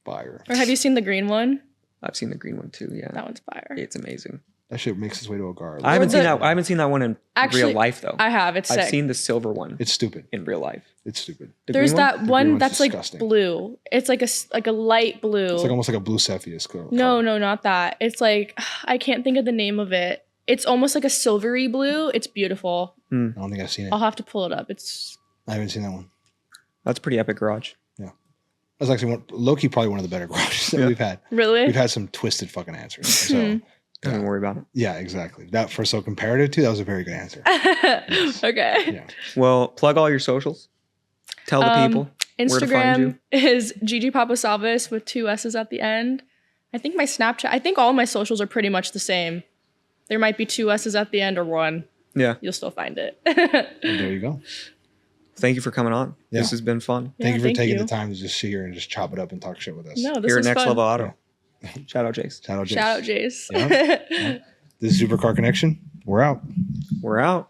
Fire. Or have you seen the green one? I've seen the green one too. Yeah, That one's fire. it's amazing. That shit makes its way to a car. I haven't Or seen the- that. I haven't seen that one in Actually, real life though. I have. It's I've sick. seen the silver one It's stupid. in real life. It's stupid. The There's green that The green one one's that's like disgusting. blue. It's like a light blue. It's like almost like a blue Cepheus color. No, not that. It's like I can't think of the name of it. It's almost like a silvery blue. It's beautiful. I don't think I've seen it. I'll have to pull it up. It's I haven't seen that one. That's pretty epic garage. That's actually low-key probably one of the better garages that Yeah. we've had. really We've had some twisted fucking answers. So Don't even worry about it. yeah, exactly. That for so comparative to that was a very good answer. okay. Yeah. Well, plug all your socials. Tell the people where to find you. Instagram is Gigi Papasavvas with 2 S's at the end. I think my Snapchat. I think all my socials are pretty much the same. There might be 2 S's at the end or 1. Yeah. You'll still find it. And there you go. Thank you for coming on. Yeah. This has been fun. Thank you for taking the you. time to just sit here and just chop it up and talk shit with us. No, this Here at was Next fun. Level Auto. Shout out, Jace. Shout out, Jace. Shout out, Jace. Yeah. This is Supercar Connection. We're out. We're out.